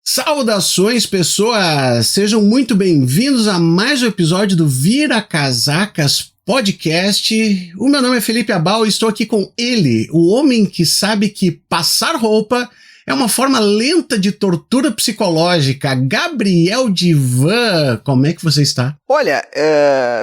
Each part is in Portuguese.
Saudações, pessoas! Sejam muito bem-vindos a mais um episódio do Vira Casacas Podcast. O meu nome é Felipe Abal e estou aqui com ele, o homem que sabe que passar roupa é uma forma lenta de tortura psicológica. Gabriel Divan, como é que você está? Olha,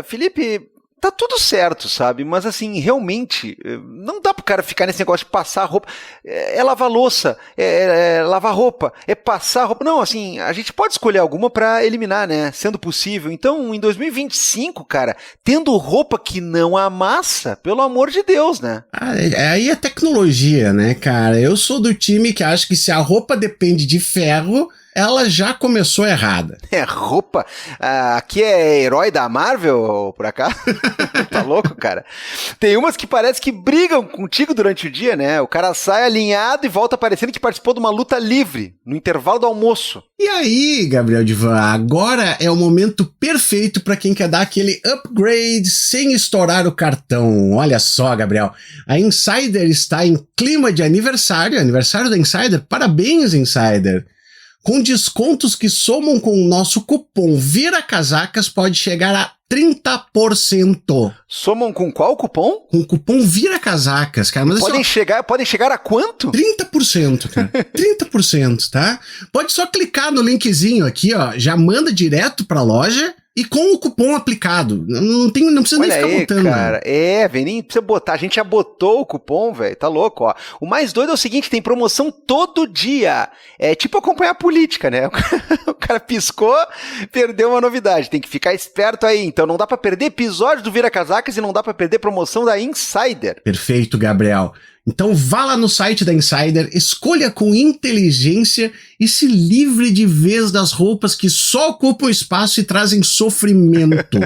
Felipe, tá tudo certo, sabe? Mas assim, realmente, não dá pro cara ficar nesse negócio de passar roupa. É lavar louça, é lavar roupa, é passar roupa. Não, assim, a gente pode escolher alguma pra eliminar, né? Sendo possível. Então, em 2025, cara, tendo roupa que não amassa, pelo amor de Deus, né? Aí é tecnologia, né, cara? Eu sou do time que acha que se a roupa depende de ferro, ela já começou errada. Roupa? Aqui é herói da Marvel, por acaso? Tá louco, cara? Tem umas que parece que brigam contigo durante o dia, né? O cara sai alinhado e volta parecendo que participou de uma luta livre, no intervalo do almoço. E aí, Gabriel Divan, agora é o momento perfeito para quem quer dar aquele upgrade sem estourar o cartão. Olha só, Gabriel, a Insider está em clima de aniversário da Insider. Parabéns, Insider! Com descontos que somam com o nosso cupom VIRACASACAS pode chegar a 30%. Somam com qual cupom? Com o cupom VIRACASACAS, cara. Mas podem chegar a quanto? 30%, cara. 30%, tá? Pode só clicar no linkzinho aqui, ó. Já manda direto pra loja e com o cupom aplicado. Não precisa nem ficar botando. Cara, velho, nem precisa botar. A gente já botou o cupom, velho. Tá louco, ó. O mais doido é o seguinte, tem promoção todo dia. É tipo acompanhar a política, né? O cara piscou, perdeu uma novidade. Tem que ficar esperto aí. Então não dá pra perder episódio do Vira Casacas e não dá pra perder promoção da Insider. Perfeito, Gabriel. Então vá lá no site da Insider, escolha com inteligência e se livre de vez das roupas que só ocupam espaço e trazem sofrimento.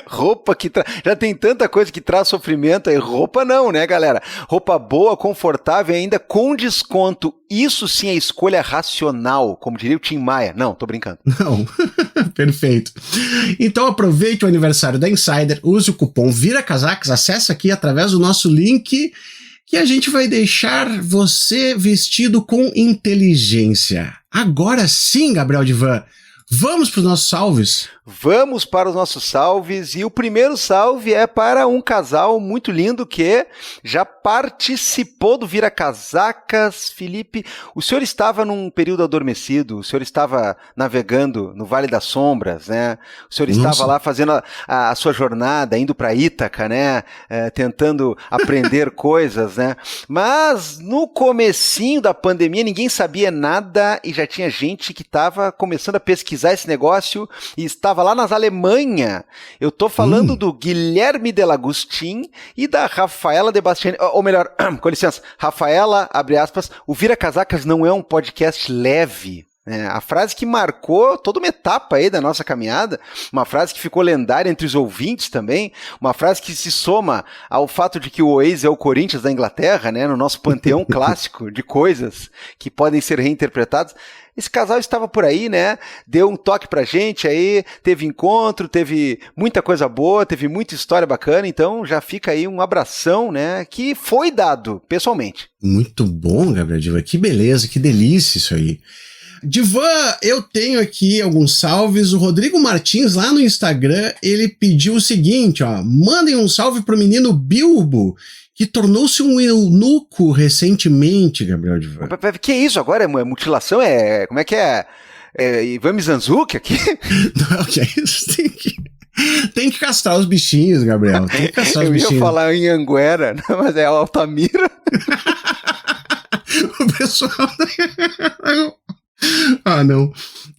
Roupa que já tem tanta coisa que traz sofrimento aí, roupa não, né, galera? Roupa boa, confortável e ainda com desconto. Isso sim é escolha racional, como diria o Tim Maia. Não, tô brincando. Não, perfeito. Então aproveite o aniversário da Insider, use o cupom VIRACASACAS, acesse aqui através do nosso link que a gente vai deixar você vestido com inteligência. Agora sim, Gabriel Divan, vamos para os nossos salves? Vamos para os nossos salves, e o primeiro salve é para um casal muito lindo que já participou do Vira Casacas. Felipe, o senhor estava num período adormecido, o senhor estava navegando no Vale das Sombras, né? O senhor estava lá fazendo a sua jornada, indo para Ítaca, né? Tentando aprender coisas, né? Mas no comecinho da pandemia ninguém sabia nada e já tinha gente que estava começando a pesquisar esse negócio e estava lá nas Alemanha. Eu tô falando do Guilherme Delagustin e da Rafaela de Bastiani, ou melhor, com licença, Rafaela, abre aspas, o Vira Casacas não é um podcast leve. A frase que marcou toda uma etapa aí da nossa caminhada, uma frase que ficou lendária entre os ouvintes também, uma frase que se soma ao fato de que o Oasis é o Corinthians da Inglaterra, né, no nosso panteão clássico de coisas que podem ser reinterpretadas. Esse casal estava por aí, né? Deu um toque pra gente aí, teve encontro, teve muita coisa boa, teve muita história bacana, então já fica aí um abração, né? Que foi dado pessoalmente. Muito bom, Gabriel Divan, que beleza, que delícia isso aí. Divan, eu tenho aqui alguns salves. O Rodrigo Martins, lá no Instagram, ele pediu o seguinte, ó. Mandem um salve pro menino Bilbo, que tornou-se um eunuco recentemente, Gabriel Divan. Que isso agora? É mutilação? Como é que é? Ivan Mizanzuki aqui? Não, que é isso? Tem que castrar os bichinhos, Gabriel. Tem que castrar os bichinhos. Eu ia falar em Anguera, mas é Altamira. O pessoal... Ah, não.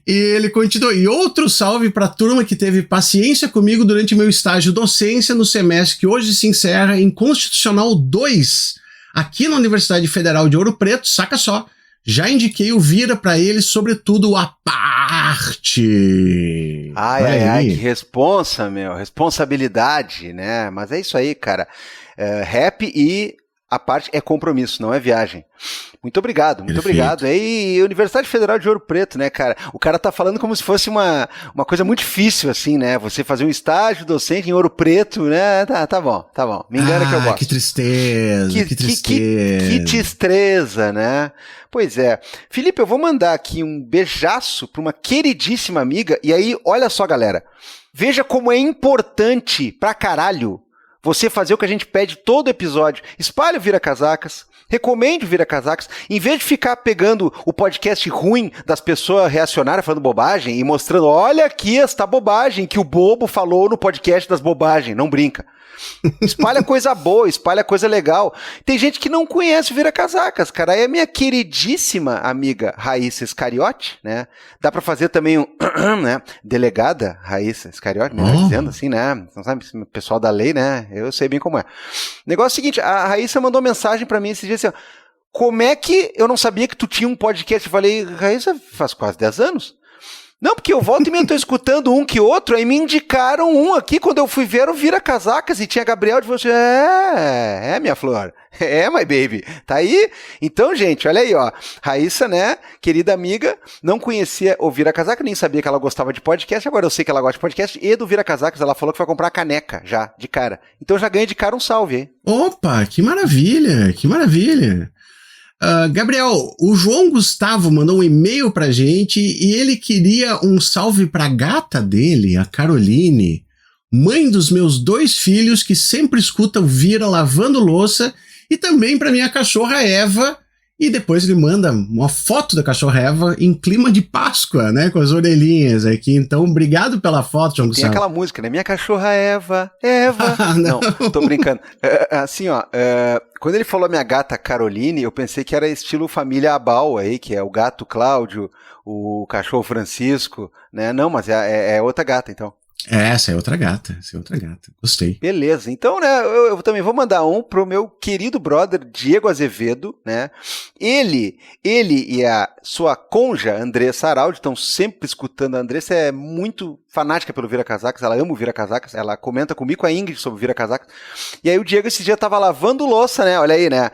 E ele continuou. E outro salve para a turma que teve paciência comigo durante meu estágio docência no semestre que hoje se encerra em Constitucional 2, aqui na Universidade Federal de Ouro Preto. Saca só, já indiquei o Vira para eles, sobretudo a parte. Ai, que responsabilidade, né? Mas é isso aí, cara. Rap e A parte é compromisso, não é viagem. Muito obrigado, muito Perfeito. obrigado. E Universidade Federal de Ouro Preto, né, cara? O cara tá falando como se fosse uma coisa muito difícil, assim, né? Você fazer um estágio docente em Ouro Preto, né? Tá bom. Me engana que eu gosto. Que tristeza, que tristeza. Que destreza, né? Pois é. Felipe, eu vou mandar aqui um beijaço pra uma queridíssima amiga. E aí, olha só, galera. Veja como é importante pra caralho você fazer o que a gente pede todo episódio. Espalhe o Vira Casacas, recomende o Vira Casacas, em vez de ficar pegando o podcast ruim das pessoas reacionárias falando bobagem e mostrando, olha aqui esta bobagem que o bobo falou no podcast das bobagens, não brinca. Espalha coisa boa, espalha coisa legal. Tem gente que não conhece o Vira Casacas, cara. Aí a minha queridíssima amiga Raíssa Iscariote, né? Dá pra fazer também um, né? Delegada Raíssa Iscariote, melhor dizendo assim, né? Não sabe, o pessoal da lei, né? Eu sei bem como é. O negócio é o seguinte, a Raíssa mandou mensagem pra mim esses dias assim, ó, como é que eu não sabia que tu tinha um podcast? Eu falei, Raíssa, faz quase 10 anos. Não, porque eu volto e me tô escutando um que outro, aí me indicaram um aqui, quando eu fui ver o Vira Casacas, e tinha Gabriel de você, minha flor, my baby, tá aí? Então, gente, olha aí, ó, Raíssa, né, querida amiga, não conhecia o Vira Casacas, nem sabia que ela gostava de podcast, agora eu sei que ela gosta de podcast, e do Vira Casacas, ela falou que vai comprar a caneca, já, de cara. Então já ganha de cara um salve, hein? Opa, que maravilha, que maravilha. Gabriel, o João Gustavo mandou um e-mail pra gente e ele queria um salve pra gata dele, a Caroline, mãe dos meus 2 filhos que sempre escuta o Vira lavando louça, e também pra minha cachorra Eva, e depois ele manda uma foto da cachorra Eva em clima de Páscoa, né, com as orelhinhas aqui. Então, obrigado pela foto, João Gustavo. Tem aquela música, né? Minha cachorra Eva. Não, tô brincando. Assim, ó, quando ele falou minha gata Caroline, eu pensei que era estilo família Abal aí, que é o gato Cláudio, o cachorro Francisco, né? Não, mas é outra gata, então. Essa é outra gata, gostei. Beleza, então, né, eu também vou mandar um pro meu querido brother Diego Azevedo, né, ele e a sua conja Andressa Araldi estão sempre escutando. A Andressa é muito fanática pelo Vira Casacas, ela ama o Vira Casacas, ela comenta comigo, com a Ingrid, sobre o Vira Casacas, e aí o Diego esse dia tava lavando louça, né, olha aí, né,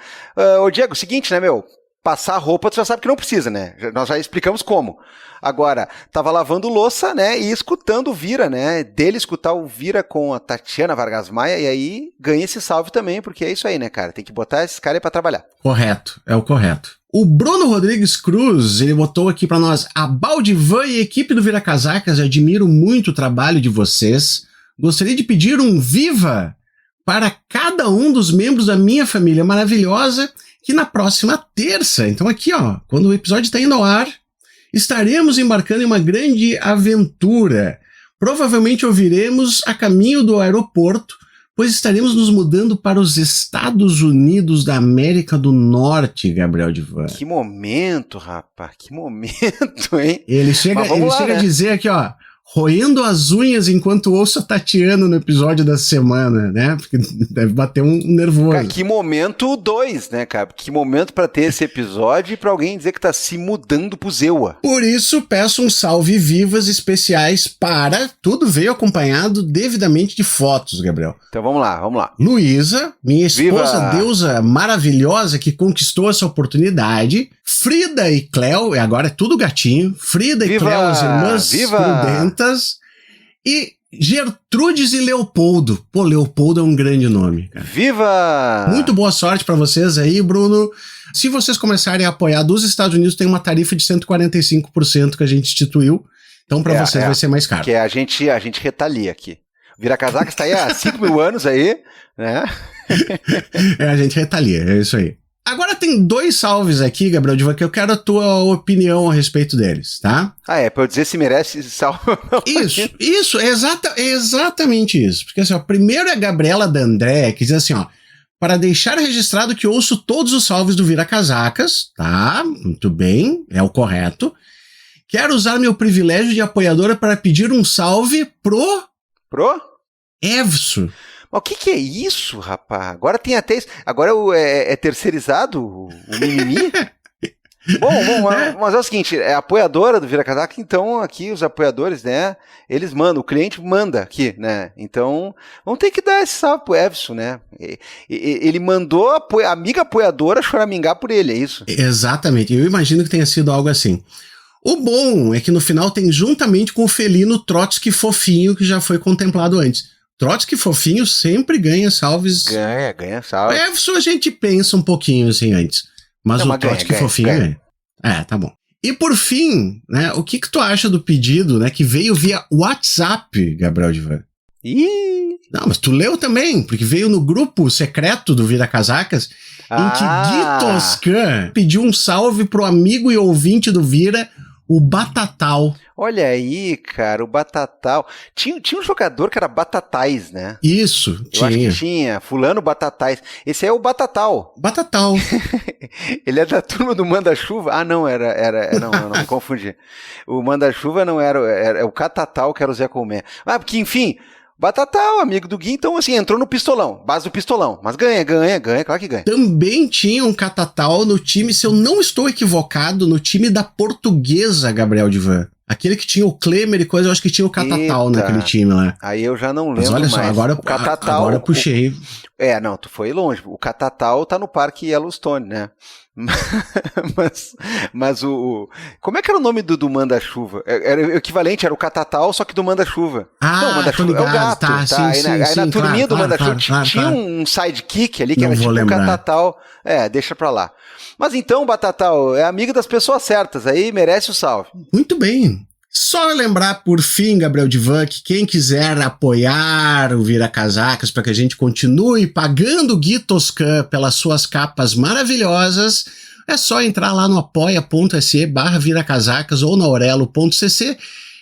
ô Diego, seguinte, né, meu, passar roupa, tu já sabe que não precisa, né? Nós já explicamos como. Agora, tava lavando louça, né? E escutando o Vira, né? Dele escutar o Vira com a Tatiana Vargas Maia, e aí ganha esse salve também, porque é isso aí, né, cara? Tem que botar esses caras aí pra trabalhar. Correto, é o correto. O Bruno Rodrigues Cruz, ele botou aqui pra nós: a Baldivan e a equipe do Vira Casacas, admiro muito o trabalho de vocês. Gostaria de pedir um viva para cada um dos membros da minha família maravilhosa, que na próxima terça, então aqui ó, quando o episódio está indo ao ar, estaremos embarcando em uma grande aventura. Provavelmente ouviremos a caminho do aeroporto, pois estaremos nos mudando para os Estados Unidos da América do Norte, Gabriel Divan. Que momento, rapaz, que momento, hein? Ele chega a dizer aqui, ó, roendo as unhas enquanto ouço a Tatiana no episódio da semana, né? Porque deve bater um nervoso. Cara, que momento 2, né, cara? Que momento pra ter esse episódio e pra alguém dizer que tá se mudando pro Zewa. Por isso, peço um salve vivas especiais para... Tudo veio acompanhado devidamente de fotos, Gabriel. Então vamos lá. Luísa, minha esposa Viva! Deusa maravilhosa que conquistou essa oportunidade. Frida e Cléo, e agora é tudo gatinho. Frida e Cléo, as irmãs prudentas. E Gertrudes e Leopoldo. Pô, Leopoldo é um grande nome, cara. Viva! Muito boa sorte pra vocês aí, Bruno. Se vocês começarem a apoiar dos Estados Unidos, tem uma tarifa de 145% que a gente instituiu. Então pra vocês vai ser mais caro. Que a gente retalia aqui. Vira Casacas tá aí há 5 mil anos aí, né? A gente retalia, é isso aí. Agora tem 2 salves aqui, Gabriel Divan, que eu quero a tua opinião a respeito deles, tá? Pra eu dizer se merece salve ou não. Isso, exatamente isso. Porque assim, ó, primeiro é a Gabriela D'André, que diz assim, ó, para deixar registrado que ouço todos os salves do Vira Casacas, tá? Muito bem, é o correto. Quero usar meu privilégio de apoiadora para pedir um salve pro Evso. Mas o que é isso, rapaz? Agora tem até isso. Agora é terceirizado o mimimi? Bom, mas é o seguinte, é apoiadora do Vira Casaca, então aqui os apoiadores, né, eles mandam, o cliente manda aqui, né, então vamos ter que dar esse salve pro Everson, né, ele mandou a amiga apoiadora choramingar por ele, é isso? Exatamente, eu imagino que tenha sido algo assim. O bom é que no final tem juntamente com o felino Trotsky Fofinho, que já foi contemplado antes. Trotsky Fofinho sempre ganha salves. Ganha salves. O Everson a gente pensa um pouquinho assim antes. Mas o Trotsky Fofinho ganha. Tá bom. E por fim, né, o que tu acha do pedido, né, que veio via WhatsApp, Gabriel Divan? Não, mas tu leu também, porque veio no grupo secreto do Vira Casacas, em que Gui Toscan pediu um salve pro amigo e ouvinte do Vira, o Batatal. Olha aí, cara, o Batatal. Tinha um jogador que era Batatais, né? Isso, Eu acho que tinha. Fulano Batatais. Esse é o Batatal. Batatal. Ele é da turma do Manda-Chuva? Ah, não, não, me confundi. O Manda-Chuva não era o Catatal, que era o Zé Colmé. Ah, porque, enfim, Batatal, amigo do Gui, então assim, entrou no pistolão, base do pistolão, mas ganha, claro que ganha. Também tinha um Catatal no time, se eu não estou equivocado, no time da Portuguesa, Gabriel Divan. Aquele que tinha o Klemer e coisa, eu acho que tinha o Catatal naquele time lá. Aí eu já não lembro mais. Mas olha só, agora eu puxei. Não, tu foi longe. O Catatal tá no Parque Yellowstone, né? Mas como é que era o nome do Manda-Chuva? Era o equivalente, era o Catatal, só que do Manda-Chuva. Não, o Manda-Chuva é o gato. Tá? Aí na turminha do Manda-Chuva tinha um sidekick ali que era tipo um Catatal. Deixa pra lá. Mas então, Batatal, é amigo das pessoas certas, aí merece o salve. Muito bem. Só lembrar, por fim, Gabriel Divan, que quem quiser apoiar o Vira Casacas para que a gente continue pagando o Gui Toscan pelas suas capas maravilhosas, é só entrar lá no apoia.se/viracasacas ou na aurelo.cc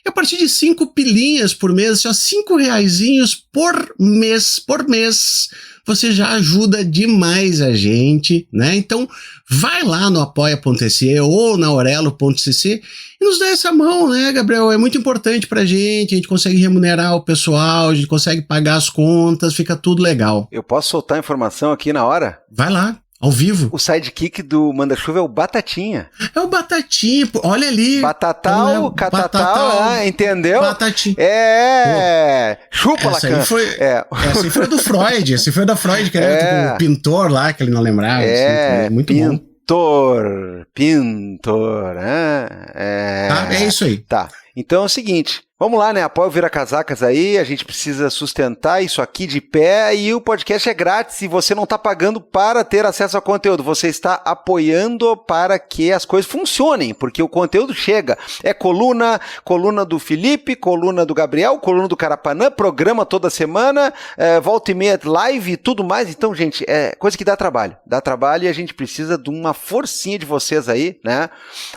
e a partir de 5 pilinhas por mês, assim, 5 reaisinhos por mês, você já ajuda demais a gente, né? Então, vai lá no apoia.se ou na aurelo.cc e nos dá essa mão, né, Gabriel? É muito importante pra gente, a gente consegue remunerar o pessoal, a gente consegue pagar as contas, fica tudo legal. Eu posso soltar a informação aqui na hora? Vai lá. Ao vivo. O sidekick do Manda-Chuva é o Batatinha. É o Batatinha, olha ali. Batatal, Catatal, entendeu? Batatinha. Chupa, Lacan. Essa aí foi do Freud, esse foi da Freud, que era tipo um pintor lá, que ele não lembrava. Assim, muito bom. Pintor, é isso aí. Tá, então é o seguinte, vamos lá, né, apoia o Vira Casacas aí, a gente precisa sustentar isso aqui de pé e o podcast é grátis e você não está pagando para ter acesso ao conteúdo, você está apoiando para que as coisas funcionem, porque o conteúdo chega, é coluna do Felipe, coluna do Gabriel, coluna do Carapanã, programa toda semana, volta e meia live e tudo mais, então gente, é coisa que dá trabalho e a gente precisa de uma forcinha de vocês aí, né,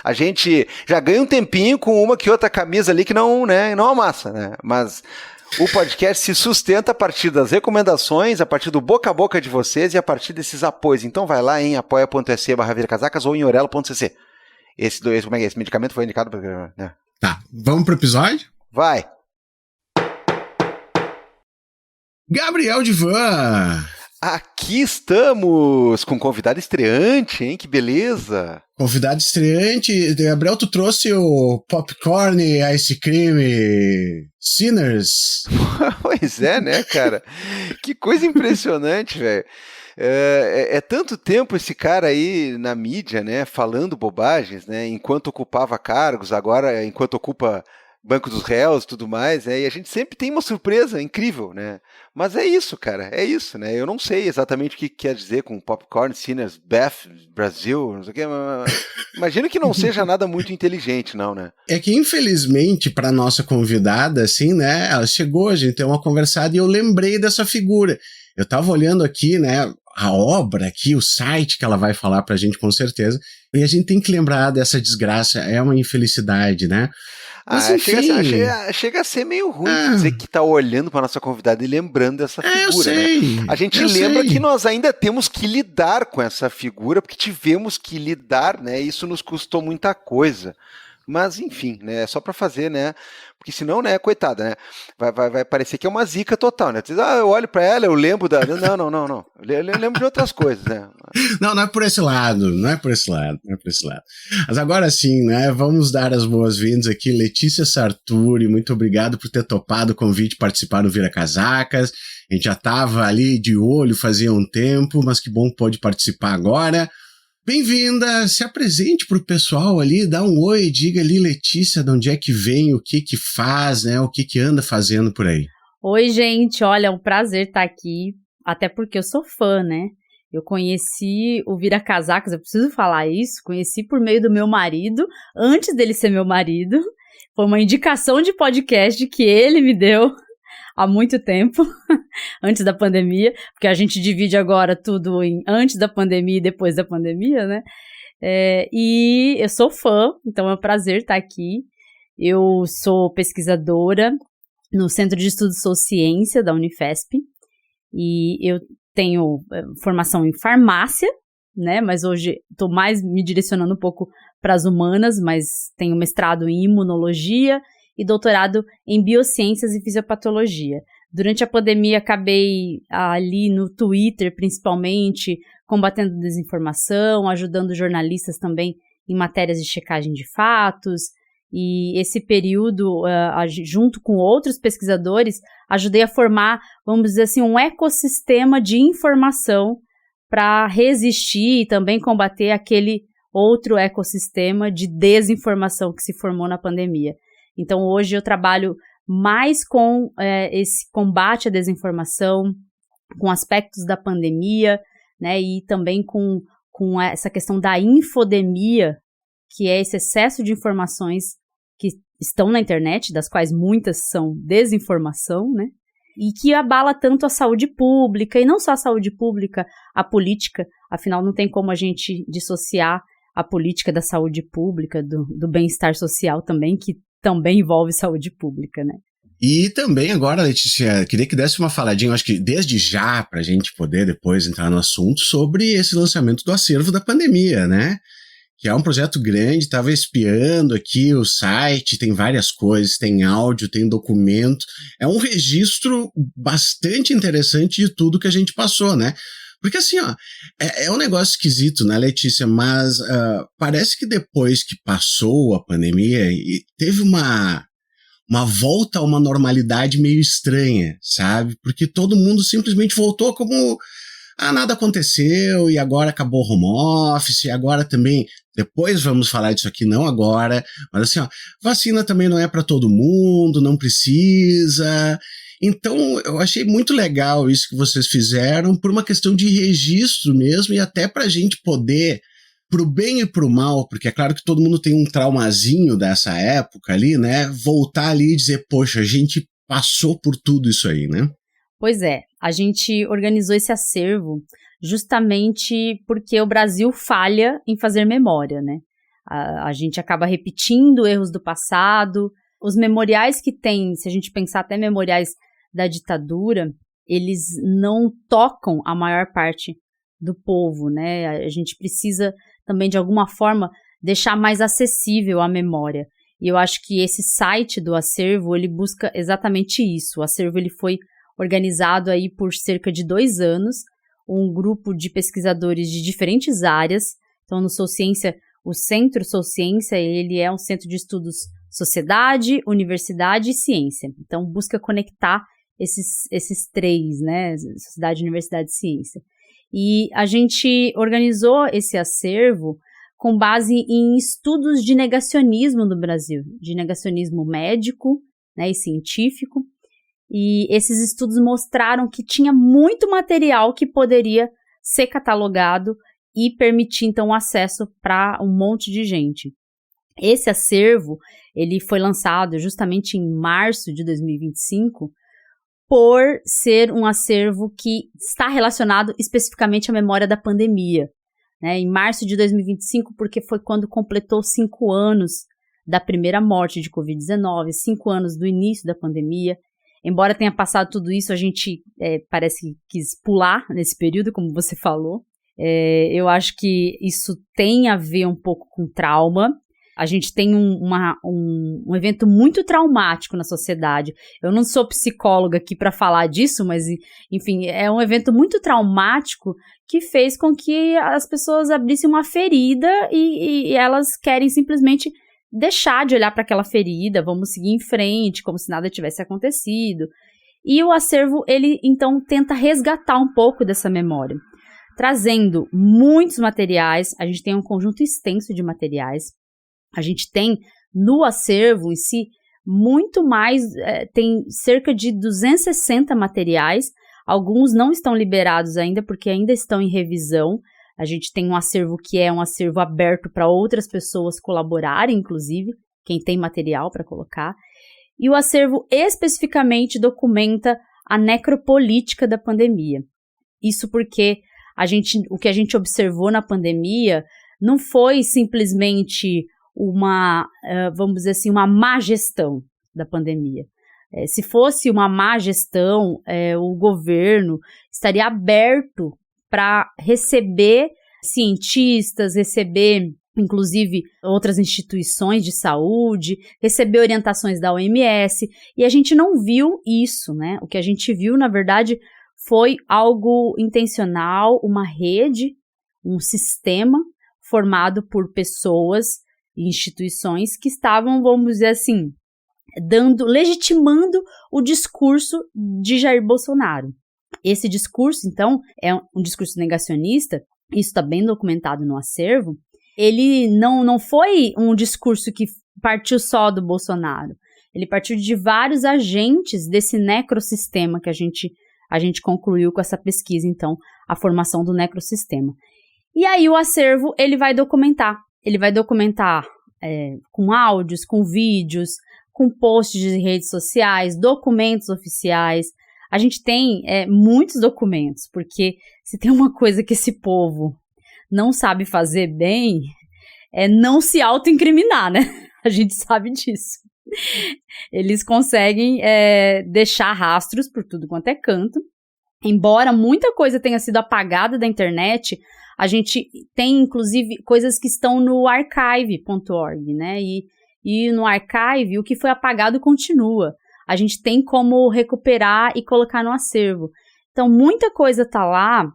a gente já ganha um tempinho com uma que outra camisa ali que não amassa, né? Mas o podcast se sustenta a partir das recomendações, a partir do boca a boca de vocês e a partir desses apoios. Então vai lá em apoia.se/viracasacas ou em orelo.cc. Esse medicamento foi indicado para... Né? Tá, vamos pro episódio? Vai. Gabriel Divan. Aqui estamos com convidado estreante, hein? Que beleza! Convidado estreante. Gabriel, tu trouxe o Popcorn Ice Cream Sinners. Pois é, né, cara? Que coisa impressionante, velho. É tanto tempo esse cara aí na mídia, né, falando bobagens, né, enquanto ocupava cargos, agora enquanto ocupa Banco dos Réus e tudo mais, né? E a gente sempre tem uma surpresa incrível, né? Mas é isso, cara, é isso, né? Eu não sei exatamente o que quer dizer com Popcorn, Sinners, Beth, Brasil, não sei o que, mas imagino que não seja nada muito inteligente, não, né? É que, infelizmente, para nossa convidada, assim, né? Ela chegou, a gente tem uma conversada e eu lembrei dessa figura. Eu tava olhando aqui, né? A obra aqui, o site que ela vai falar pra gente, com certeza. E a gente tem que lembrar dessa desgraça, é uma infelicidade, né? Mas, chega a ser meio ruim dizer que tá olhando para nossa convidada e lembrando dessa figura, eu sei, né? A gente lembra que nós ainda temos que lidar com essa figura, porque tivemos que lidar, né? Isso nos custou muita coisa. Mas, enfim, né? É só para fazer, né? Porque senão, né, coitada, né? Vai parecer que é uma zica total, né? Tu diz, eu olho para ela, eu lembro da... Não. Eu lembro de outras coisas, né? Não é por esse lado, não é por esse lado. Mas agora sim, né? Vamos dar as boas-vindas aqui, Letícia Sarturi, muito obrigado por ter topado o convite de participar do Vira Casacas. A gente já estava ali de olho fazia um tempo, mas que bom que pôde participar agora. Bem-vinda, se apresente para o pessoal ali, dá um oi, diga ali, Letícia, de onde é que vem, o que faz, né, o que anda fazendo por aí. Oi, gente, olha, é um prazer estar aqui, até porque eu sou fã, né? Eu conheci o Vira Casacas, eu preciso falar isso, conheci por meio do meu marido, antes dele ser meu marido, foi uma indicação de podcast que ele me deu há muito tempo, antes da pandemia, porque a gente divide agora tudo em antes da pandemia e depois da pandemia, né? E eu sou fã, então é um prazer estar aqui. Eu sou pesquisadora no Centro de Estudos Sociência da Unifesp, e eu tenho formação em farmácia, né? Mas hoje estou mais me direcionando um pouco para as humanas, mas tenho mestrado em imunologia e doutorado em biociências e fisiopatologia. Durante a pandemia, acabei ali no Twitter, principalmente, combatendo desinformação, ajudando jornalistas também em matérias de checagem de fatos. E esse período, junto com outros pesquisadores, ajudei a formar, vamos dizer assim, um ecossistema de informação para resistir e também combater aquele outro ecossistema de desinformação que se formou na pandemia. Então, hoje eu trabalho mais com esse combate à desinformação, com aspectos da pandemia, né, e também com essa questão da infodemia, que é esse excesso de informações que estão na internet, das quais muitas são desinformação, né, e que abala tanto a saúde pública, e não só a saúde pública, a política, afinal não tem como a gente dissociar a política da saúde pública, do bem-estar social também, que também envolve saúde pública, né? E também agora, Letícia, queria que desse uma faladinha, acho que desde já, para a gente poder depois entrar no assunto, sobre esse lançamento do acervo da pandemia, né? Que é um projeto grande, estava espiando aqui o site, tem várias coisas, tem áudio, tem documento, é um registro bastante interessante de tudo que a gente passou, né? Porque assim, ó, é um negócio esquisito, né, Letícia? Mas parece que depois que passou a pandemia, teve uma volta a uma normalidade meio estranha, sabe? Porque todo mundo simplesmente voltou como, nada aconteceu, e agora acabou o home office, e agora também, depois vamos falar disso aqui, não agora, mas assim, ó, vacina também não é para todo mundo, não precisa. Então, eu achei muito legal isso que vocês fizeram por uma questão de registro mesmo e até para a gente poder, pro bem e pro mal, porque é claro que todo mundo tem um traumazinho dessa época ali, né? Voltar ali e dizer, poxa, a gente passou por tudo isso aí, né? Pois é, a gente organizou esse acervo justamente porque o Brasil falha em fazer memória, né? A gente acaba repetindo erros do passado. Os memoriais que tem, se a gente pensar até memoriais da ditadura, eles não tocam a maior parte do povo, né? A gente precisa também, de alguma forma, deixar mais acessível a memória. E eu acho que esse site do acervo, ele busca exatamente isso. O acervo ele foi organizado aí por cerca de 2 anos, um grupo de pesquisadores de diferentes áreas. Então, no Sociência, o Centro Sociência, ele é um centro de estudos sociedade, universidade e ciência. Então, busca conectar esses três, né? Sociedade, universidade e ciência. E a gente organizou esse acervo com base em estudos de negacionismo no Brasil, de negacionismo médico, né, e científico. E esses estudos mostraram que tinha muito material que poderia ser catalogado e permitir, então, acesso para um monte de gente. Esse acervo, ele foi lançado justamente em março de 2025, por ser um acervo que está relacionado especificamente à memória da pandemia, né? Em março de 2025, porque foi quando completou 5 anos da primeira morte de Covid-19, 5 anos do início da pandemia. Embora tenha passado tudo isso, a gente parece que quis pular nesse período, como você falou. Eu acho que isso tem a ver um pouco com trauma. A gente tem um evento muito traumático na sociedade. Eu não sou psicóloga aqui para falar disso, mas, enfim, é um evento muito traumático que fez com que as pessoas abrissem uma ferida e elas querem simplesmente deixar de olhar para aquela ferida, vamos seguir em frente, como se nada tivesse acontecido. E o acervo, ele, então, tenta resgatar um pouco dessa memória, trazendo muitos materiais. A gente tem um conjunto extenso de materiais. A gente tem no acervo em si muito mais, tem cerca de 260 materiais. Alguns não estão liberados ainda porque ainda estão em revisão. A gente tem um acervo que é um acervo aberto para outras pessoas colaborarem, inclusive, quem tem material para colocar. E o acervo especificamente documenta a necropolítica da pandemia. Isso porque o que a gente observou na pandemia não foi simplesmente vamos dizer assim, uma má gestão da pandemia. Se fosse uma má gestão, o governo estaria aberto para receber cientistas, receber, inclusive, outras instituições de saúde, receber orientações da OMS, e a gente não viu isso, né? O que a gente viu, na verdade, foi algo intencional, uma rede, um sistema formado por pessoas e instituições que estavam, vamos dizer assim, legitimando o discurso de Jair Bolsonaro. Esse discurso, então, é um discurso negacionista, isso está bem documentado no acervo. Ele não foi um discurso que partiu só do Bolsonaro, ele partiu de vários agentes desse necrosistema que a gente concluiu com essa pesquisa, então, a formação do necrosistema. E aí o acervo, ele vai documentar com áudios, com vídeos, com posts de redes sociais, documentos oficiais. A gente tem muitos documentos, porque se tem uma coisa que esse povo não sabe fazer bem, é não se autoincriminar, né? A gente sabe disso. Eles conseguem deixar rastros por tudo quanto é canto. Embora muita coisa tenha sido apagada da internet, a gente tem, inclusive, coisas que estão no archive.org, né? E no archive, o que foi apagado continua. A gente tem como recuperar e colocar no acervo. Então, muita coisa está lá,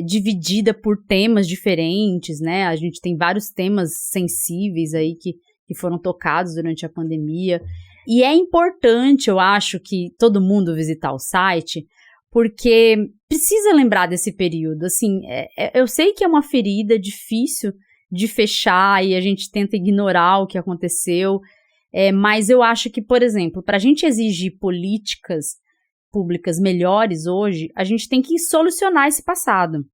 dividida por temas diferentes, né? A gente tem vários temas sensíveis aí que foram tocados durante a pandemia. E é importante, eu acho, que todo mundo visitar o site, porque precisa lembrar desse período. Assim, eu sei que é uma ferida difícil de fechar e a gente tenta ignorar o que aconteceu, mas eu acho que, por exemplo, para a gente exigir políticas públicas melhores hoje, a gente tem que solucionar esse passado.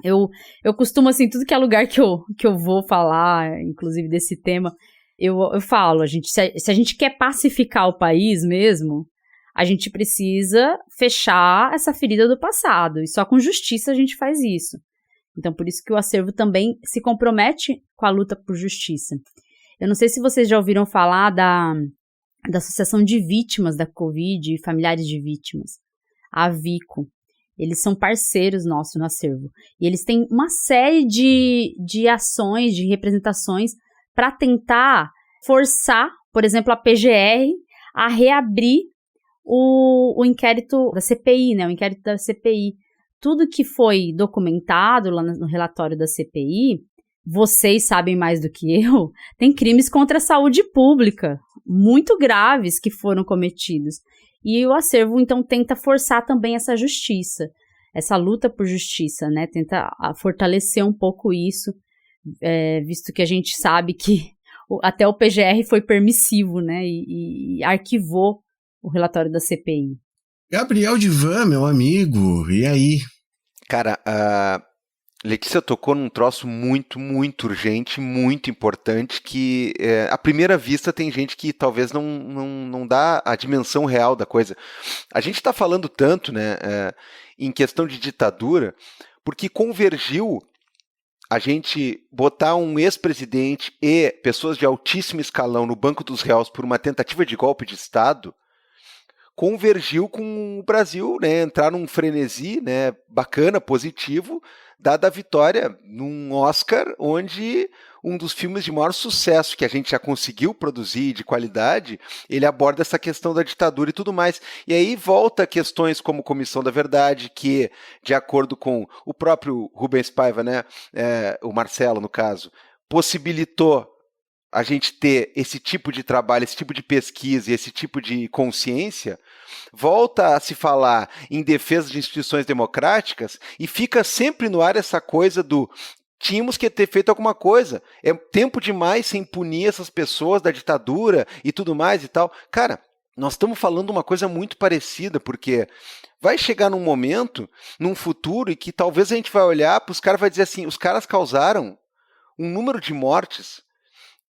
Eu costumo, assim, tudo que é lugar que eu vou falar, inclusive desse tema, eu falo, se a gente quer pacificar o país mesmo, a gente precisa fechar essa ferida do passado, e só com justiça a gente faz isso. Então, por isso que o acervo também se compromete com a luta por justiça. Eu não sei se vocês já ouviram falar da Associação de Vítimas da Covid e Familiares de Vítimas, a AVICO. Eles são parceiros nossos no acervo. E eles têm uma série de ações, de representações para tentar forçar, por exemplo, a PGR a reabrir o inquérito da CPI, né? O inquérito da CPI. Tudo que foi documentado lá no relatório da CPI, vocês sabem mais do que eu, tem crimes contra a saúde pública, muito graves que foram cometidos. E o acervo, então, tenta forçar também essa justiça, essa luta por justiça, né? Tenta fortalecer um pouco isso, visto que a gente sabe que até o PGR foi permissivo, né? E arquivou o relatório da CPI. Gabriel Divan, meu amigo, e aí? Cara, a Letícia tocou num troço muito, muito urgente, muito importante, que à primeira vista tem gente que talvez não dá a dimensão real da coisa. A gente está falando tanto, né, em questão de ditadura, porque convergiu a gente botar um ex-presidente e pessoas de altíssimo escalão no banco dos réus por uma tentativa de golpe de Estado convergiu com o Brasil, né, entrar num frenesi, né, bacana, positivo, dada a vitória num Oscar, onde um dos filmes de maior sucesso que a gente já conseguiu produzir de qualidade, ele aborda essa questão da ditadura e tudo mais. E aí volta questões como Comissão da Verdade, que, de acordo com o próprio Rubens Paiva, né, o Marcelo, no caso, possibilitou a gente ter esse tipo de trabalho, esse tipo de pesquisa e esse tipo de consciência, volta a se falar em defesa de instituições democráticas e fica sempre no ar essa coisa do tínhamos que ter feito alguma coisa. É tempo demais sem punir essas pessoas da ditadura e tudo mais e tal. Cara, nós estamos falando uma coisa muito parecida, porque vai chegar num momento, num futuro, em que talvez a gente vai olhar para os caras e vai dizer assim, os caras causaram um número de mortes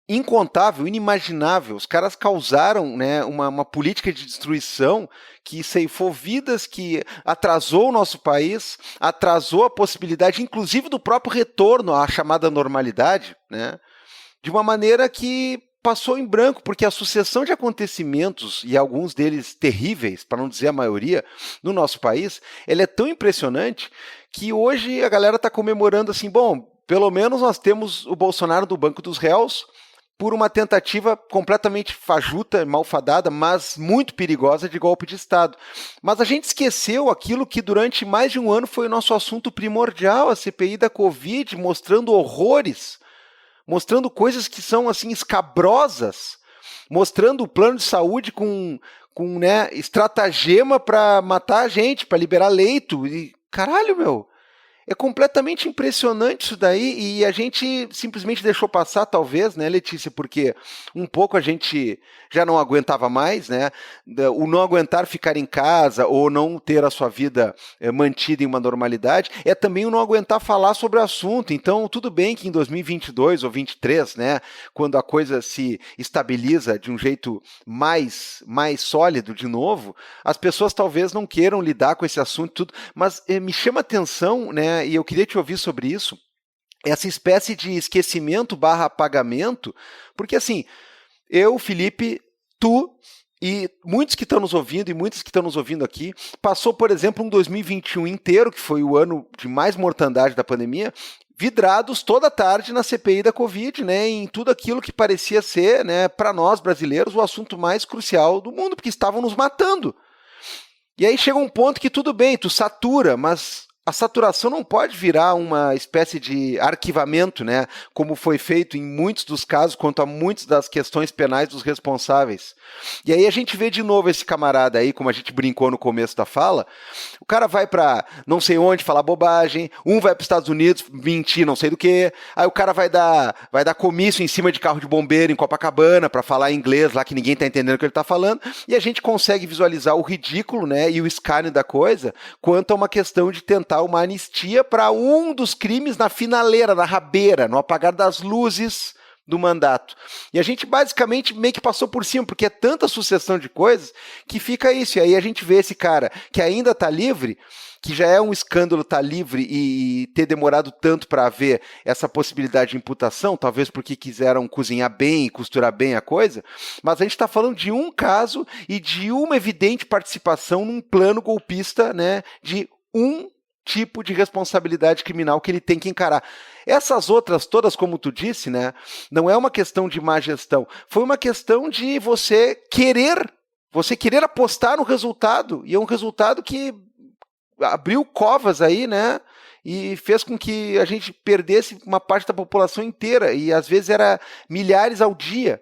incontável, inimaginável. Os caras causaram, né, uma política de destruição que ceifou vidas, que atrasou o nosso país, atrasou a possibilidade, inclusive, do próprio retorno à chamada normalidade, né, de uma maneira que passou em branco, porque a sucessão de acontecimentos, e alguns deles terríveis, para não dizer a maioria, no nosso país, ela é tão impressionante que hoje a galera está comemorando assim, bom, pelo menos nós temos o Bolsonaro do banco dos réus, por uma tentativa completamente fajuta, malfadada, mas muito perigosa de golpe de Estado. Mas a gente esqueceu aquilo que durante mais de um ano foi o nosso assunto primordial, a CPI da Covid, mostrando horrores, mostrando coisas que são assim escabrosas, mostrando o plano de saúde com né, estratagema para matar a gente, para liberar leito. E, caralho, meu! É completamente impressionante isso daí e a gente simplesmente deixou passar, talvez, né, Letícia, porque um pouco a gente já não aguentava mais, né, o não aguentar ficar em casa ou não ter a sua vida mantida em uma normalidade, é também o não aguentar falar sobre o assunto. Então, tudo bem que em 2022 ou 2023, né, quando a coisa se estabiliza de um jeito mais sólido de novo, as pessoas talvez não queiram lidar com esse assunto tudo, mas me chama a atenção, né, e eu queria te ouvir sobre isso, essa espécie de esquecimento / apagamento, porque assim, eu, Felipe, tu e muitos que estão nos ouvindo e muitos que estão nos ouvindo aqui, passou, por exemplo, um 2021 inteiro, que foi o ano de mais mortandade da pandemia, vidrados toda tarde na CPI da Covid, né, em tudo aquilo que parecia ser, né, para nós brasileiros, o assunto mais crucial do mundo, porque estavam nos matando. E aí chega um ponto que tudo bem, tu satura, mas a saturação não pode virar uma espécie de arquivamento, né, como foi feito em muitos dos casos quanto a muitas das questões penais dos responsáveis. E aí a gente vê de novo esse camarada aí, como a gente brincou no começo da fala, o cara vai para não sei onde falar bobagem, um vai para os Estados Unidos mentir não sei do que, aí o cara vai dar comício em cima de carro de bombeiro em Copacabana para falar inglês lá que ninguém está entendendo o que ele está falando, e a gente consegue visualizar o ridículo, né, e o escárnio da coisa quanto a uma questão de tentar uma anistia para um dos crimes na finaleira, na rabeira, no apagar das luzes do mandato. E a gente basicamente meio que passou por cima, porque é tanta sucessão de coisas que fica isso. E aí a gente vê esse cara que ainda está livre, que já é um escândalo estar livre e ter demorado tanto para haver essa possibilidade de imputação, talvez porque quiseram cozinhar bem e costurar bem a coisa, mas a gente está falando de um caso e de uma evidente participação num plano golpista, né, de um tipo de responsabilidade criminal que ele tem que encarar. Essas outras todas, como tu disse, né, não é uma questão de má gestão, foi uma questão de você querer apostar no resultado, e é um resultado que abriu covas aí, né, e fez com que a gente perdesse uma parte da população inteira, e às vezes era milhares ao dia.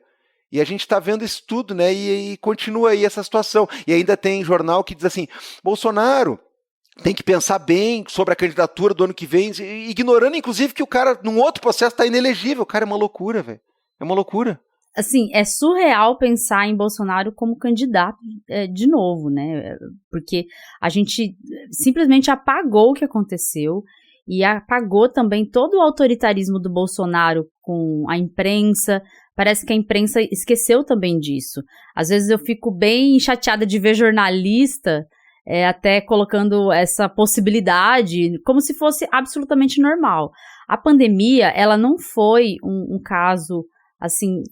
E a gente está vendo isso tudo, né, e continua aí essa situação. E ainda tem jornal que diz assim, Bolsonaro tem que pensar bem sobre a candidatura do ano que vem, ignorando, inclusive, que o cara, num outro processo, está inelegível. Cara, é uma loucura, velho. É uma loucura. Assim, é surreal pensar em Bolsonaro como candidato de novo, né? Porque a gente simplesmente apagou o que aconteceu e apagou também todo o autoritarismo do Bolsonaro com a imprensa. Parece que a imprensa esqueceu também disso. Às vezes eu fico bem chateada de ver jornalista até colocando essa possibilidade como se fosse absolutamente normal. A pandemia, ela não foi um caso assim,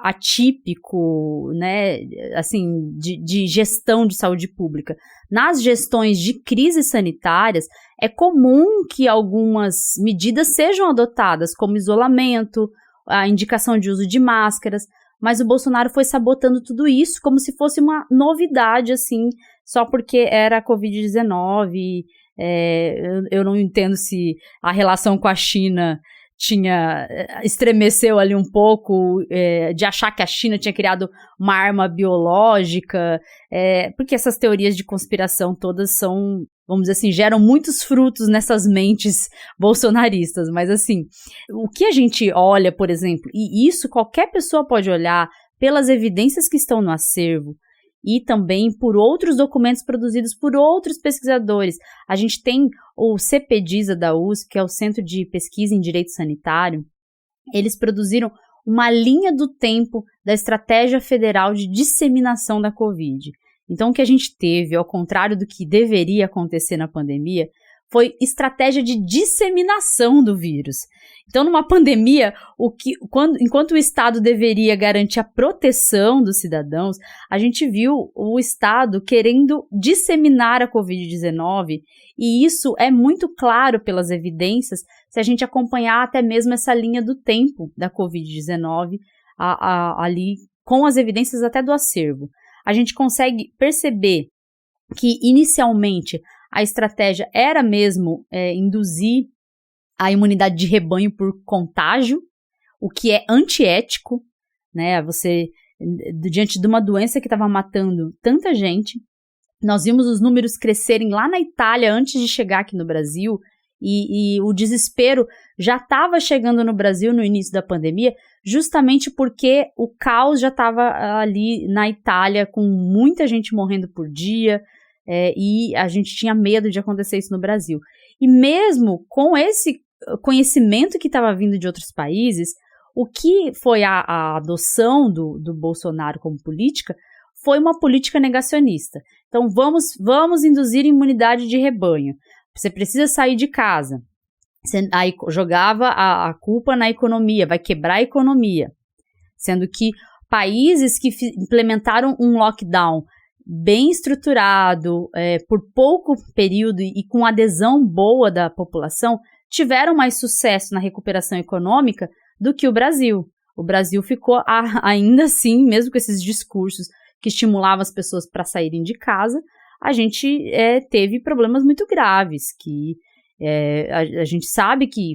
atípico, né, assim, de gestão de saúde pública. Nas gestões de crises sanitárias, é comum que algumas medidas sejam adotadas, como isolamento, a indicação de uso de máscaras, mas o Bolsonaro foi sabotando tudo isso como se fosse uma novidade, assim, só porque era a Covid-19. Eu não entendo se a relação com a China estremeceu ali um pouco, de achar que a China tinha criado uma arma biológica, porque essas teorias de conspiração todas são, vamos dizer assim, geram muitos frutos nessas mentes bolsonaristas, mas assim, o que a gente olha, por exemplo, e isso qualquer pessoa pode olhar pelas evidências que estão no acervo, e também por outros documentos produzidos por outros pesquisadores. A gente tem o CPDISA da USP, que é o Centro de Pesquisa em Direito Sanitário. Eles produziram uma linha do tempo da Estratégia Federal de Disseminação da Covid. Então, o que a gente teve, ao contrário do que deveria acontecer na pandemia, foi estratégia de disseminação do vírus. Então, numa pandemia, enquanto o Estado deveria garantir a proteção dos cidadãos, a gente viu o Estado querendo disseminar a Covid-19, e isso é muito claro pelas evidências, se a gente acompanhar até mesmo essa linha do tempo da Covid-19, ali com as evidências até do acervo. A gente consegue perceber que, inicialmente, a estratégia era mesmo induzir a imunidade de rebanho por contágio, o que é antiético, né? Você, diante de uma doença que estava matando tanta gente, nós vimos os números crescerem lá na Itália antes de chegar aqui no Brasil, e o desespero já estava chegando no Brasil no início da pandemia, justamente porque o caos já estava ali na Itália, com muita gente morrendo por dia, e a gente tinha medo de acontecer isso no Brasil. E mesmo com esse conhecimento que estava vindo de outros países, o que foi a adoção do Bolsonaro como política foi uma política negacionista. Então, vamos induzir imunidade de rebanho. Você precisa sair de casa. Você, aí jogava a culpa na economia, vai quebrar a economia. Sendo que países que implementaram um lockdown bem estruturado, por pouco período e com adesão boa da população, tiveram mais sucesso na recuperação econômica do que o Brasil. O Brasil ficou, ainda assim, mesmo com esses discursos que estimulavam as pessoas para saírem de casa, a gente teve problemas muito graves, que a gente sabe que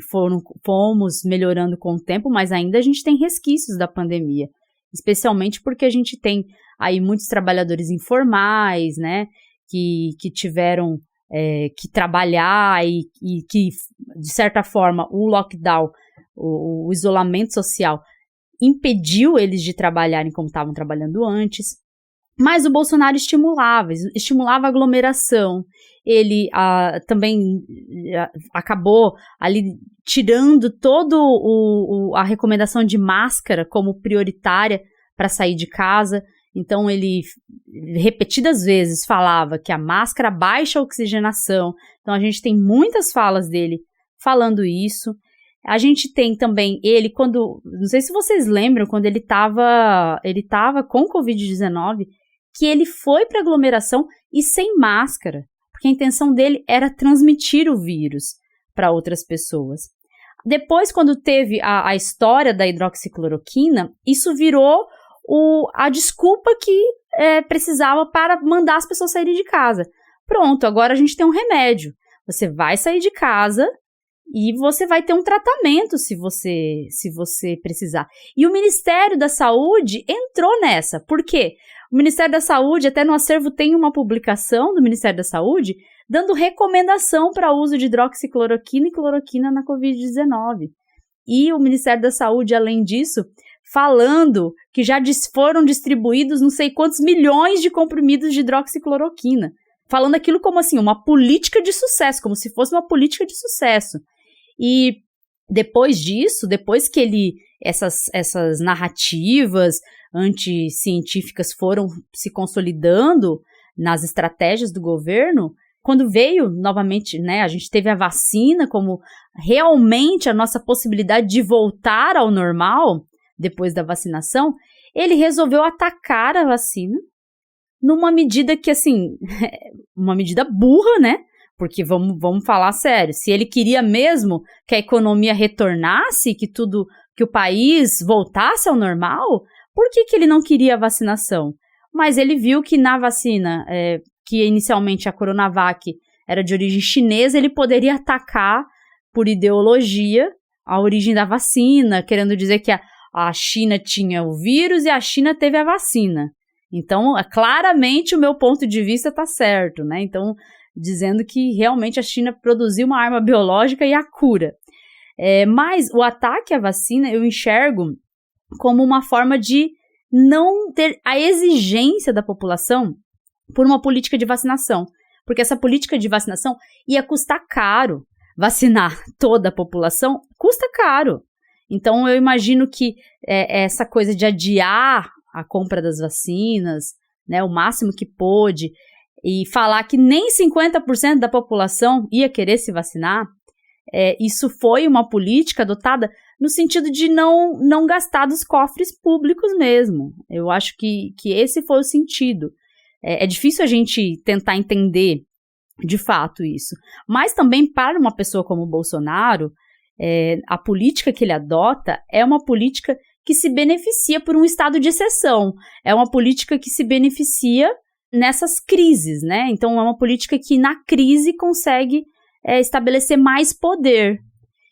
fomos melhorando com o tempo, mas ainda a gente tem resquícios da pandemia, especialmente porque a gente tem aí muitos trabalhadores informais, né, que tiveram que trabalhar e que, de certa forma, o lockdown, o isolamento social, impediu eles de trabalharem como estavam trabalhando antes. Mas o Bolsonaro estimulava a aglomeração. Ele também acabou ali tirando toda a recomendação de máscara como prioritária para sair de casa. Então, ele repetidas vezes falava que a máscara baixa a oxigenação. Então, a gente tem muitas falas dele falando isso. A gente tem também ele, não sei se vocês lembram, quando ele estava com Covid-19, que ele foi para aglomeração e sem máscara, porque a intenção dele era transmitir o vírus para outras pessoas. Depois, quando teve a história da hidroxicloroquina, isso virou a desculpa que precisava para mandar as pessoas saírem de casa. Pronto, agora a gente tem um remédio. Você vai sair de casa e você vai ter um tratamento se você precisar. E o Ministério da Saúde entrou nessa. Por quê? O Ministério da Saúde, até no acervo tem uma publicação do Ministério da Saúde dando recomendação para o uso de hidroxicloroquina e cloroquina na Covid-19. E o Ministério da Saúde, além disso, falando que já foram distribuídos não sei quantos milhões de comprimidos de hidroxicloroquina. Falando aquilo como assim, uma política de sucesso, como se fosse uma política de sucesso. E depois disso, depois que essas narrativas anticientíficas foram se consolidando nas estratégias do governo, quando veio novamente, né, a gente teve a vacina como realmente a nossa possibilidade de voltar ao normal, depois da vacinação, ele resolveu atacar a vacina numa medida que, assim, uma medida burra, né? Porque vamos falar sério, se ele queria mesmo que a economia retornasse, que o país voltasse ao normal, por que ele não queria a vacinação? Mas ele viu que na vacina, que inicialmente a Coronavac era de origem chinesa, ele poderia atacar por ideologia a origem da vacina, querendo dizer que a China tinha o vírus e a China teve a vacina. Então, claramente o meu ponto de vista está certo, né? Então, dizendo que realmente a China produziu uma arma biológica e a cura. Mas o ataque à vacina eu enxergo como uma forma de não ter a exigência da população por uma política de vacinação. Porque essa política de vacinação ia custar caro. Vacinar toda a população custa caro. Então, eu imagino que essa coisa de adiar a compra das vacinas, né, o máximo que pôde, e falar que nem 50% da população ia querer se vacinar, isso foi uma política adotada no sentido de não gastar dos cofres públicos mesmo. Eu acho que esse foi o sentido. É difícil a gente tentar entender de fato isso. Mas também para uma pessoa como o Bolsonaro, a política que ele adota é uma política que se beneficia por um estado de exceção. É uma política que se beneficia nessas crises, né? Então, é uma política que na crise consegue estabelecer mais poder.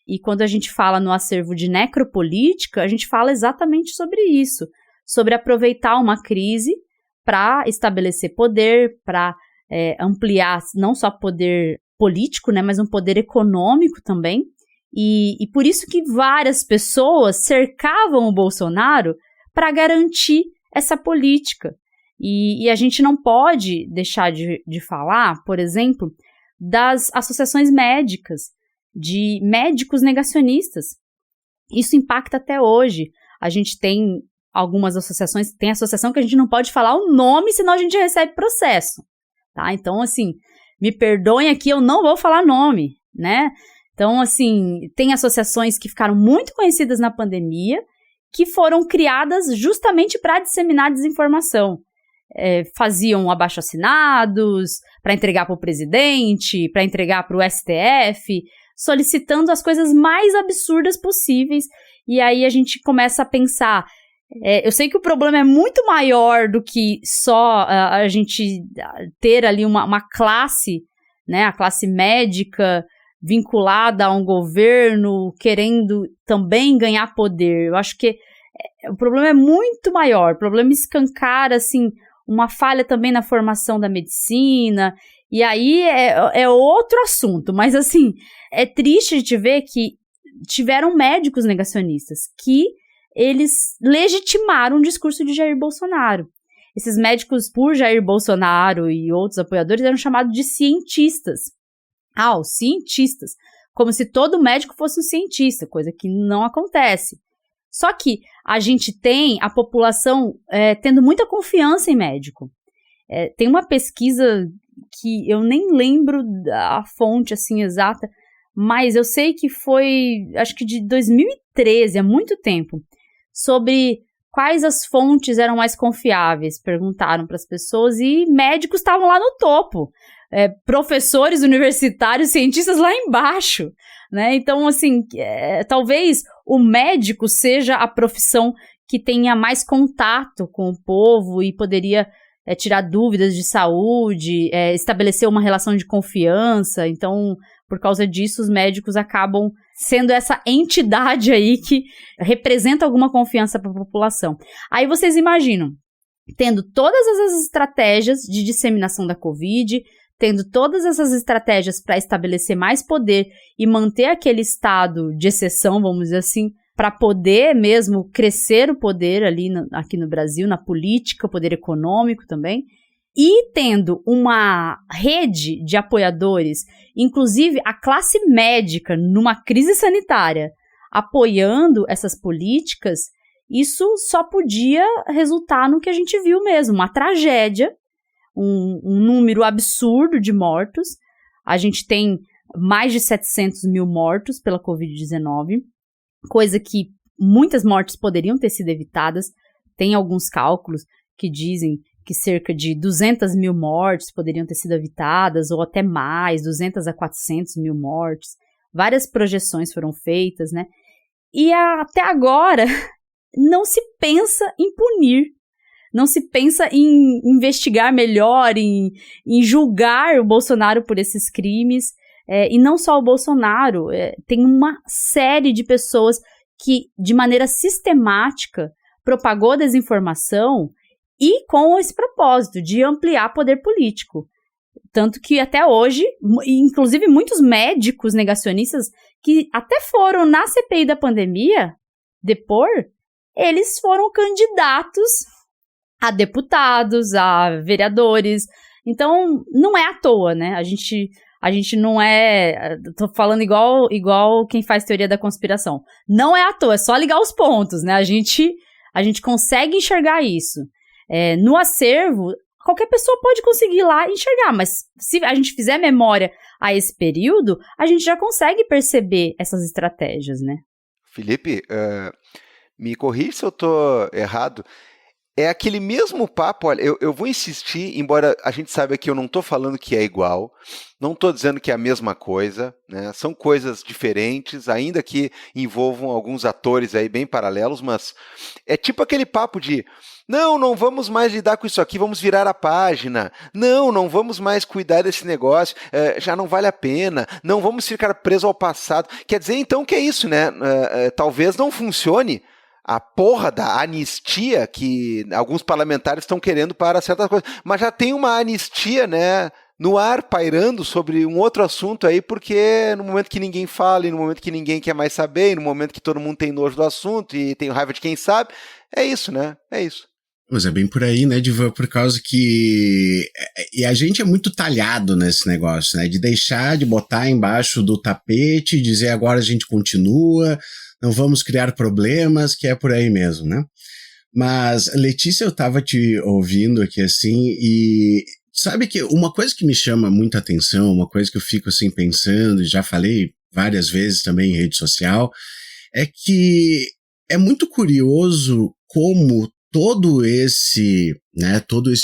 E quando a gente fala no acervo de necropolítica, a gente fala exatamente sobre isso, sobre aproveitar uma crise para estabelecer poder, para ampliar não só poder político, né, mas um poder econômico também. E por isso que várias pessoas cercavam o Bolsonaro para garantir essa política. E a gente não pode deixar de falar, por exemplo, das associações médicas, de médicos negacionistas. Isso impacta até hoje. A gente tem algumas associações, tem associação que a gente não pode falar o nome, senão a gente recebe processo. Tá? Então, assim, me perdoem aqui, eu não vou falar nome, né? Então, assim, tem associações que ficaram muito conhecidas na pandemia, que foram criadas justamente para disseminar desinformação. Faziam abaixo-assinados para entregar para o presidente, para entregar para o STF, solicitando as coisas mais absurdas possíveis. E aí a gente começa a pensar, eu sei que o problema é muito maior do que só a gente ter ali uma classe, né, a classe médica vinculada a um governo, querendo também ganhar poder. Eu acho que o problema é muito maior. O problema escancara, assim, uma falha também na formação da medicina, e aí é outro assunto. Mas, assim, é triste a gente ver que tiveram médicos negacionistas que eles legitimaram o discurso de Jair Bolsonaro. Esses médicos, por Jair Bolsonaro e outros apoiadores, eram chamados de cientistas. Os cientistas. Como se todo médico fosse um cientista, coisa que não acontece. Só que a gente tem a população tendo muita confiança em médico. Tem uma pesquisa que eu nem lembro da fonte assim exata, mas eu sei que foi, acho que de 2013, há muito tempo, sobre quais as fontes eram mais confiáveis. Perguntaram para as pessoas e médicos estavam lá no topo. Professores universitários, cientistas lá embaixo, né? Então, assim, talvez o médico seja a profissão que tenha mais contato com o povo e poderia tirar dúvidas de saúde, estabelecer uma relação de confiança. Então, por causa disso, os médicos acabam sendo essa entidade aí que representa alguma confiança para a população. Aí vocês imaginam, tendo todas essas estratégias de disseminação da Covid, tendo todas essas estratégias para estabelecer mais poder e manter aquele estado de exceção, vamos dizer assim, para poder mesmo crescer o poder ali aqui no Brasil, na política, o poder econômico também, e tendo uma rede de apoiadores, inclusive a classe médica numa crise sanitária, apoiando essas políticas, isso só podia resultar no que a gente viu mesmo, uma tragédia, um número absurdo de mortos. A gente tem mais de 700 mil mortos pela Covid-19, coisa que muitas mortes poderiam ter sido evitadas. Tem alguns cálculos que dizem que cerca de 200 mil mortes poderiam ter sido evitadas, ou até mais, 200 a 400 mil mortes. Várias projeções foram feitas, né? E até agora não se pensa em punir, não se pensa em investigar melhor, em julgar o Bolsonaro por esses crimes. E não só o Bolsonaro, tem uma série de pessoas que, de maneira sistemática, propagou desinformação e com esse propósito de ampliar poder político. Tanto que até hoje, inclusive muitos médicos negacionistas que até foram na CPI da pandemia depor, eles foram candidatos a deputados, a vereadores. Então, não é à toa, né? A gente não é... Tô falando igual quem faz teoria da conspiração. Não é à toa, é só ligar os pontos, né? A gente consegue enxergar isso. No acervo, qualquer pessoa pode conseguir ir lá e enxergar, mas se a gente fizer memória a esse período, a gente já consegue perceber essas estratégias, né? Felipe, me corrija se eu tô errado. É aquele mesmo papo, olha, eu vou insistir, embora a gente saiba que eu não estou falando que é igual, não estou dizendo que é a mesma coisa, né? São coisas diferentes, ainda que envolvam alguns atores aí bem paralelos, mas é tipo aquele papo de não vamos mais lidar com isso aqui, vamos virar a página, não vamos mais cuidar desse negócio, já não vale a pena, não vamos ficar preso ao passado. Quer dizer, então, que é isso, né? Talvez não funcione a porra da anistia que alguns parlamentares estão querendo para certas coisas, mas já tem uma anistia, né, no ar, pairando sobre um outro assunto aí, porque no momento que ninguém fala, e no momento que ninguém quer mais saber, e no momento que todo mundo tem nojo do assunto e tem raiva de quem sabe, é isso, né, é isso. Mas é bem por aí, né, Divan, por causa que... E a gente é muito talhado nesse negócio, né, de deixar de botar embaixo do tapete, dizer agora a gente continua, não vamos criar problemas, que é por aí mesmo, né? Mas, Letícia, eu tava te ouvindo aqui assim, e sabe que uma coisa que me chama muita atenção, uma coisa que eu fico assim pensando, e já falei várias vezes também em rede social, é que é muito curioso como todo esse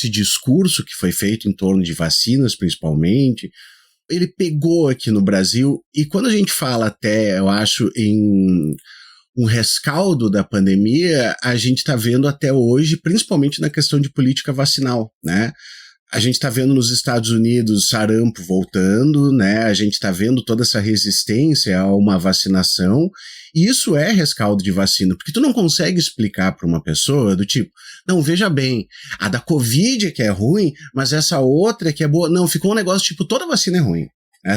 discurso que foi feito em torno de vacinas, principalmente, ele pegou aqui no Brasil, e quando a gente fala até, eu acho, em um rescaldo da pandemia, a gente está vendo até hoje, principalmente na questão de política vacinal, né? A gente está vendo nos Estados Unidos sarampo voltando, né? A gente está vendo toda essa resistência a uma vacinação, e isso é rescaldo de vacina, porque tu não consegue explicar para uma pessoa do tipo, não, veja bem, a da Covid é que é ruim, mas essa outra é que é boa. Não, ficou um negócio tipo, toda vacina é ruim.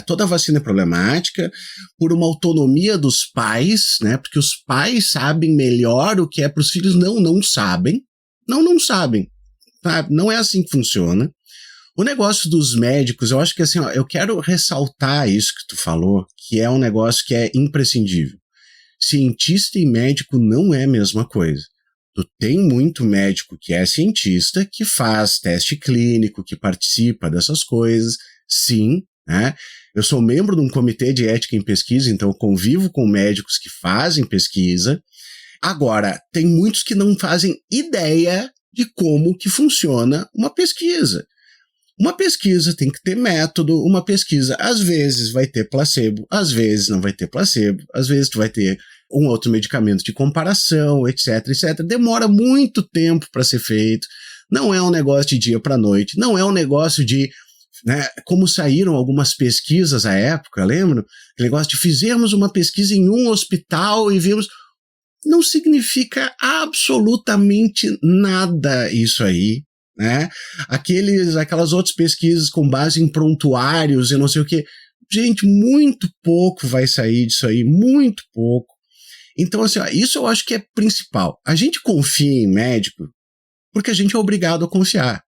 Toda vacina é problemática, por uma autonomia dos pais, né? Porque os pais sabem melhor o que é para os filhos. Não sabem. Não sabem. Tá? Não é assim que funciona. O negócio dos médicos, eu acho que assim, ó, eu quero ressaltar isso que tu falou, que é um negócio que é imprescindível. Cientista e médico não é a mesma coisa. Tu tem muito médico que é cientista, que faz teste clínico, que participa dessas coisas, sim, né? Eu sou membro de um comitê de ética em pesquisa, então eu convivo com médicos que fazem pesquisa. Agora, tem muitos que não fazem ideia de como que funciona uma pesquisa. Uma pesquisa tem que ter método, uma pesquisa às vezes vai ter placebo, às vezes não vai ter placebo, às vezes tu vai ter um outro medicamento de comparação, etc. Demora muito tempo para ser feito, não é um negócio de dia para noite, não é um negócio de, né, como saíram algumas pesquisas à época, lembra? Aquele negócio de fizemos uma pesquisa em um hospital e vimos... Não significa absolutamente nada isso aí, né? Aquelas outras pesquisas com base em prontuários e não sei o que. Gente, muito pouco vai sair disso aí, muito pouco. Então, assim, ó, isso eu acho que é principal. A gente confia em médico porque a gente é obrigado a confiar.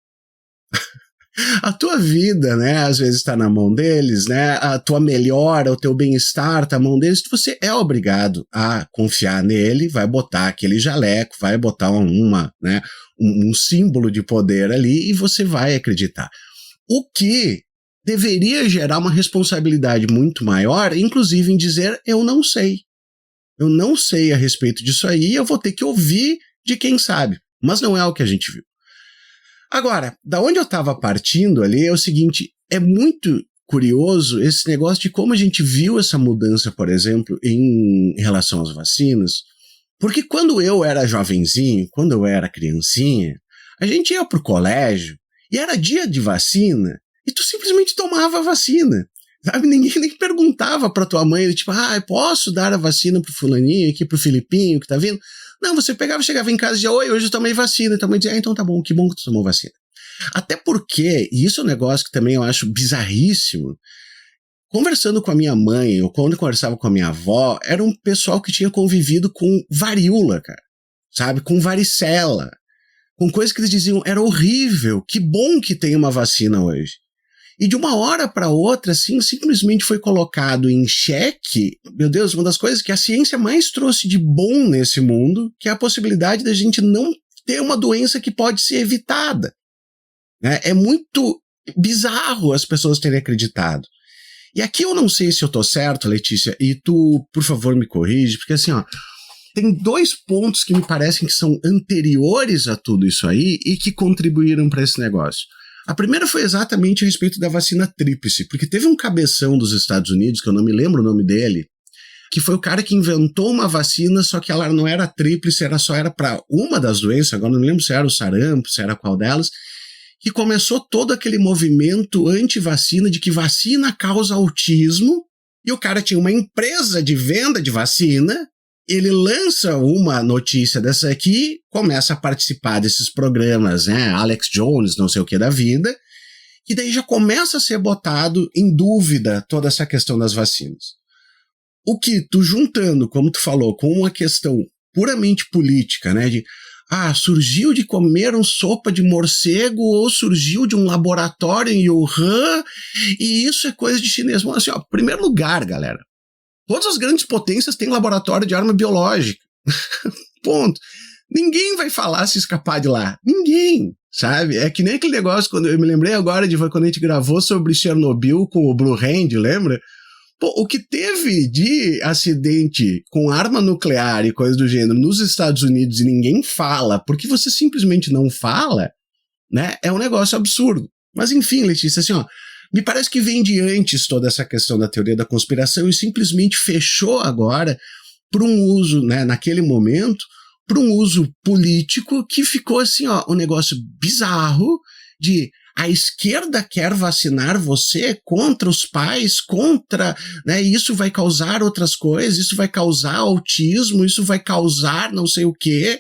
A tua vida, né, às vezes está na mão deles, né, a tua melhora, o teu bem-estar está na mão deles, você é obrigado a confiar nele, vai botar aquele jaleco, vai botar um símbolo de poder ali e você vai acreditar. O que deveria gerar uma responsabilidade muito maior, inclusive em dizer, eu não sei. Eu não sei a respeito disso aí, eu vou ter que ouvir de quem sabe. Mas não é o que a gente viu. Agora, da onde eu estava partindo ali é o seguinte, é muito curioso esse negócio de como a gente viu essa mudança, por exemplo, em relação às vacinas, porque quando eu era jovenzinho, quando eu era criancinha, a gente ia pro colégio e era dia de vacina e tu simplesmente tomava a vacina, sabe? Ninguém nem perguntava pra tua mãe, tipo, posso dar a vacina pro fulaninho aqui, pro Filipinho que tá vindo? Não, você pegava, chegava em casa e dizia, oi, hoje eu tomei vacina. E tua mãe dizia, então tá bom, que bom que tu tomou vacina. Até porque, e isso é um negócio que também eu acho bizarríssimo, conversando com a minha mãe, ou quando eu conversava com a minha avó, era um pessoal que tinha convivido com varíola, cara, sabe? Com varicela, com coisas que eles diziam, era horrível, que bom que tem uma vacina hoje. E de uma hora para outra, assim, simplesmente foi colocado em xeque, meu Deus, uma das coisas que a ciência mais trouxe de bom nesse mundo, que é a possibilidade da gente não ter uma doença que pode ser evitada. Né? É muito bizarro as pessoas terem acreditado. E aqui eu não sei se eu tô certo, Letícia, e tu, por favor, me corrige, porque assim, ó, tem 2 pontos que me parecem que são anteriores a tudo isso aí e que contribuíram para esse negócio. A primeira foi exatamente a respeito da vacina tríplice, porque teve um cabeção dos Estados Unidos, que eu não me lembro o nome dele, que foi o cara que inventou uma vacina, só que ela não era tríplice, era para uma das doenças, agora não me lembro se era o sarampo, se era qual delas, que começou todo aquele movimento anti-vacina de que vacina causa autismo, e o cara tinha uma empresa de venda de vacina, ele lança uma notícia dessa aqui, começa a participar desses programas, né, Alex Jones, não sei o que da vida, e daí já começa a ser botado em dúvida toda essa questão das vacinas. O que tu juntando, como tu falou, com uma questão puramente política, né, de surgiu de comer sopa de morcego ou surgiu de um laboratório em Wuhan e isso é coisa de chinês. Bom, assim, ó, primeiro lugar, galera, todas as grandes potências têm laboratório de arma biológica. Ponto. Ninguém vai falar se escapar de lá. Ninguém, sabe? É que nem aquele negócio, quando eu me lembrei agora de quando a gente gravou sobre Chernobyl com o Blue Hand, lembra? Pô, o que teve de acidente com arma nuclear e coisa do gênero nos Estados Unidos e ninguém fala, porque você simplesmente não fala, né? É um negócio absurdo. Mas enfim, Letícia, assim, ó, me parece que vem de antes toda essa questão da teoria da conspiração e simplesmente fechou agora para um uso, né, naquele momento, para um uso político que ficou assim, ó, um negócio bizarro de a esquerda quer vacinar você contra os pais, contra, né, isso vai causar outras coisas, isso vai causar autismo, isso vai causar não sei o quê.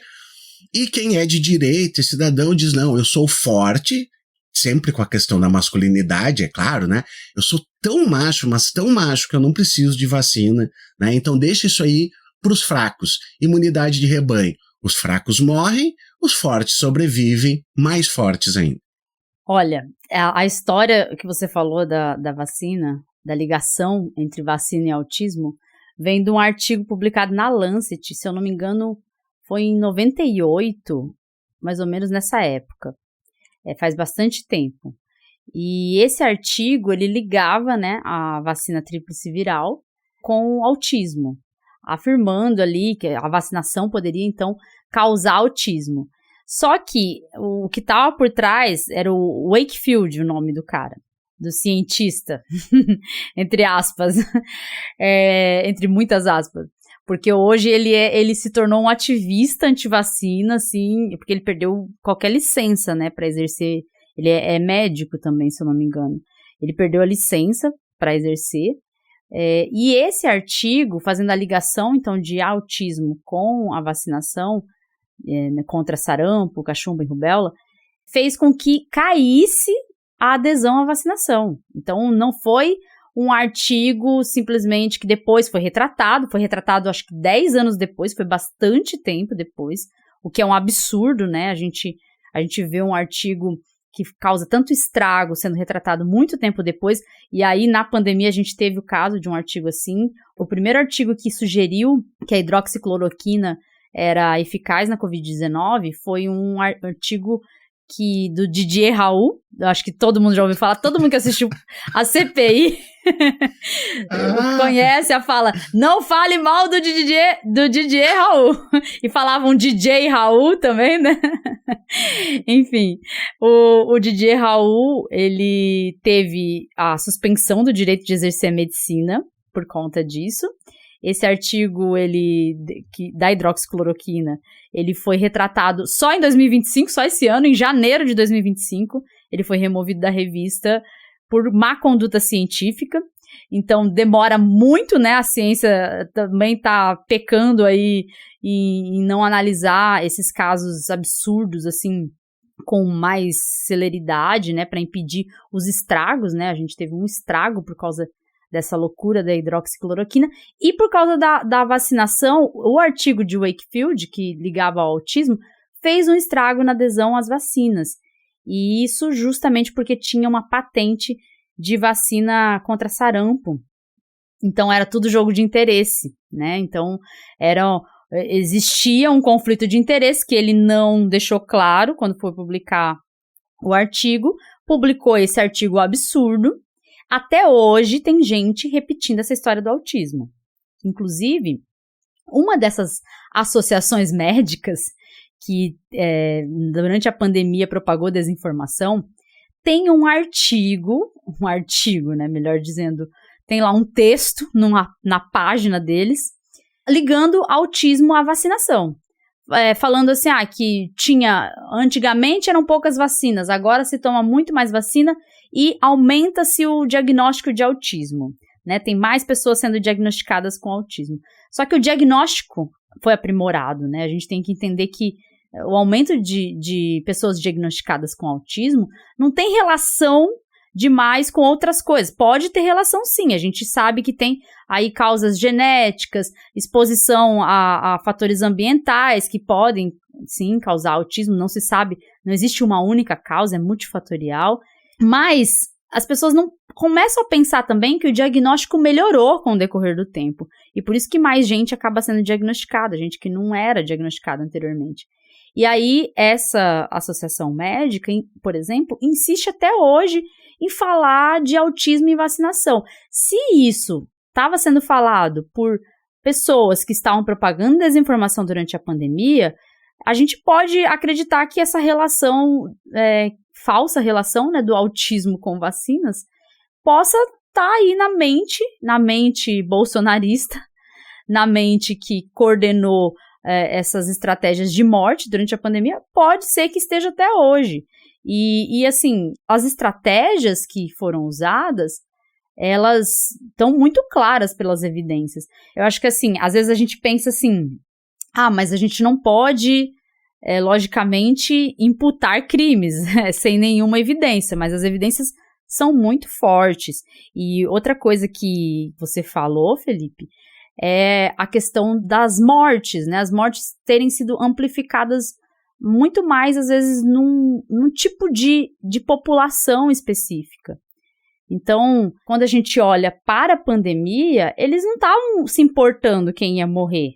E quem é de direita, cidadão, diz, não, eu sou forte, sempre com a questão da masculinidade, é claro, né? Eu sou tão macho, mas tão macho que eu não preciso de vacina, né? Então deixa isso aí pros fracos. Imunidade de rebanho. Os fracos morrem, os fortes sobrevivem, mais fortes ainda. Olha, a história que você falou da vacina, da ligação entre vacina e autismo, vem de um artigo publicado na Lancet, se eu não me engano, foi em 98, mais ou menos nessa época. Faz bastante tempo. E esse artigo, ele ligava, né, a vacina tríplice viral com o autismo, afirmando ali que a vacinação poderia, então, causar autismo. Só que o que estava por trás era o Wakefield, o nome do cara, do cientista, entre aspas, entre muitas aspas, porque hoje ele se tornou um ativista antivacina, assim, porque ele perdeu qualquer licença, né, para exercer, ele é médico também, se eu não me engano, ele perdeu a licença para exercer, e esse artigo, fazendo a ligação, então, de autismo com a vacinação, contra sarampo, cachumba e rubéola, fez com que caísse a adesão à vacinação. Então, não foi um artigo simplesmente que depois foi retratado acho que 10 anos depois, foi bastante tempo depois, o que é um absurdo, né? A gente vê um artigo que causa tanto estrago sendo retratado muito tempo depois, e aí na pandemia a gente teve o caso de um artigo assim. O primeiro artigo que sugeriu que a hidroxicloroquina era eficaz na Covid-19 foi um artigo do Didier Raoult, eu acho que todo mundo já ouviu falar, todo mundo que assistiu a CPI conhece a fala, não fale mal do Didier Raoult, e falavam DJ Raoult também, né? Enfim, o Didier Raoult, ele teve a suspensão do direito de exercer a medicina por conta disso. Esse artigo da hidroxicloroquina, ele foi retratado só em 2025, só esse ano, em janeiro de 2025, ele foi removido da revista por má conduta científica. Então demora muito, né? A ciência também está pecando aí em não analisar esses casos absurdos, assim, com mais celeridade, né? Para impedir os estragos, né? A gente teve um estrago por causa dessa loucura da hidroxicloroquina, e por causa da vacinação, o artigo de Wakefield, que ligava ao autismo, fez um estrago na adesão às vacinas, e isso justamente porque tinha uma patente de vacina contra sarampo, então era tudo jogo de interesse, né, então existia um conflito de interesse que ele não deixou claro quando foi publicar o artigo, publicou esse artigo absurdo. Até hoje tem gente repetindo essa história do autismo. Inclusive, uma dessas associações médicas que durante a pandemia propagou desinformação, tem um artigo, né, melhor dizendo, tem lá um texto na página deles, ligando autismo à vacinação. Falando assim, que antigamente eram poucas vacinas, agora se toma muito mais vacina e aumenta-se o diagnóstico de autismo, né? Tem mais pessoas sendo diagnosticadas com autismo. Só que o diagnóstico foi aprimorado, né? A gente tem que entender que o aumento de pessoas diagnosticadas com autismo não tem relação demais com outras coisas. Pode ter relação sim, a gente sabe que tem aí causas genéticas, exposição a fatores ambientais que podem sim causar autismo, não se sabe, não existe uma única causa, é multifatorial, mas as pessoas não começam a pensar também que o diagnóstico melhorou com o decorrer do tempo, e por isso que mais gente acaba sendo diagnosticada, gente que não era diagnosticada anteriormente. E aí essa associação médica, por exemplo, insiste até hoje em falar de autismo e vacinação. Se isso estava sendo falado por pessoas que estavam propagando desinformação durante a pandemia, a gente pode acreditar que essa relação, falsa relação, né, do autismo com vacinas, possa estar aí na mente bolsonarista, na mente que coordenou essas estratégias de morte durante a pandemia, pode ser que esteja até hoje. E assim, as estratégias que foram usadas, elas estão muito claras pelas evidências. Eu acho que assim, às vezes a gente pensa assim, mas a gente não pode, logicamente, imputar crimes sem nenhuma evidência, mas as evidências são muito fortes. E outra coisa que você falou, Felipe, é a questão das mortes, né? As mortes terem sido amplificadas muito mais, às vezes, num tipo de população específica. Então, quando a gente olha para a pandemia, eles não estavam se importando quem ia morrer.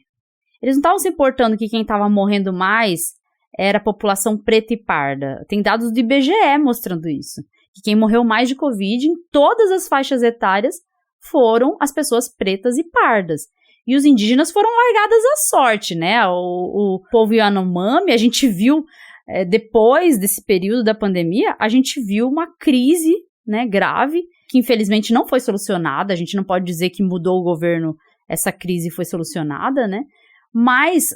Eles não estavam se importando que quem estava morrendo mais era a população preta e parda. Tem dados do IBGE mostrando isso. Que quem morreu mais de Covid em todas as faixas etárias foram as pessoas pretas e pardas. E os indígenas foram largadas à sorte, né? O povo Yanomami, a gente viu, depois desse período da pandemia, a gente viu uma crise, né, grave, que infelizmente não foi solucionada. A gente não pode dizer que mudou o governo, essa crise foi solucionada, né? Mas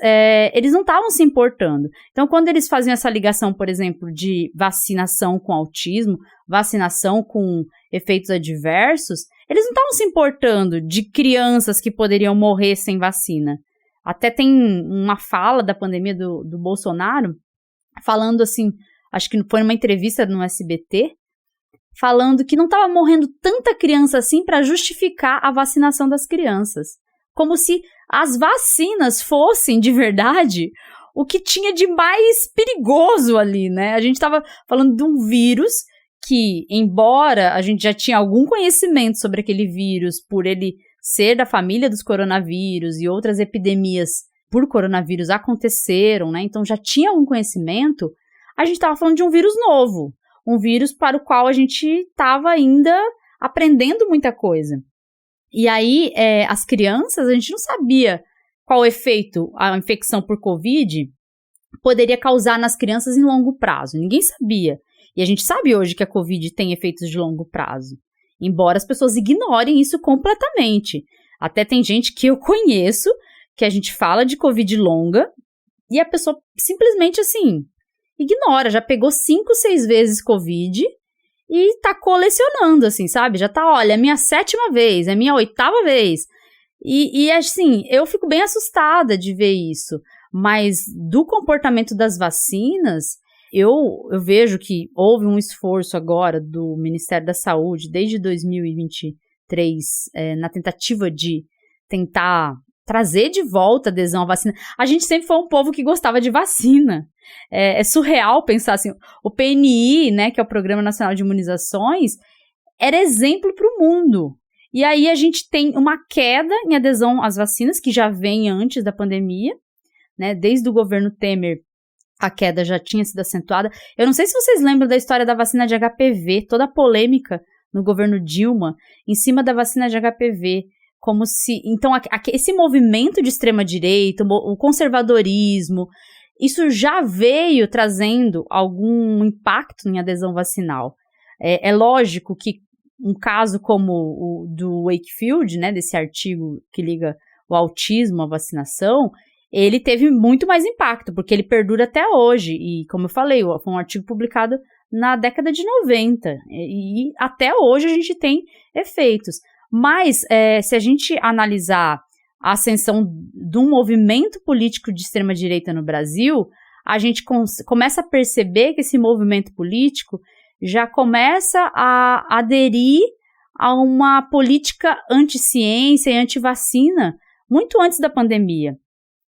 eles não estavam se importando. Então, quando eles faziam essa ligação, por exemplo, de vacinação com autismo, vacinação com efeitos adversos, eles não estavam se importando de crianças que poderiam morrer sem vacina. Até tem uma fala da pandemia do Bolsonaro, falando assim, acho que foi numa entrevista no SBT, falando que não estava morrendo tanta criança assim para justificar a vacinação das crianças. Como se as vacinas fossem, de verdade, o que tinha de mais perigoso ali, né? A gente estava falando de um vírus que, embora a gente já tinha algum conhecimento sobre aquele vírus, por ele ser da família dos coronavírus e outras epidemias por coronavírus aconteceram, né? Então já tinha algum conhecimento, a gente estava falando de um vírus novo, um vírus para o qual a gente estava ainda aprendendo muita coisa. E aí, as crianças, a gente não sabia qual efeito a infecção por Covid poderia causar nas crianças em longo prazo. Ninguém sabia. E a gente sabe hoje que a Covid tem efeitos de longo prazo, embora as pessoas ignorem isso completamente. Até tem gente que eu conheço, que a gente fala de Covid longa, e a pessoa simplesmente, assim, ignora. Já pegou 5, 6 vezes Covid e tá colecionando, assim, sabe? Já tá, olha, é minha 7ª vez, é minha 8ª vez. E assim, eu fico bem assustada de ver isso. Mas do comportamento das vacinas, eu vejo que houve um esforço agora do Ministério da Saúde, desde 2023, na tentativa de tentar trazer de volta a adesão à vacina. A gente sempre foi um povo que gostava de vacina. É surreal pensar assim, o PNI, né, que é o Programa Nacional de Imunizações, era exemplo para o mundo. E aí a gente tem uma queda em adesão às vacinas, que já vem antes da pandemia, né, desde o governo Temer, a queda já tinha sido acentuada. Eu não sei se vocês lembram da história da vacina de HPV, toda a polêmica no governo Dilma, em cima da vacina de HPV, como se... Então, esse movimento de extrema-direita, o conservadorismo, isso já veio trazendo algum impacto em adesão vacinal. É lógico que um caso como o do Wakefield, né, desse artigo que liga o autismo à vacinação, ele teve muito mais impacto, porque ele perdura até hoje. E, como eu falei, foi um artigo publicado na década de 90. E até hoje a gente tem efeitos. Mas, se a gente analisar a ascensão de um movimento político de extrema-direita no Brasil, a gente começa a perceber que esse movimento político já começa a aderir a uma política anti-ciência e anti-vacina muito antes da pandemia.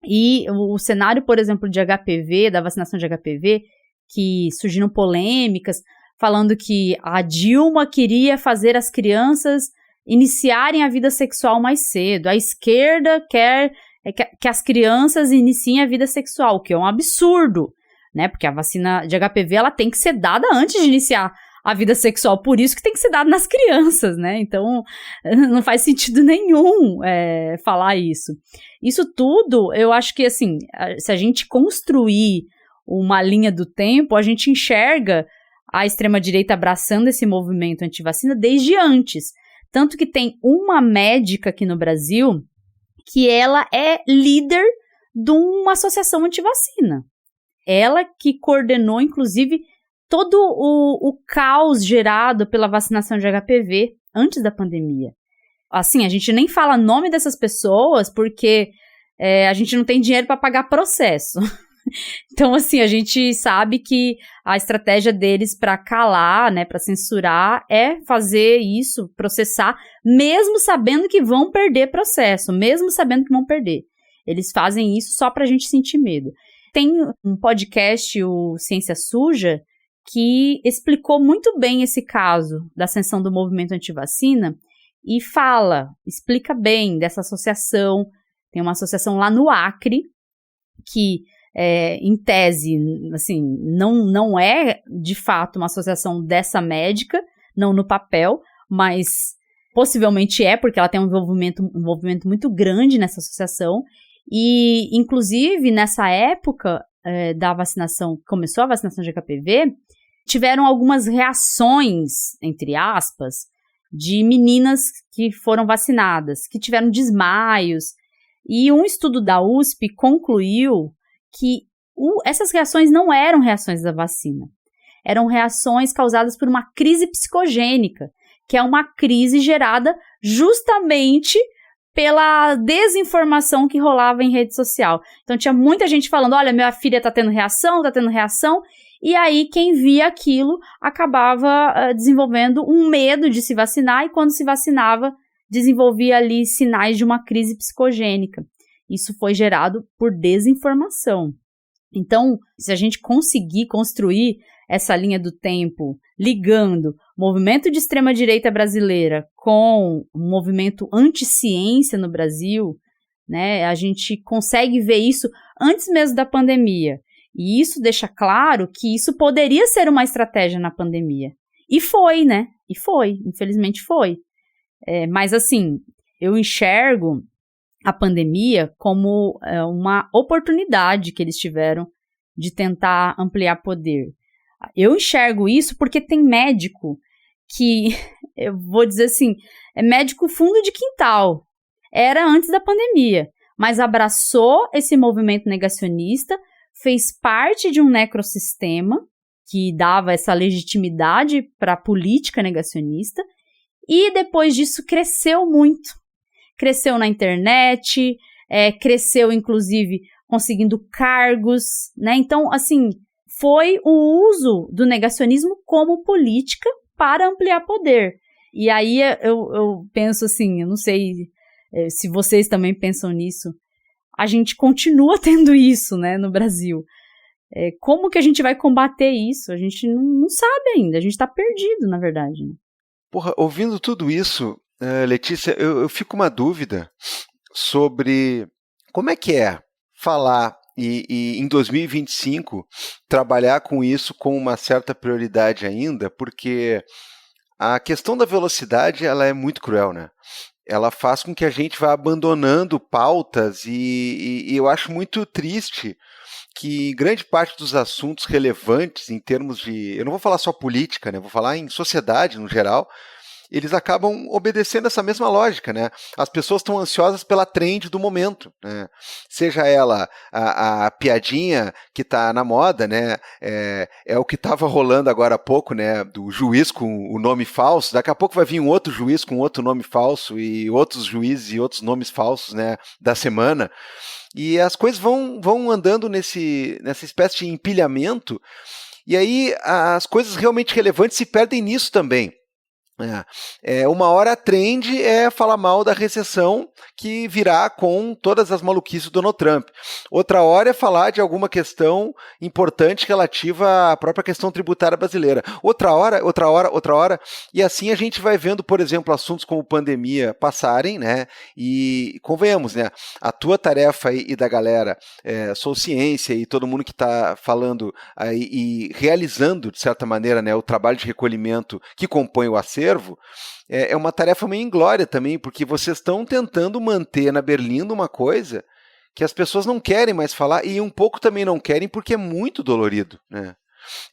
E o cenário, por exemplo, de HPV, da vacinação de HPV, que surgiram polêmicas, falando que a Dilma queria fazer as crianças iniciarem a vida sexual mais cedo. A esquerda quer que as crianças iniciem a vida sexual, o que é um absurdo, né? Porque a vacina de HPV, ela tem que ser dada antes de iniciar a vida sexual, por isso que tem que ser dada nas crianças, né? Então, não faz sentido nenhum falar isso. Isso tudo, eu acho que, assim, se a gente construir uma linha do tempo, a gente enxerga a extrema-direita abraçando esse movimento antivacina desde antes. Tanto que tem uma médica aqui no Brasil que ela é líder de uma associação antivacina. Ela que coordenou, inclusive, todo o caos gerado pela vacinação de HPV antes da pandemia. Assim, a gente nem fala nome dessas pessoas porque a gente não tem dinheiro para pagar processo. Então, assim, a gente sabe que a estratégia deles para calar, né, para censurar, é fazer isso, processar, mesmo sabendo que vão perder processo, mesmo sabendo que vão perder. Eles fazem isso só para a gente sentir medo. Tem um podcast, o Ciência Suja, que explicou muito bem esse caso da ascensão do movimento antivacina e explica bem dessa associação. Tem uma associação lá no Acre que, em tese, assim, não é de fato uma associação dessa médica, não no papel, mas possivelmente porque ela tem um envolvimento muito grande nessa associação. E, inclusive, nessa época da vacinação, começou a vacinação de HPV, tiveram algumas reações, entre aspas, de meninas que foram vacinadas, que tiveram desmaios. E um estudo da USP concluiu que essas reações não eram reações da vacina. Eram reações causadas por uma crise psicogênica, que é uma crise gerada justamente pela desinformação que rolava em rede social. Então tinha muita gente falando, olha, minha filha tá tendo reação, e aí quem via aquilo acabava desenvolvendo um medo de se vacinar, e quando se vacinava, desenvolvia ali sinais de uma crise psicogênica. Isso foi gerado por desinformação. Então, se a gente conseguir construir essa linha do tempo, ligando o movimento de extrema-direita brasileira com o movimento anti-ciência no Brasil, né, a gente consegue ver isso antes mesmo da pandemia. E isso deixa claro que isso poderia ser uma estratégia na pandemia. E foi, né? E foi, infelizmente foi. Mas assim, eu enxergo a pandemia como uma oportunidade que eles tiveram de tentar ampliar poder. Eu enxergo isso porque tem médico que, eu vou dizer assim, é médico fundo de quintal. Era antes da pandemia, mas abraçou esse movimento negacionista, fez parte de um necrossistema que dava essa legitimidade para a política negacionista e depois disso cresceu muito. Cresceu na internet, cresceu inclusive conseguindo cargos, né? Então, assim, foi o uso do negacionismo como política para ampliar poder. E aí eu penso assim, eu não sei se vocês também pensam nisso, a gente continua tendo isso, né, no Brasil. Como que a gente vai combater isso? A gente não sabe ainda, a gente está perdido, na verdade. Né? Porra, ouvindo tudo isso, Letícia, eu fico com uma dúvida sobre como é que é falar e em 2025 trabalhar com isso com uma certa prioridade ainda, porque a questão da velocidade ela é muito cruel, né? Ela faz com que a gente vá abandonando pautas e eu acho muito triste que grande parte dos assuntos relevantes em termos de... Eu não vou falar só política, né? Vou falar em sociedade no geral. Eles acabam obedecendo essa mesma lógica, né? As pessoas estão ansiosas pela trend do momento, né? Seja ela a piadinha que está na moda, né? É o que estava rolando agora há pouco, né? Do juiz com o nome falso. Daqui a pouco vai vir um outro juiz com outro nome falso e outros juízes e outros nomes falsos, né? Da semana. E as coisas vão andando nessa espécie de empilhamento. E aí as coisas realmente relevantes se perdem nisso também. Uma hora a trend é falar mal da recessão que virá com todas as maluquices do Donald Trump. Outra hora é falar de alguma questão importante relativa à própria questão tributária brasileira. Outra hora. E assim a gente vai vendo, por exemplo, assuntos como pandemia passarem, né? E convenhamos, né? A tua tarefa aí e da galera, Sou Ciência e todo mundo que está falando aí e realizando, de certa maneira, né, o trabalho de recolhimento que compõe o acervo, é uma tarefa meio inglória também, porque vocês estão tentando manter na Berlinda uma coisa que as pessoas não querem mais falar e um pouco também não querem porque é muito dolorido, né?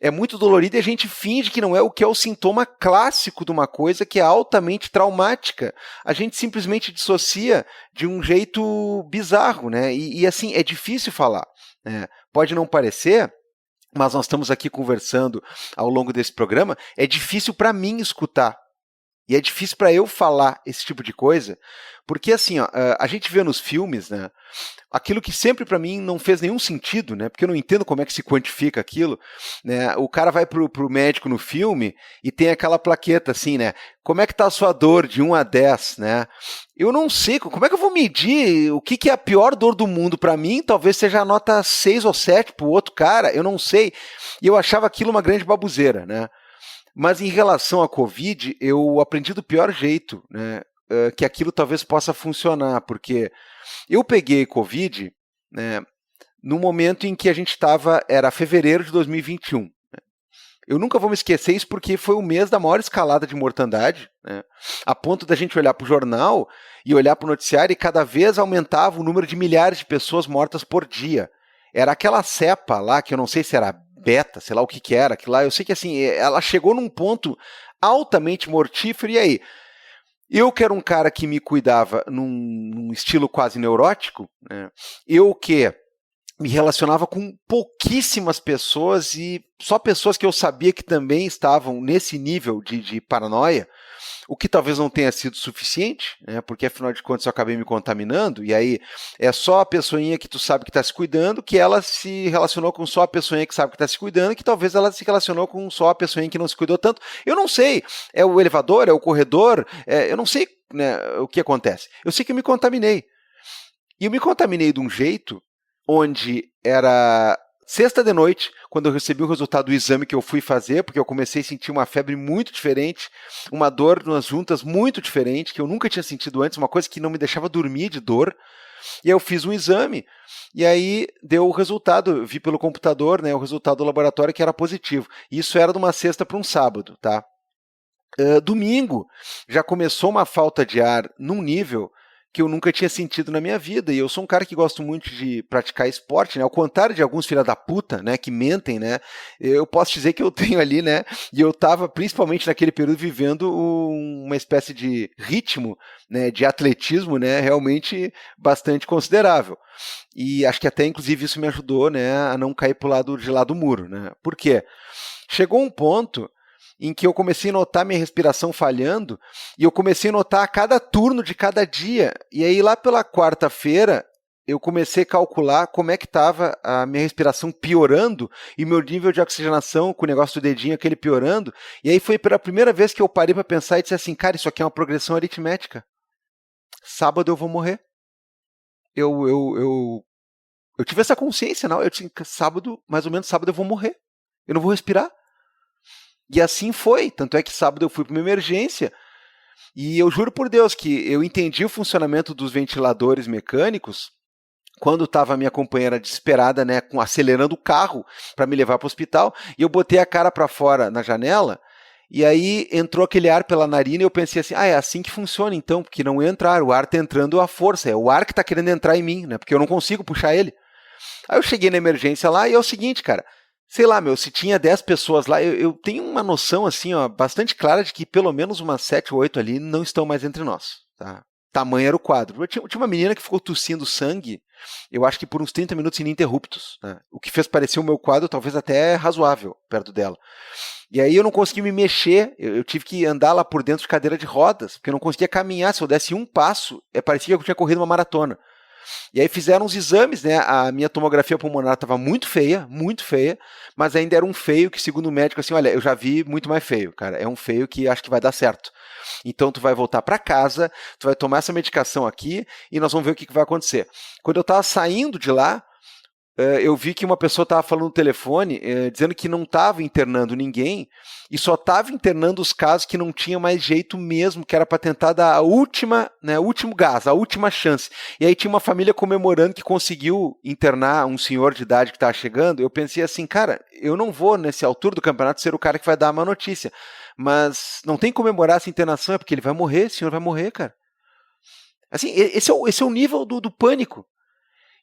É muito dolorido e a gente finge que não é o que é o sintoma clássico de uma coisa que é altamente traumática. A gente simplesmente dissocia de um jeito bizarro, né? E assim, é difícil falar, né? Pode não parecer, mas nós estamos aqui conversando ao longo desse programa, é difícil para mim escutar. E é difícil para eu falar esse tipo de coisa, porque assim, ó, a gente vê nos filmes, né, aquilo que sempre para mim não fez nenhum sentido, né, porque eu não entendo como é que se quantifica aquilo, né, o cara vai pro médico no filme e tem aquela plaqueta assim, né, como é que tá a sua dor de 1 a 10, né, eu não sei, como é que eu vou medir o que é a pior dor do mundo para mim, talvez seja a nota 6 ou 7 pro outro cara, eu não sei, e eu achava aquilo uma grande baboseira, né. Mas em relação à Covid, eu aprendi do pior jeito, né, que aquilo talvez possa funcionar, porque eu peguei Covid, né, no momento em que a gente era fevereiro de 2021. Né. Eu nunca vou me esquecer isso porque foi o mês da maior escalada de mortandade, né, a ponto da gente olhar para o jornal e olhar para o noticiário e cada vez aumentava o número de milhares de pessoas mortas por dia. Era aquela cepa lá, que eu não sei se era beta, sei lá o que era, que lá, eu sei que assim, ela chegou num ponto altamente mortífero, e aí? Eu que era um cara que me cuidava num estilo quase neurótico, né, eu que me relacionava com pouquíssimas pessoas e só pessoas que eu sabia que também estavam nesse nível de paranoia, o que talvez não tenha sido suficiente, né, porque afinal de contas eu acabei me contaminando, e aí é só a pessoinha que tu sabe que está se cuidando, que ela se relacionou com só a pessoinha que sabe que está se cuidando, que talvez ela se relacionou com só a pessoinha que não se cuidou tanto. Eu não sei, é o elevador, é o corredor, eu não sei, né, o que acontece. Eu sei que eu me contaminei. E eu me contaminei de um jeito onde era sexta de noite, quando eu recebi o resultado do exame que eu fui fazer, porque eu comecei a sentir uma febre muito diferente, uma dor nas juntas muito diferente, que eu nunca tinha sentido antes, uma coisa que não me deixava dormir de dor. E aí eu fiz um exame, e aí deu o resultado, eu vi pelo computador, né, o resultado do laboratório que era positivo. Isso era de uma sexta para um sábado, tá? Domingo, já começou uma falta de ar num nível que eu nunca tinha sentido na minha vida, e eu sou um cara que gosto muito de praticar esporte, né, ao contrário de alguns filha da puta, né, que mentem, né, eu posso dizer que eu tenho ali, né, e eu estava principalmente naquele período vivendo uma espécie de ritmo, né, de atletismo, né, realmente bastante considerável, e acho que até inclusive isso me ajudou, né, a não cair pro lado de lá do muro, né, por quê? Chegou um ponto em que eu comecei a notar minha respiração falhando, e eu comecei a notar a cada turno de cada dia. E aí, lá pela quarta-feira, eu comecei a calcular como é que estava a minha respiração piorando, e meu nível de oxigenação, com o negócio do dedinho, aquele piorando. E aí foi pela primeira vez que eu parei para pensar e disse assim, cara, isso aqui é uma progressão aritmética. Sábado eu vou morrer. Eu tive essa consciência, não? Eu disse, sábado, mais ou menos sábado eu vou morrer. Eu não vou respirar. E assim foi, tanto é que sábado eu fui para uma emergência, e eu juro por Deus que eu entendi o funcionamento dos ventiladores mecânicos quando estava a minha companheira desesperada, né, acelerando o carro para me levar para o hospital, e eu botei a cara para fora na janela, e aí entrou aquele ar pela narina e eu pensei assim, é assim que funciona então, porque não entra ar, o ar está entrando à força, é o ar que está querendo entrar em mim, né, porque eu não consigo puxar ele. Aí eu cheguei na emergência lá e é o seguinte, cara, sei lá, se tinha 10 pessoas lá, eu tenho uma noção, assim, ó, bastante clara de que pelo menos umas 7 ou 8 ali não estão mais entre nós, tá? Tamanho era o quadro. Tinha uma menina que ficou tossindo sangue, eu acho que por uns 30 minutos ininterruptos, né? O que fez parecer o meu quadro talvez até razoável perto dela. E aí eu não consegui me mexer, eu tive que andar lá por dentro de cadeira de rodas, porque eu não conseguia caminhar, se eu desse um passo, parecia que eu tinha corrido uma maratona. E aí fizeram uns exames, né? A minha tomografia pulmonar estava muito feia, mas ainda era um feio que, segundo o médico, assim, olha, eu já vi muito mais feio, cara. É um feio que acho que vai dar certo. Então tu vai voltar para casa, tu vai tomar essa medicação aqui e nós vamos ver o que vai acontecer. Quando eu estava saindo de lá, eu vi que uma pessoa estava falando no telefone, dizendo que não estava internando ninguém e só estava internando os casos que não tinha mais jeito mesmo, que era para tentar dar a última, né, o último gás, a última chance. E aí tinha uma família comemorando que conseguiu internar um senhor de idade que estava chegando. Eu pensei assim, cara, eu não vou nessa altura do campeonato ser o cara que vai dar a má notícia, mas não tem que comemorar essa internação, é porque ele vai morrer, o senhor vai morrer, cara. Assim, esse é o nível do pânico.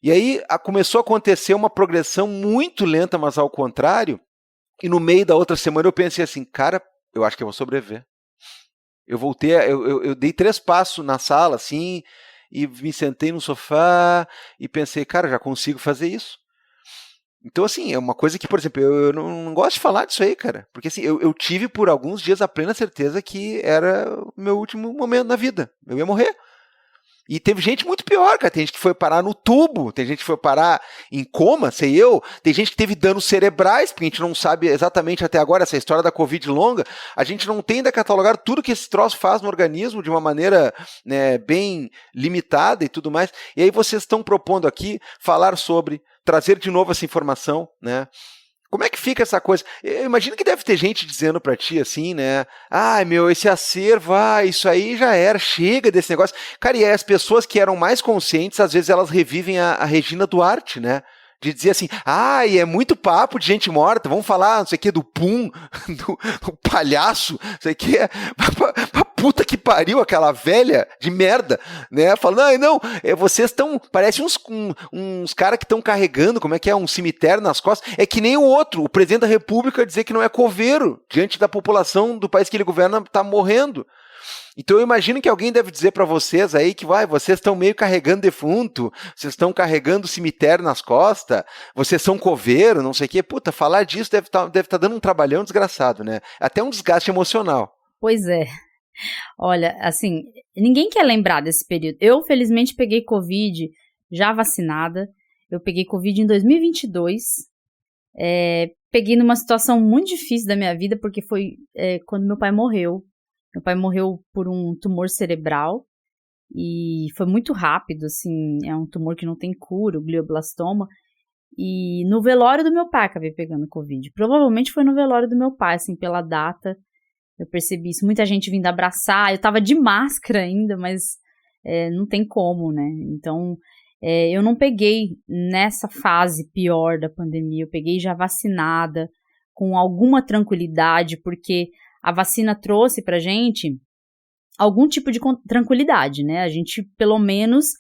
E aí começou a acontecer uma progressão muito lenta, mas ao contrário, e no meio da outra semana eu pensei assim, cara, eu acho que eu vou sobreviver. Eu voltei, eu dei 3 passos na sala, assim, e me sentei no sofá e pensei, cara, já consigo fazer isso. Então, assim, é uma coisa que, por exemplo, eu não gosto de falar disso aí, cara, porque assim, eu tive por alguns dias a plena certeza que era o meu último momento na vida, eu ia morrer. E teve gente muito pior, cara. Tem gente que foi parar no tubo, tem gente que foi parar em coma, sei eu. Tem gente que teve danos cerebrais, porque a gente não sabe exatamente até agora essa história da Covid longa. A gente não tem ainda catalogado tudo que esse troço faz no organismo de uma maneira, né, bem limitada e tudo mais. E aí vocês estão propondo aqui falar sobre, trazer de novo essa informação, né? Como é que fica essa coisa? Eu imagino que deve ter gente dizendo pra ti assim, né? Ai, esse acervo, isso aí já era, chega desse negócio. Cara, e as pessoas que eram mais conscientes, às vezes elas revivem a Regina Duarte, né? De dizer assim, é muito papo de gente morta, vamos falar, não sei o que, do pum, do palhaço, não sei o que, pra puta que pariu, aquela velha de merda, né, falando, não, vocês estão, parece uns caras que estão carregando, como é que é, um cemitério nas costas, é que nem o outro, o presidente da república dizer que não é coveiro, diante da população do país que ele governa tá morrendo. Então eu imagino que alguém deve dizer para vocês aí que vocês estão meio carregando defunto, vocês estão carregando cemitério nas costas, vocês são coveiro, não sei o quê. Puta, falar disso deve tá dando um trabalhão desgraçado, né? Até um desgaste emocional. Pois é. Olha, assim, ninguém quer lembrar desse período. Eu, felizmente, peguei Covid já vacinada. Eu peguei Covid em 2022. Peguei numa situação muito difícil da minha vida, porque foi quando meu pai morreu. Meu pai morreu por um tumor cerebral e foi muito rápido, assim, é um tumor que não tem cura, o glioblastoma. E no velório do meu pai acabei pegando Covid. Provavelmente foi no velório do meu pai, assim, pela data. Eu percebi isso, muita gente vindo abraçar. Eu tava de máscara ainda, mas não tem como, né? Então, Eu não peguei nessa fase pior da pandemia, eu peguei já vacinada, com alguma tranquilidade, porque a vacina trouxe pra gente algum tipo de tranquilidade, né? A gente, pelo menos,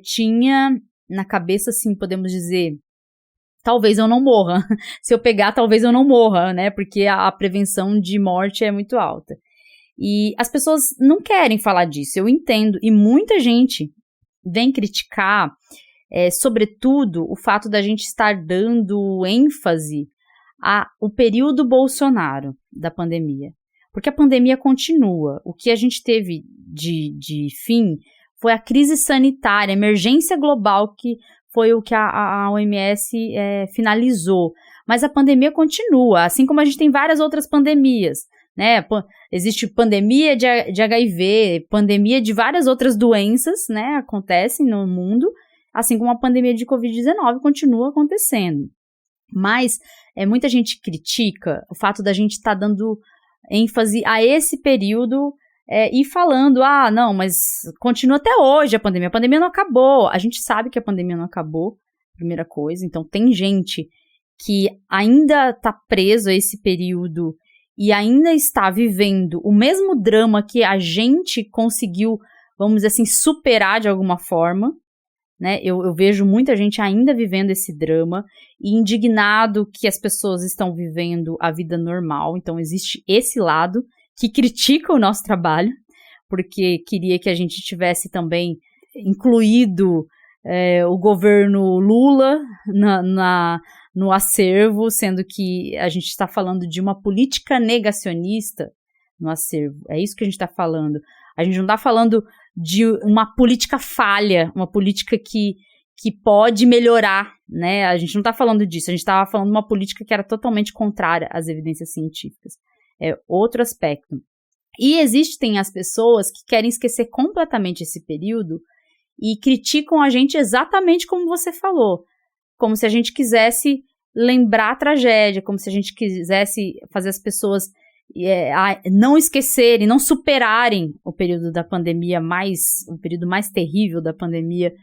tinha na cabeça, assim, podemos dizer, talvez eu não morra. Se eu pegar, talvez eu não morra, né? Porque a prevenção de morte é muito alta. E as pessoas não querem falar disso, eu entendo. E muita gente vem criticar, sobretudo, o fato da gente estar dando ênfase ao período Bolsonaro da pandemia. Porque a pandemia continua. O que a gente teve de fim foi a crise sanitária, a emergência global, que foi o que a OMS finalizou. Mas a pandemia continua, assim como a gente tem várias outras pandemias, né? Existe pandemia de HIV, pandemia de várias outras doenças, né? Acontecem no mundo, assim como a pandemia de Covid-19 continua acontecendo. Mas muita gente critica o fato da gente estar dando ênfase a esse período e falando, não, mas continua até hoje a pandemia não acabou. A gente sabe que a pandemia não acabou, primeira coisa, então tem gente que ainda está preso a esse período e ainda está vivendo o mesmo drama que a gente conseguiu, vamos dizer assim, superar de alguma forma, né? Eu vejo muita gente ainda vivendo esse drama e indignado que as pessoas estão vivendo a vida normal. Então existe esse lado que critica o nosso trabalho, porque queria que a gente tivesse também incluído o governo Lula no acervo, sendo que a gente está falando de uma política negacionista no acervo. É isso que a gente está falando. A gente não está falando de uma política falha, uma política que pode melhorar, né? A gente não está falando disso, a gente estava falando de uma política que era totalmente contrária às evidências científicas. É outro aspecto. E existem as pessoas que querem esquecer completamente esse período e criticam a gente exatamente como você falou, como se a gente quisesse lembrar a tragédia, como se a gente quisesse fazer as pessoas não esquecerem, não superarem o período da pandemia, o período mais terrível da pandemia.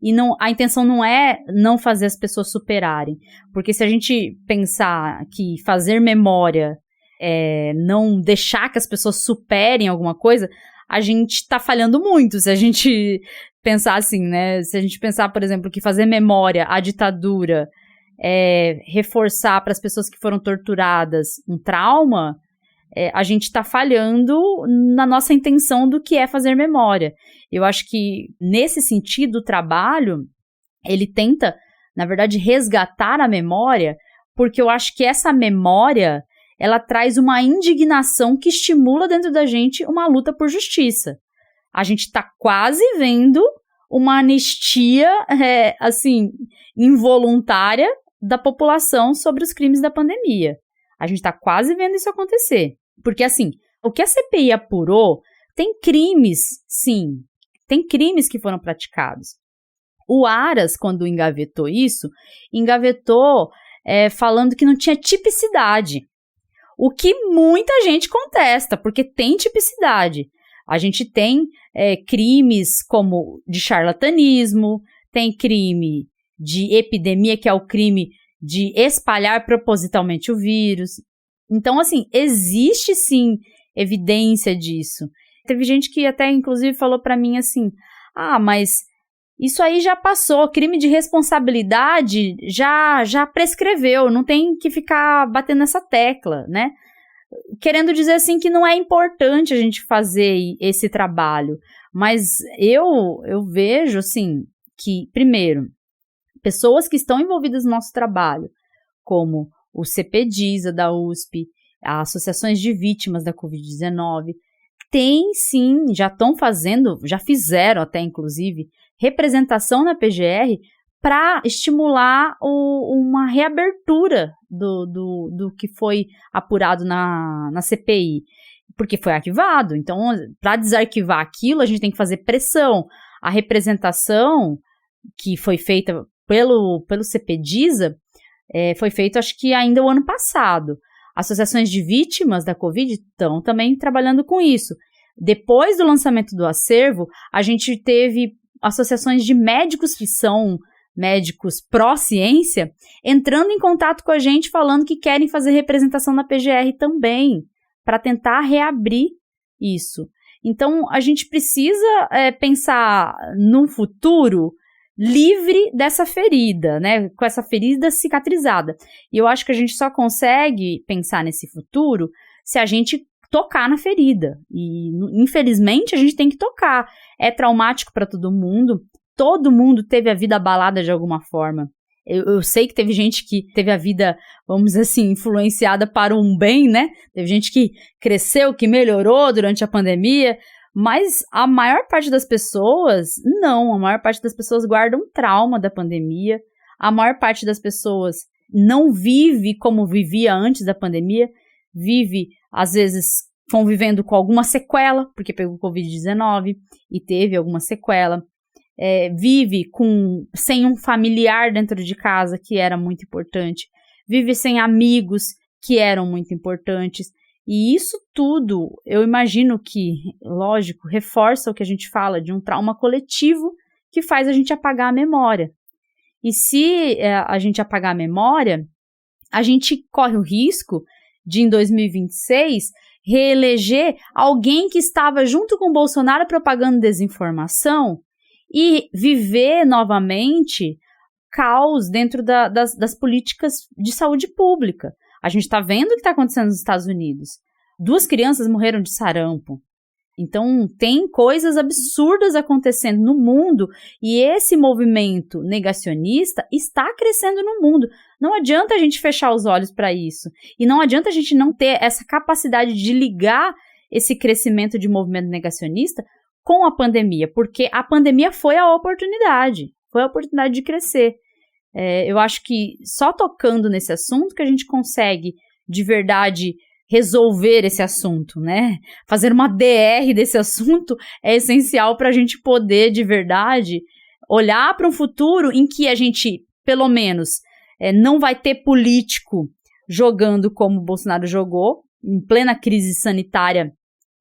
E a intenção não é não fazer as pessoas superarem, porque se a gente pensar que fazer memória não deixar que as pessoas superem alguma coisa, a gente está falhando muito. Se a gente pensar assim, né? Se a gente pensar, por exemplo, que fazer memória à ditadura reforçar para as pessoas que foram torturadas um trauma, a gente está falhando na nossa intenção do que é fazer memória. Eu acho que, nesse sentido, o trabalho, ele tenta, na verdade, resgatar a memória, porque eu acho que essa memória, ela traz uma indignação que estimula dentro da gente uma luta por justiça. A gente está quase vendo uma anistia, assim, involuntária da população sobre os crimes da pandemia. A gente está quase vendo isso acontecer. Porque, assim, o que a CPI apurou, tem crimes, sim, tem crimes que foram praticados. O Aras, quando engavetou isso, falando que não tinha tipicidade. O que muita gente contesta, porque tem tipicidade. A gente tem crimes como de charlatanismo, tem crime de epidemia, que é o crime de espalhar propositalmente o vírus. Então, assim, existe sim evidência disso. Teve gente que até, inclusive, falou pra mim assim, mas isso aí já passou, crime de responsabilidade já prescreveu, não tem que ficar batendo nessa tecla, né? Querendo dizer, assim, que não é importante a gente fazer esse trabalho. Mas eu vejo, assim, que, primeiro, pessoas que estão envolvidas no nosso trabalho, como o CPDISA da USP, as associações de vítimas da Covid-19, tem sim, já fizeram até, inclusive, representação na PGR para estimular uma reabertura do que foi apurado na CPI, porque foi arquivado. Então, para desarquivar aquilo, a gente tem que fazer pressão. A representação que foi feita pelo CPDISA foi feita, acho que ainda o ano passado. Associações de vítimas da Covid estão também trabalhando com isso. Depois do lançamento do acervo, a gente teve associações de médicos que são médicos pró-ciência, entrando em contato com a gente, falando que querem fazer representação na PGR também, para tentar reabrir isso. Então, a gente precisa pensar num futuro livre dessa ferida, né? Com essa ferida cicatrizada. E eu acho que a gente só consegue pensar nesse futuro se a gente tocar na ferida. E, infelizmente, a gente tem que tocar. É traumático para todo mundo teve a vida abalada de alguma forma. Eu sei que teve gente que teve a vida, vamos dizer assim, influenciada para um bem, né? Teve gente que cresceu, que melhorou durante a pandemia, mas a maior parte das pessoas, não. A maior parte das pessoas guarda um trauma da pandemia. A maior parte das pessoas não vive como vivia antes da pandemia. Vive, às vezes, convivendo com alguma sequela, porque pegou Covid-19 e teve alguma sequela. Vive sem um familiar dentro de casa, que era muito importante, vive sem amigos que eram muito importantes, e isso tudo, eu imagino que, lógico, reforça o que a gente fala de um trauma coletivo que faz a gente apagar a memória. E se a gente apagar a memória, a gente corre o risco de, em 2026, reeleger alguém que estava junto com o Bolsonaro propagando desinformação e viver novamente caos dentro das políticas de saúde pública. A gente está vendo o que está acontecendo nos Estados Unidos. 2 crianças morreram de sarampo. Então, tem coisas absurdas acontecendo no mundo e esse movimento negacionista está crescendo no mundo. Não adianta a gente fechar os olhos para isso. E não adianta a gente não ter essa capacidade de ligar esse crescimento de movimento negacionista com a pandemia, porque a pandemia foi a oportunidade de crescer. Eu acho que só tocando nesse assunto que a gente consegue, de verdade, resolver esse assunto, né? Fazer uma DR desse assunto é essencial para a gente poder, de verdade, olhar para um futuro em que a gente, pelo menos, não vai ter político jogando como o Bolsonaro jogou, em plena crise sanitária,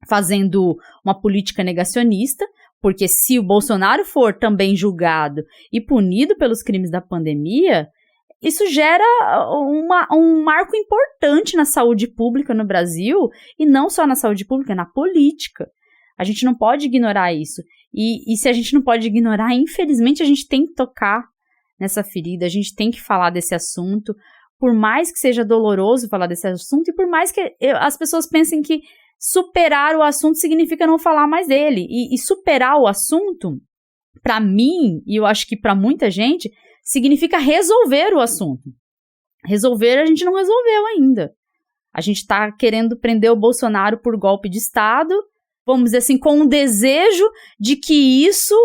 fazendo uma política negacionista, porque se o Bolsonaro for também julgado e punido pelos crimes da pandemia, isso gera um marco importante na saúde pública no Brasil, e não só na saúde pública, na política. A gente não pode ignorar isso. E se a gente não pode ignorar, infelizmente a gente tem que tocar nessa ferida, a gente tem que falar desse assunto, por mais que seja doloroso falar desse assunto, e por mais que as pessoas pensem que superar o assunto significa não falar mais dele. E superar o assunto, para mim, e eu acho que para muita gente, significa resolver o assunto. Resolver a gente não resolveu ainda. A gente está querendo prender o Bolsonaro por golpe de Estado, vamos dizer assim, com um desejo de que isso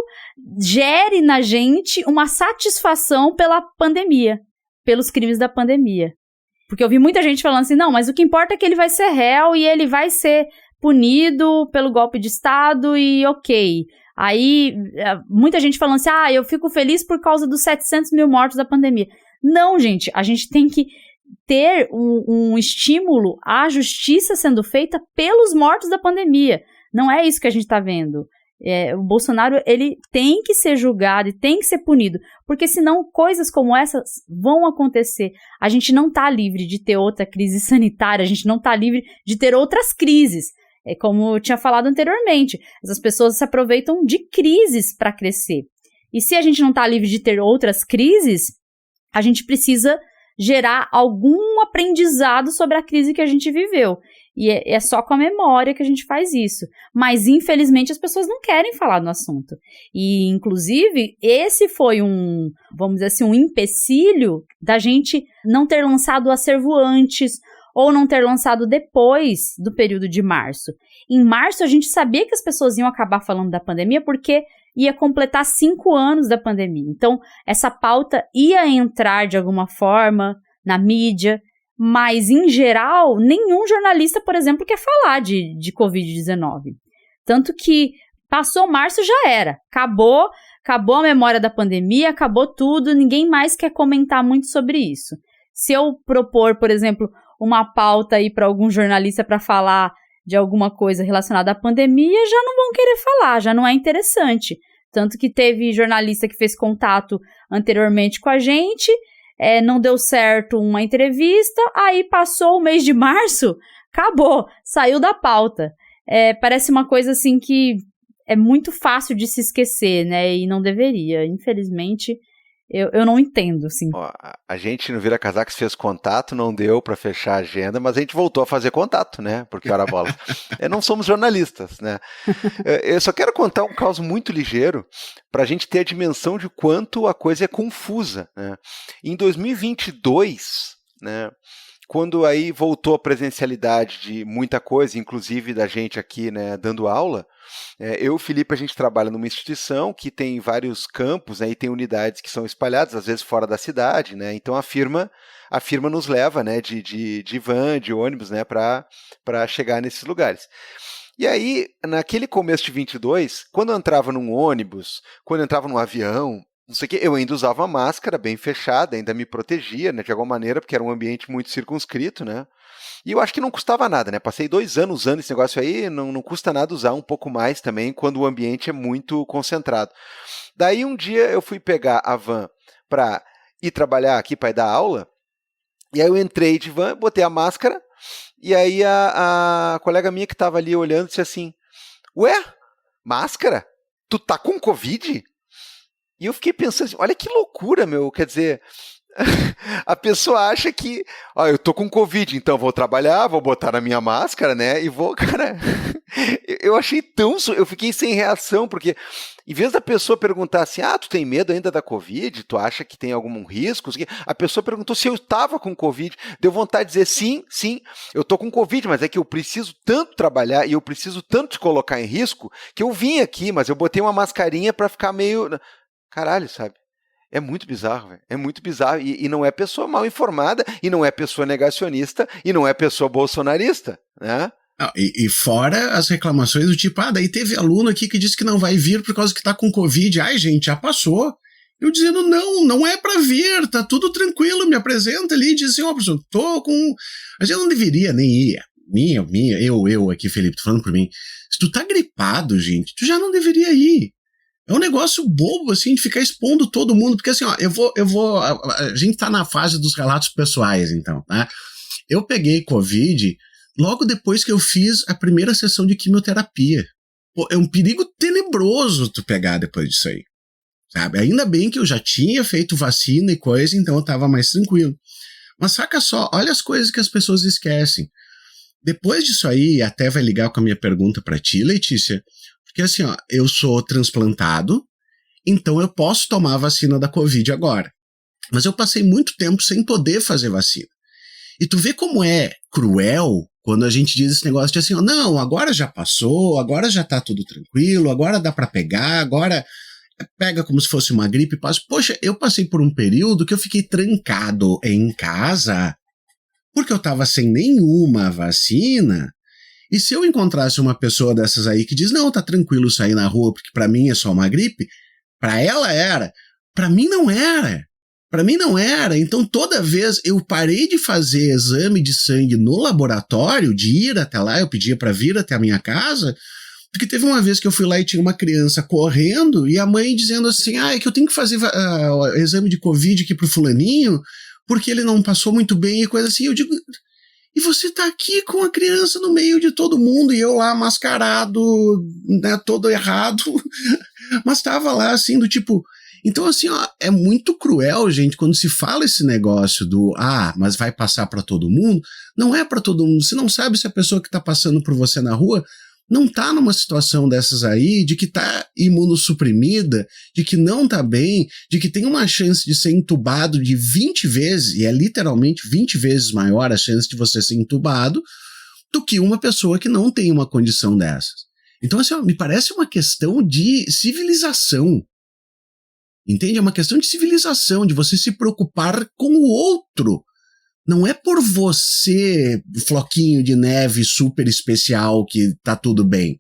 gere na gente uma satisfação pela pandemia, pelos crimes da pandemia. Porque eu vi muita gente falando assim, não, mas o que importa é que ele vai ser réu e ele vai ser punido pelo golpe de Estado e ok. Aí, muita gente falando assim, eu fico feliz por causa dos 700 mil mortos da pandemia. Não, gente, a gente tem que ter um estímulo à justiça sendo feita pelos mortos da pandemia. Não é isso que a gente está vendo. O Bolsonaro, ele tem que ser julgado e tem que ser punido, porque senão coisas como essas vão acontecer. A gente não está livre de ter outra crise sanitária, a gente não está livre de ter outras crises. Como eu tinha falado anteriormente, essas pessoas se aproveitam de crises para crescer. E se a gente não está livre de ter outras crises, a gente precisa gerar algum aprendizado sobre a crise que a gente viveu. E é só com a memória que a gente faz isso. Mas, infelizmente, as pessoas não querem falar no assunto. E, inclusive, esse foi vamos dizer assim, um empecilho da gente não ter lançado o acervo antes ou não ter lançado depois do período de março. Em março, a gente sabia que as pessoas iam acabar falando da pandemia porque ia completar 5 anos da pandemia. Então, essa pauta ia entrar de alguma forma na mídia, mas, em geral, nenhum jornalista, por exemplo, quer falar de Covid-19. Tanto que passou março, já era. Acabou a memória da pandemia, acabou tudo, ninguém mais quer comentar muito sobre isso. Se eu propor, por exemplo, uma pauta aí para algum jornalista para falar de alguma coisa relacionada à pandemia, já não vão querer falar, já não é interessante. Tanto que teve jornalista que fez contato anteriormente com a gente, não deu certo uma entrevista, aí passou o mês de março, acabou, saiu da pauta. Parece uma coisa assim que é muito fácil de se esquecer, né? E não deveria. Infelizmente, eu não entendo, assim. Ó, a gente no Vira Casacas fez contato, não deu para fechar a agenda, mas a gente voltou a fazer contato, né? Porque, ora bola, não somos jornalistas, né? Eu só quero contar um caso muito ligeiro para a gente ter a dimensão de quanto a coisa é confusa, né? Em 2022, né? Quando aí voltou a presencialidade de muita coisa, inclusive da gente aqui, né, dando aula, eu e o Felipe, a gente trabalha numa instituição que tem vários campos, né, e tem unidades que são espalhadas, às vezes fora da cidade, né, então a firma nos leva, né, de van, de ônibus, né, para chegar nesses lugares. E aí, naquele começo de 22, quando eu entrava num ônibus, quando eu entrava num avião, não sei o que, eu ainda usava máscara bem fechada, ainda me protegia, né, de alguma maneira, porque era um ambiente muito circunscrito, né? E eu acho que não custava nada, né? Passei 2 anos usando esse negócio aí, não custa nada usar um pouco mais também, quando o ambiente é muito concentrado. Daí um dia eu fui pegar a van para ir trabalhar aqui, para ir dar aula, e aí eu entrei de van, botei a máscara, e aí a colega minha que estava ali olhando disse assim, ué, máscara? Tu tá com Covid? E eu fiquei pensando assim, olha que loucura, meu, quer dizer, a pessoa acha que, eu tô com Covid, então vou trabalhar, vou botar na minha máscara, né, e vou, cara, eu achei eu fiquei sem reação, porque em vez da pessoa perguntar assim, tu tem medo ainda da Covid, tu acha que tem algum risco, a pessoa perguntou se eu estava com Covid, deu vontade de dizer, sim, eu tô com Covid, mas é que eu preciso tanto trabalhar e eu preciso tanto te colocar em risco, que eu vim aqui, mas eu botei uma mascarinha pra ficar meio... Caralho, sabe? É muito bizarro, velho. É muito bizarro. E não é pessoa mal informada, e não é pessoa negacionista, e não é pessoa bolsonarista, né? E fora as reclamações do tipo, daí teve aluno aqui que disse que não vai vir por causa que tá com Covid. Ai, gente, já passou. Eu dizendo, não é pra vir, tá tudo tranquilo, me apresenta ali e diz assim, professor, tô com... A gente não deveria nem ir. Eu aqui, Felipe, tô falando por mim. Se tu tá gripado, gente, tu já não deveria ir. É um negócio bobo, assim, de ficar expondo todo mundo, porque assim, a gente tá na fase dos relatos pessoais, então, né? Eu peguei Covid logo depois que eu fiz a primeira sessão de quimioterapia. Pô, é um perigo tenebroso tu pegar depois disso aí, sabe? Ainda bem que eu já tinha feito vacina e coisa, então eu tava mais tranquilo. Mas saca só, olha as coisas que as pessoas esquecem. Depois disso aí, até vai ligar com a minha pergunta pra ti, Letícia, porque assim, eu sou transplantado, então eu posso tomar a vacina da Covid agora. Mas eu passei muito tempo sem poder fazer vacina. E tu vê como é cruel quando a gente diz esse negócio de assim, não, agora já passou, agora já tá tudo tranquilo, agora dá pra pegar, agora pega como se fosse uma gripe e passa. Poxa, eu passei por um período que eu fiquei trancado em casa porque eu tava sem nenhuma vacina. E se eu encontrasse uma pessoa dessas aí que diz, não, tá tranquilo sair na rua porque pra mim é só uma gripe, pra ela era, pra mim não era. Pra mim não era. Então toda vez eu parei de fazer exame de sangue no laboratório, de ir até lá, eu pedia pra vir até a minha casa, porque teve uma vez que eu fui lá e tinha uma criança correndo e a mãe dizendo assim, é que eu tenho que fazer exame de Covid aqui pro fulaninho, porque ele não passou muito bem e coisa assim. Eu digo... E você tá aqui com a criança no meio de todo mundo e eu lá mascarado, né, todo errado, mas tava lá assim do tipo... Então assim, é muito cruel, gente, quando se fala esse negócio do mas vai passar pra todo mundo. Não é pra todo mundo. Você não sabe se a pessoa que tá passando por você na rua não tá numa situação dessas aí, de que tá imunossuprimida, de que não tá bem, de que tem uma chance de ser entubado de 20 vezes, e é literalmente 20 vezes maior a chance de você ser entubado, do que uma pessoa que não tem uma condição dessas. Então, assim, me parece uma questão de civilização. Entende? É uma questão de civilização, de você se preocupar com o outro. Não é por você, floquinho de neve super especial, que tá tudo bem,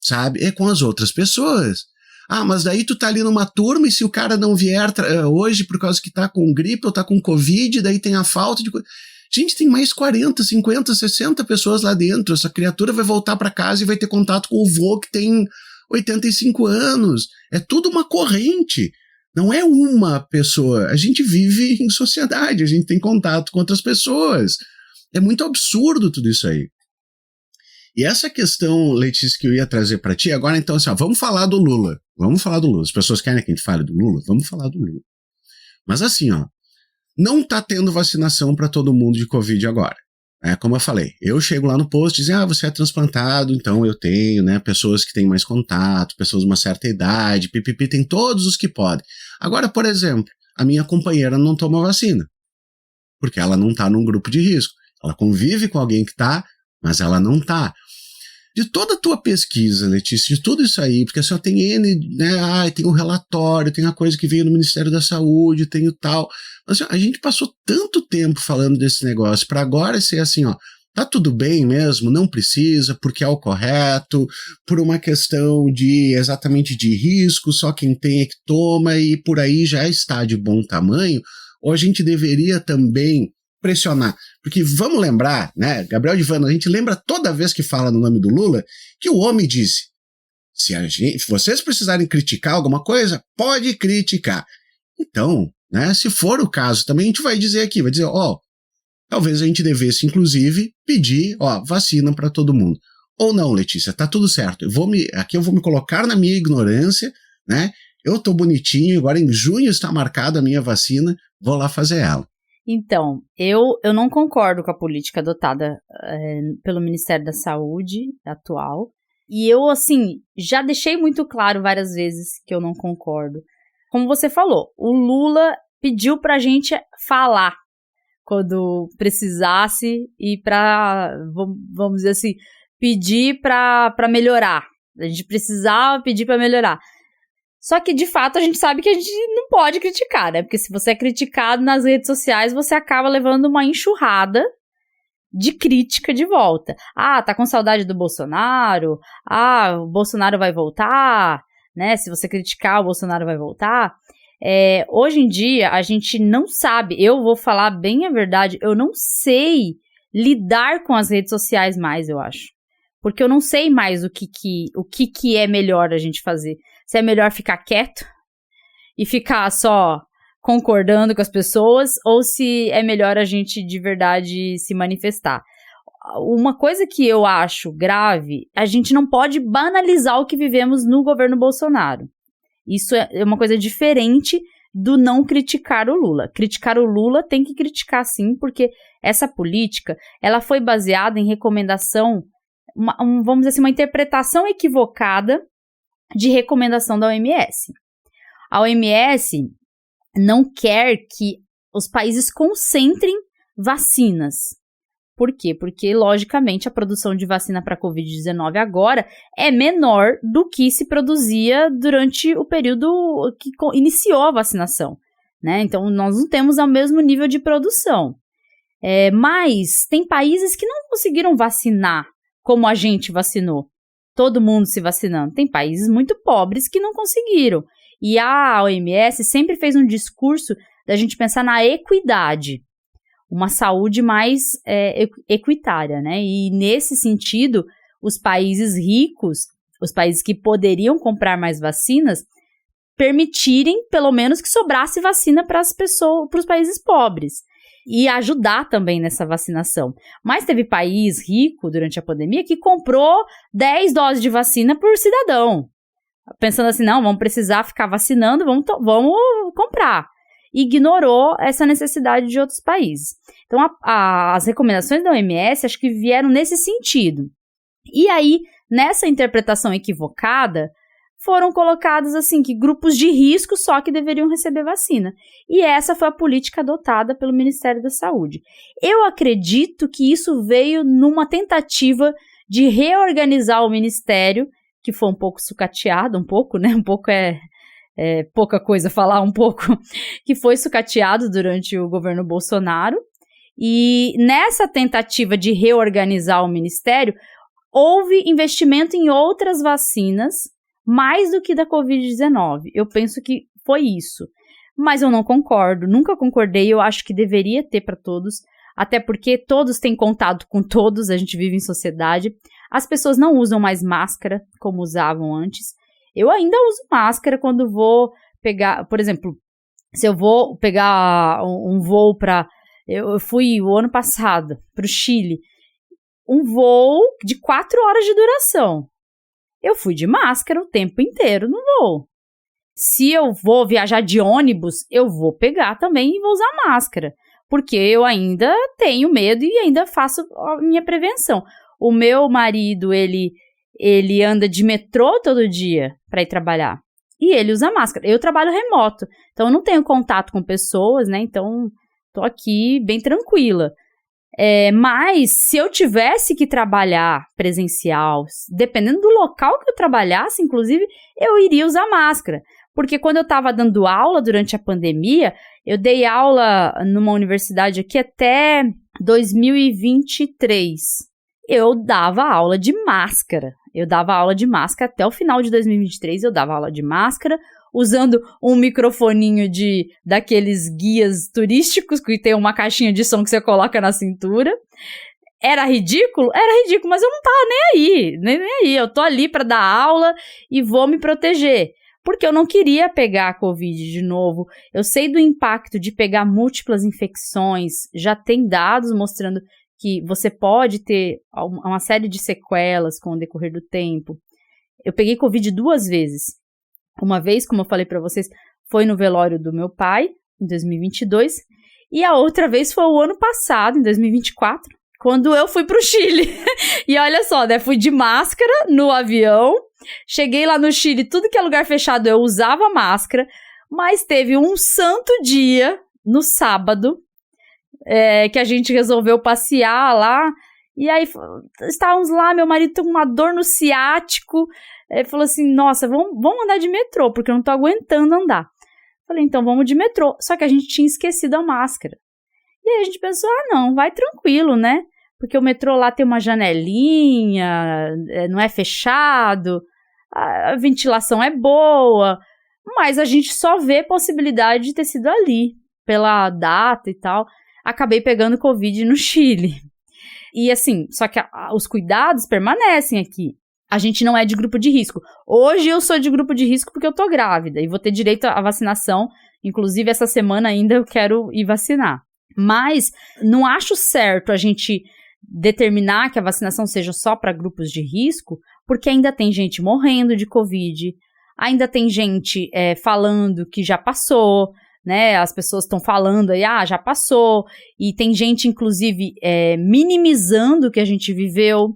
sabe? É com as outras pessoas. Mas daí tu tá ali numa turma e se o cara não vier hoje por causa que tá com gripe ou tá com Covid, daí tem a falta de... Gente, tem mais 40, 50, 60 pessoas lá dentro. Essa criatura vai voltar pra casa e vai ter contato com o vô que tem 85 anos. É tudo uma corrente. Não é uma pessoa. A gente vive em sociedade, a gente tem contato com outras pessoas. É muito absurdo tudo isso aí. E essa questão, Letícia, que eu ia trazer para ti, agora então assim, ó, vamos falar do Lula. Vamos falar do Lula. As pessoas querem que a gente fale do Lula? Vamos falar do Lula. Mas assim, ó, não tá tendo vacinação para todo mundo de Covid agora. Como eu falei, eu chego lá no posto e dizem, você é transplantado, então eu tenho, né, pessoas que têm mais contato, pessoas de uma certa idade, pipipi, tem todos os que podem. Agora, por exemplo, a minha companheira não toma vacina, porque ela não tá num grupo de risco. Ela convive com alguém que tá, mas ela não tá. De toda a tua pesquisa, Letícia, de tudo isso aí, porque só tem N, né, tem um relatório, tem a coisa que veio no Ministério da Saúde, tem o tal. Mas a gente passou tanto tempo falando desse negócio, para agora ser assim, ó, tá tudo bem mesmo, não precisa, porque é o correto, por uma questão de exatamente de risco, só quem tem é que toma e por aí já está de bom tamanho, ou a gente deveria também pressionar, porque vamos lembrar, né, Gabriel Divano, a gente lembra toda vez que fala no nome do Lula, que o homem disse, se vocês precisarem criticar alguma coisa, pode criticar. Então, né, se for o caso, também a gente vai dizer aqui, vai dizer, talvez a gente devesse, inclusive, pedir, vacina para todo mundo. Ou não, Letícia, tá tudo certo, aqui eu vou me colocar na minha ignorância, né, eu tô bonitinho, agora em junho está marcada a minha vacina, vou lá fazer ela. Então, eu não concordo com a política adotada pelo Ministério da Saúde atual. E eu, assim, já deixei muito claro várias vezes que eu não concordo. Como você falou, o Lula pediu pra gente falar quando precisasse e pra, vamos dizer assim, pedir pra melhorar. A gente precisava pedir pra melhorar. Só que, de fato, a gente sabe que a gente não pode criticar, né? Porque se você é criticado nas redes sociais, você acaba levando uma enxurrada de crítica de volta. Tá com saudade do Bolsonaro? O Bolsonaro vai voltar? Né? Se você criticar, o Bolsonaro vai voltar? Hoje em dia, a gente não sabe, eu vou falar bem a verdade, eu não sei lidar com as redes sociais mais, eu acho. Porque eu não sei mais o que é melhor a gente fazer. Se é melhor ficar quieto e ficar só concordando com as pessoas ou se é melhor a gente de verdade se manifestar. Uma coisa que eu acho grave, a gente não pode banalizar o que vivemos no governo Bolsonaro. Isso é uma coisa diferente do não criticar o Lula. Criticar o Lula tem que criticar sim, porque essa política ela foi baseada em recomendação, vamos dizer assim, uma interpretação equivocada de recomendação da OMS. A OMS não quer que os países concentrem vacinas. Por quê? Porque, logicamente, a produção de vacina para a Covid-19 agora é menor do que se produzia durante o período que iniciou a vacinação, né? Então, nós não temos o mesmo nível de produção. Mas tem países que não conseguiram vacinar como a gente vacinou. Todo mundo se vacinando. Tem países muito pobres que não conseguiram. E a OMS sempre fez um discurso da gente pensar na equidade, uma saúde mais equitária, né? E nesse sentido, os países ricos, os países que poderiam comprar mais vacinas, permitirem pelo menos que sobrasse vacina para as pessoas, para os países pobres. E ajudar também nessa vacinação. Mas teve país rico durante a pandemia que comprou 10 doses de vacina por cidadão. Pensando assim, não, vamos precisar ficar vacinando, vamos comprar. Ignorou essa necessidade de outros países. Então, as recomendações da OMS acho que vieram nesse sentido. E aí, nessa interpretação equivocada, foram colocados assim, que grupos de risco só que deveriam receber vacina. E essa foi a política adotada pelo Ministério da Saúde. Eu acredito que isso veio numa tentativa de reorganizar o Ministério, que foi um pouco sucateado, né? Um pouco é pouca coisa falar, um pouco, que foi sucateado durante o governo Bolsonaro. E nessa tentativa de reorganizar o Ministério, houve investimento em outras vacinas, mais do que da Covid-19. Eu penso que foi isso. Mas eu não concordo, nunca concordei, eu acho que deveria ter para todos, até porque todos têm contato com todos, a gente vive em sociedade. As pessoas não usam mais máscara como usavam antes. Eu ainda uso máscara quando vou pegar, por exemplo, se eu vou pegar um voo para... Eu fui o ano passado para o Chile, um voo de 4 horas de duração. Eu fui de máscara o tempo inteiro no voo. Se eu vou viajar de ônibus, eu vou pegar também e vou usar máscara, porque eu ainda tenho medo e ainda faço a minha prevenção. O meu marido, ele anda de metrô todo dia para ir trabalhar e ele usa máscara. Eu trabalho remoto, então eu não tenho contato com pessoas, né? Então, tô aqui bem tranquila. Mas se eu tivesse que trabalhar presencial, dependendo do local que eu trabalhasse, inclusive, eu iria usar máscara. Porque quando eu estava dando aula durante a pandemia, eu dei aula numa universidade aqui até 2023. Eu dava aula de máscara. Eu dava aula de máscara até o final de 2023, eu dava aula de máscara, usando um microfoninho daqueles guias turísticos, que tem uma caixinha de som que você coloca na cintura. Era ridículo? Era ridículo, mas eu não tava nem aí. Eu tô ali para dar aula e vou me proteger. Porque eu não queria pegar a Covid de novo. Eu sei do impacto de pegar múltiplas infecções. Já tem dados mostrando que você pode ter uma série de sequelas com o decorrer do tempo. Eu peguei Covid 2 vezes. Uma vez, como eu falei para vocês, foi no velório do meu pai, em 2022. E a outra vez foi o ano passado, em 2024, quando eu fui pro Chile. E olha só, né? Fui de máscara no avião. Cheguei lá no Chile, tudo que é lugar fechado eu usava máscara, mas teve um santo dia, no sábado, que a gente resolveu passear lá, e aí estávamos lá, meu marido tem uma dor no ciático, ele falou assim, nossa, vamos andar de metrô, porque eu não tô aguentando andar. Falei, então vamos de metrô, só que a gente tinha esquecido a máscara. E aí a gente pensou, não, vai tranquilo, né? Porque o metrô lá tem uma janelinha, não é fechado, a ventilação é boa, mas a gente só vê possibilidade de ter sido ali, pela data e tal. Acabei pegando Covid no Chile. E assim, só que os cuidados permanecem aqui. A gente não é de grupo de risco. Hoje eu sou de grupo de risco porque eu tô grávida e vou ter direito à vacinação. Inclusive, essa semana ainda eu quero ir vacinar. Mas não acho certo a gente determinar que a vacinação seja só para grupos de risco, porque ainda tem gente morrendo de Covid, ainda tem gente falando que já passou, né? As pessoas estão falando aí, já passou, e tem gente, inclusive, minimizando o que a gente viveu,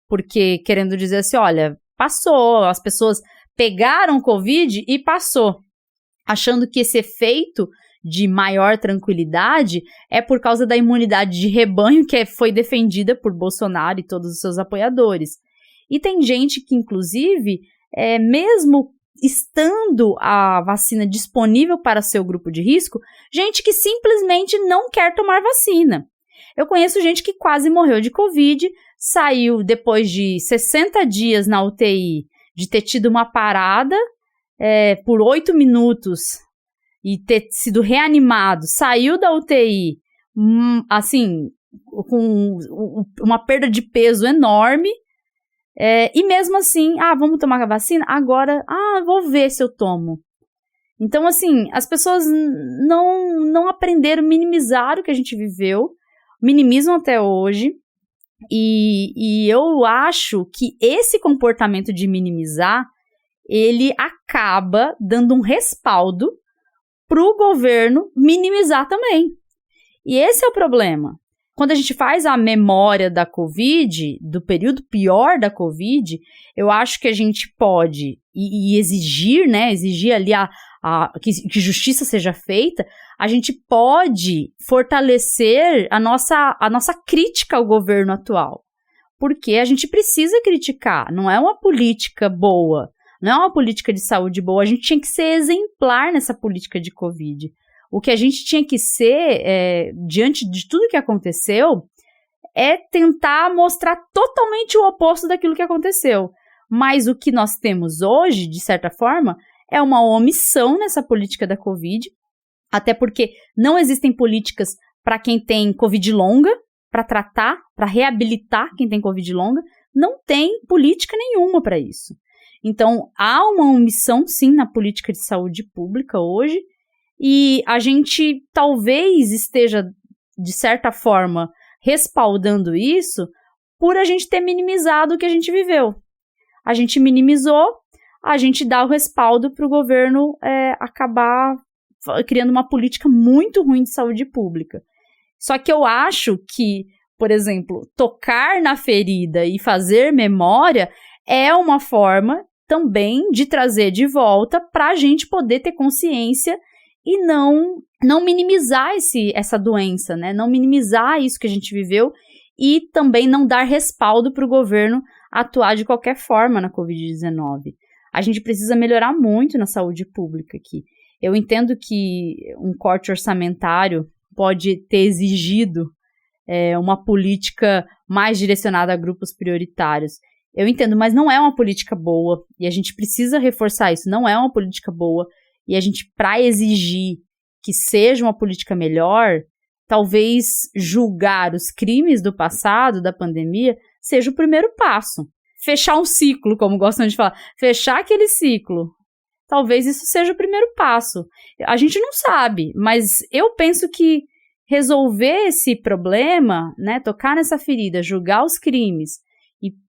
porque querendo dizer assim, olha, passou, as pessoas pegaram Covid e passou, achando que esse efeito de maior tranquilidade é por causa da imunidade de rebanho que foi defendida por Bolsonaro e todos os seus apoiadores. E tem gente que, inclusive, mesmo estando a vacina disponível para seu grupo de risco, gente que simplesmente não quer tomar vacina. Eu conheço gente que quase morreu de Covid, saiu depois de 60 dias na UTI, de ter tido uma parada por 8 minutos, e ter sido reanimado, saiu da UTI, assim, com uma perda de peso enorme, e mesmo assim, vamos tomar a vacina? Agora, vou ver se eu tomo. Então, assim, as pessoas não aprenderam a minimizar o que a gente viveu, minimizam até hoje, e eu acho que esse comportamento de minimizar, ele acaba dando um respaldo para o governo minimizar também. E esse é o problema. Quando a gente faz a memória da Covid, do período pior da Covid, eu acho que a gente pode exigir, né, exigir ali que justiça seja feita, a gente pode fortalecer a nossa crítica ao governo atual. Porque a gente precisa criticar, não é uma política boa, não é uma política de saúde boa, a gente tinha que ser exemplar nessa política de Covid. O que a gente tinha que ser, diante de tudo que aconteceu, é tentar mostrar totalmente o oposto daquilo que aconteceu. Mas o que nós temos hoje, de certa forma, é uma omissão nessa política da Covid, até porque não existem políticas para quem tem Covid longa, para tratar, para reabilitar quem tem Covid longa, não tem política nenhuma para isso. Então, há uma omissão, sim, na política de saúde pública hoje, e a gente talvez esteja, de certa forma, respaldando isso por a gente ter minimizado o que a gente viveu. A gente minimizou, a gente dá o respaldo para o governo acabar criando uma política muito ruim de saúde pública. Só que eu acho que, por exemplo, tocar na ferida e fazer memória é uma forma também de trazer de volta para a gente poder ter consciência e não minimizar essa doença, né? Não minimizar isso que a gente viveu e também não dar respaldo para o governo atuar de qualquer forma na Covid-19. A gente precisa melhorar muito na saúde pública aqui. Eu entendo que um corte orçamentário pode ter exigido uma política mais direcionada a grupos prioritários. Eu entendo, mas não é uma política boa, e a gente precisa reforçar isso, não é uma política boa, e a gente, para exigir que seja uma política melhor, talvez julgar os crimes do passado, da pandemia, seja o primeiro passo. Fechar um ciclo, como gostam de falar, fechar aquele ciclo, talvez isso seja o primeiro passo. A gente não sabe, mas eu penso que resolver esse problema, né, tocar nessa ferida, julgar os crimes,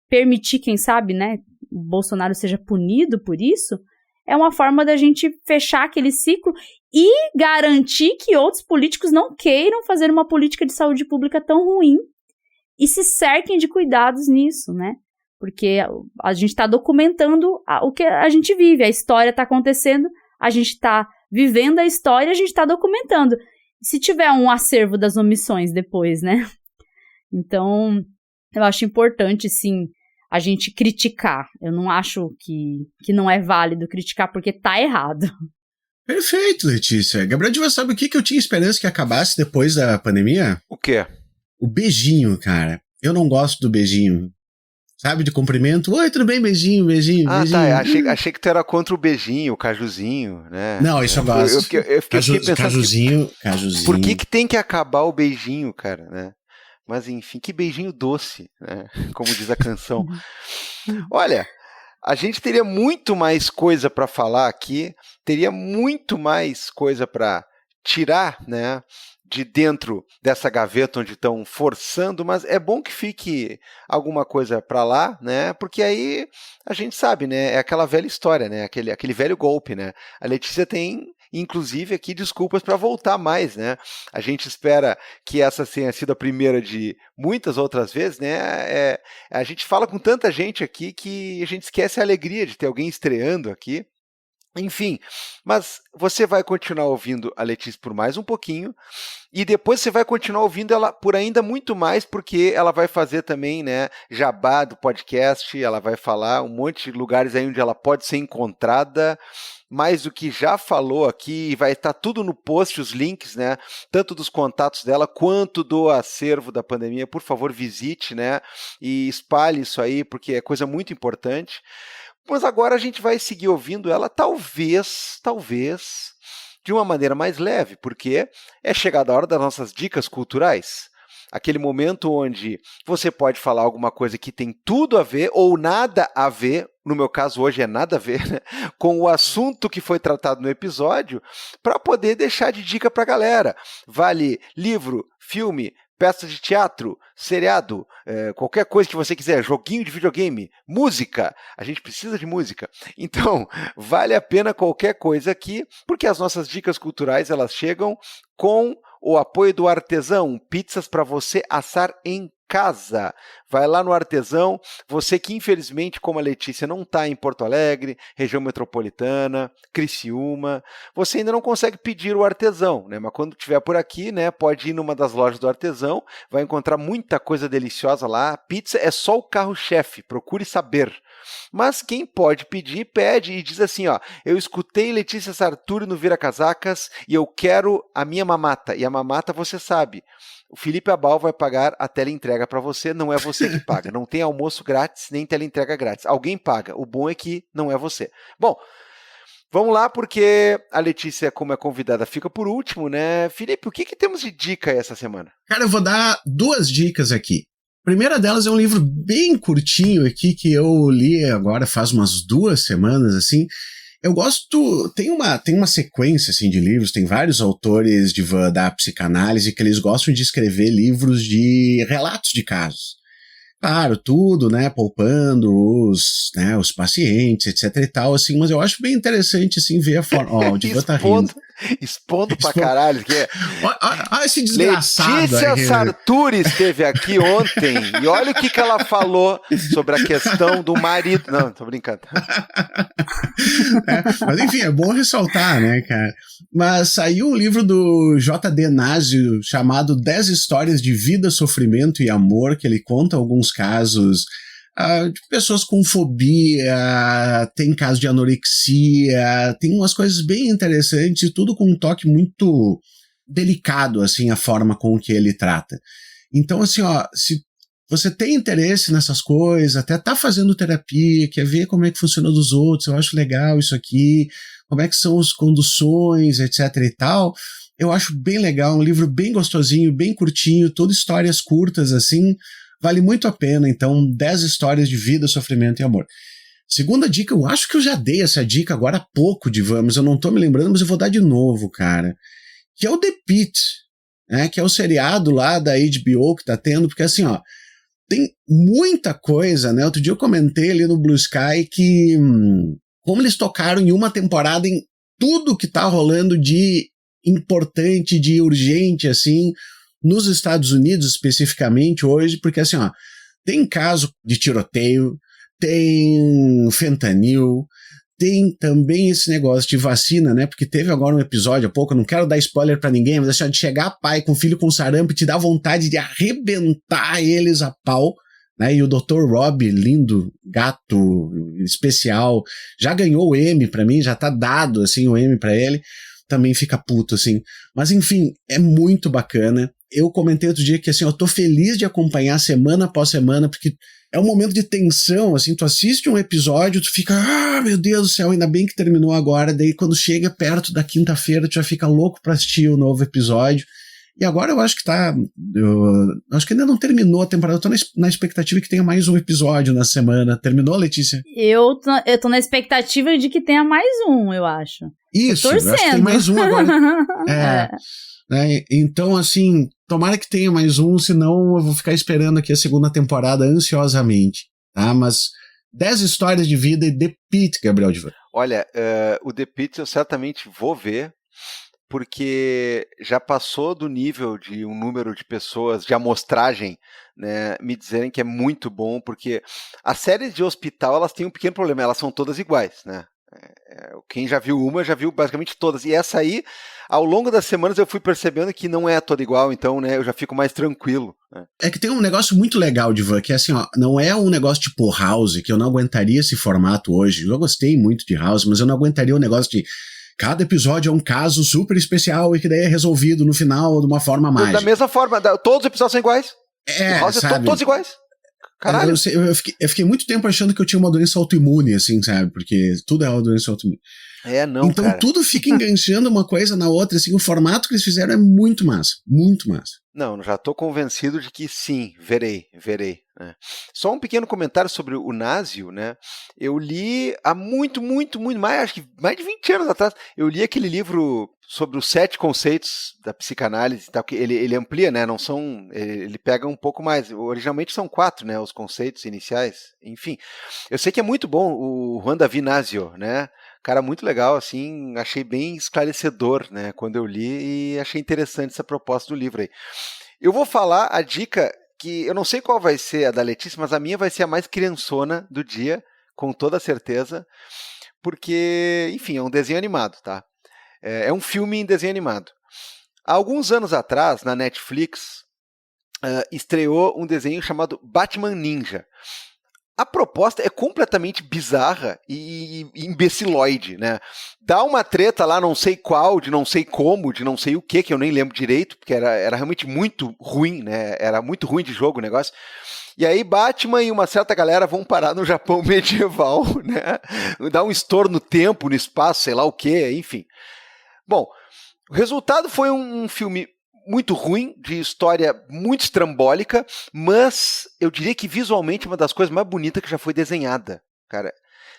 permitir, quem sabe, né, o Bolsonaro seja punido por isso, é uma forma da gente fechar aquele ciclo e garantir que outros políticos não queiram fazer uma política de saúde pública tão ruim e se cerquem de cuidados nisso, né? Porque a gente está documentando o que a gente vive, a história está acontecendo, a gente está vivendo a história, a gente está documentando. Se tiver um acervo das omissões depois, né? Então, eu acho importante, sim, a gente criticar. Eu não acho que não é válido criticar porque tá errado. Perfeito, Letícia. Gabriel, você sabe o que eu tinha esperança que acabasse depois da pandemia? O quê? O beijinho, cara. Eu não gosto do beijinho. Sabe, de cumprimento. Oi, tudo bem? Beijinho, beijinho, beijinho. Tá. Achei que tu era contra o beijinho, o cajuzinho, né? Não, isso eu gosto. Eu fiquei pensando cajuzinho. Por que tem que acabar o beijinho, cara, né? Mas, enfim, que beijinho doce, né? Como diz a canção. Olha, a gente teria muito mais coisa para falar aqui, teria muito mais coisa para tirar, né, de dentro dessa gaveta onde estão forçando, mas é bom que fique alguma coisa para lá, né? Porque aí a gente sabe, né? É aquela velha história, né? Aquele velho golpe, né? A Letícia tem, inclusive, aqui desculpas para voltar mais, né? A gente espera que essa tenha sido a primeira de muitas outras vezes, né? A gente fala com tanta gente aqui que a gente esquece a alegria de ter alguém estreando aqui. Enfim, mas você vai continuar ouvindo a Letícia por mais um pouquinho e depois você vai continuar ouvindo ela por ainda muito mais, porque ela vai fazer também, né, jabá do podcast, ela vai falar um monte de lugares aí onde ela pode ser encontrada, mais do que já falou aqui, vai estar tudo no post, os links, né, tanto dos contatos dela quanto do acervo da pandemia. Por favor, visite, né, e espalhe isso aí, porque é coisa muito importante. Mas agora a gente vai seguir ouvindo ela, talvez, de uma maneira mais leve, porque é chegada a hora das nossas dicas culturais. Aquele momento onde você pode falar alguma coisa que tem tudo a ver ou nada a ver, no meu caso hoje é nada a ver, né, com o assunto que foi tratado no episódio, para poder deixar de dica para a galera. Vale livro, filme, peça de teatro, seriado, qualquer coisa que você quiser, joguinho de videogame, música, a gente precisa de música. Então, vale a pena qualquer coisa aqui, porque as nossas dicas culturais, elas chegam com o apoio do Artesão, pizzas para você assar em casa. Vai lá no Artesão, você que infelizmente, como a Letícia, não está em Porto Alegre, região metropolitana, Criciúma, você ainda não consegue pedir o Artesão, né? Mas quando estiver por aqui, né, pode ir numa das lojas do Artesão, vai encontrar muita coisa deliciosa lá. Pizza é só o carro-chefe, procure saber. Mas quem pode pedir, pede e diz assim, ó, eu escutei Letícia Sarturi no Vira Casacas e eu quero a minha mamata. E a mamata você sabe, o Felipe Abal vai pagar a teleentrega para você, não é você que paga. Não tem almoço grátis, nem teleentrega grátis. Alguém paga, o bom é que não é você. Bom, vamos lá, porque a Letícia, como é convidada, fica por último, né? Felipe, o que temos de dica essa semana? Cara, eu vou dar 2 dicas aqui. primeira delas é um livro bem curtinho aqui, que eu li agora faz umas 2 semanas, assim. Eu gosto, tem uma sequência, assim, de livros, tem vários autores da psicanálise que eles gostam de escrever livros de relatos de casos. Claro, tudo, né, poupando os pacientes, etc e tal, assim, mas eu acho bem interessante, assim, ver a forma... Ó, o Divan tá rindo. Expondo pra caralho. Que é... Olha esse desgraçado. Letícia aí, Sarturi esteve aqui ontem e olha o que ela falou sobre a questão do marido. Não, tô brincando. Mas enfim, é bom ressaltar, né, cara? Mas saiu um livro do J.D. Nasio chamado 10 Histórias de Vida, Sofrimento e Amor, que ele conta alguns casos de pessoas com fobia, tem caso de anorexia, tem umas coisas bem interessantes e tudo com um toque muito delicado, assim, a forma com que ele trata. Então, assim, ó, se você tem interesse nessas coisas, até tá fazendo terapia, quer ver como é que funciona dos outros, eu acho legal isso aqui, como é que são as conduções, etc e tal, eu acho bem legal, um livro bem gostosinho, bem curtinho, todas histórias curtas, assim, vale muito a pena. Então, 10 histórias de vida, sofrimento e amor. Segunda dica, eu acho que eu já dei essa dica agora há pouco, Divan, mas eu não tô me lembrando, mas eu vou dar de novo, cara, que é o The Pitt, né, que é o seriado lá da HBO que tá tendo, porque assim, ó, tem muita coisa, né? Outro dia eu comentei ali no Blue Sky que como eles tocaram em uma temporada em tudo que tá rolando de importante, de urgente, assim, nos Estados Unidos especificamente hoje, porque assim, ó, tem caso de tiroteio, tem fentanil, tem também esse negócio de vacina, né? Porque teve agora um episódio há pouco, eu não quero dar spoiler pra ninguém, mas assim, de chegar pai com filho com sarampo e te dá vontade de arrebentar eles a pau, né? E o Dr. Rob, lindo, gato, especial, já ganhou o Emmy pra mim, já tá dado, assim, o Emmy pra ele, também fica puto, assim. Mas enfim, é muito bacana. Eu comentei outro dia que, assim, eu tô feliz de acompanhar semana após semana, porque é um momento de tensão, assim, tu assiste um episódio, tu fica, meu Deus do céu, ainda bem que terminou agora, daí quando chega perto da quinta-feira, tu já fica louco pra assistir o novo episódio, e agora eu acho que acho que ainda não terminou a temporada, eu tô na expectativa que tenha mais um episódio na semana. Terminou, Letícia? Eu tô na expectativa de que tenha mais um, eu acho. Isso, eu acho que tem mais um agora. Né? Então, assim, tomara que tenha mais um, senão eu vou ficar esperando aqui a segunda temporada ansiosamente, tá? Mas 10 histórias de vida e The Pitt, Gabriel Divan. Olha, o The Pitt eu certamente vou ver, porque já passou do nível de um número de pessoas de amostragem, né, me dizerem que é muito bom, porque as séries de hospital, elas têm um pequeno problema, elas são todas iguais, né? Quem já viu uma, já viu basicamente todas. E essa aí, ao longo das semanas, eu fui percebendo que não é toda igual, então, né, eu já fico mais tranquilo. Né? É que tem um negócio muito legal, Divan, que é assim, ó, não é um negócio tipo House, que eu não aguentaria esse formato hoje. Eu gostei muito de House, mas eu não aguentaria o negócio de cada episódio é um caso super especial e que daí é resolvido no final de uma forma mágica. Da mesma forma, todos os episódios são iguais. House sabe? Todos iguais. Caralho. Eu fiquei muito tempo achando que eu tinha uma doença autoimune, assim, sabe? Porque tudo é uma doença autoimune. Não, então cara. Tudo fica enganchando uma coisa na outra, assim, o formato que eles fizeram é muito massa, muito massa. Não, já tô convencido de que sim, verei. Né? Só um pequeno comentário sobre o Nasio, né? Eu li há muito mais, acho que mais de 20 anos atrás, eu li aquele livro sobre os 7 conceitos da psicanálise, tá? Ele amplia, né? Não são, ele pega um pouco mais. Originalmente são 4, né? Os conceitos iniciais. Enfim, eu sei que é muito bom o Juan David Nasio, né? Cara, muito legal, assim, achei bem esclarecedor, né? Quando eu li e achei interessante essa proposta do livro aí. Eu vou falar a dica que eu não sei qual vai ser a da Letícia, mas a minha vai ser a mais criançona do dia, com toda certeza, porque, enfim, é um desenho animado, tá? É um filme em desenho animado. Há alguns anos atrás, na Netflix, estreou um desenho chamado Batman Ninja. A proposta é completamente bizarra e imbecilóide, né? Dá uma treta lá, não sei qual, de não sei como, de não sei o que eu nem lembro direito, porque era realmente muito ruim, né? Era muito ruim de jogo o negócio. E aí Batman e uma certa galera vão parar no Japão medieval, né? Dá um estouro no tempo, no espaço, sei lá o que, enfim. Bom, o resultado foi um filme muito ruim, de história muito estrambólica, mas eu diria que visualmente é uma das coisas mais bonitas que já foi desenhada, cara.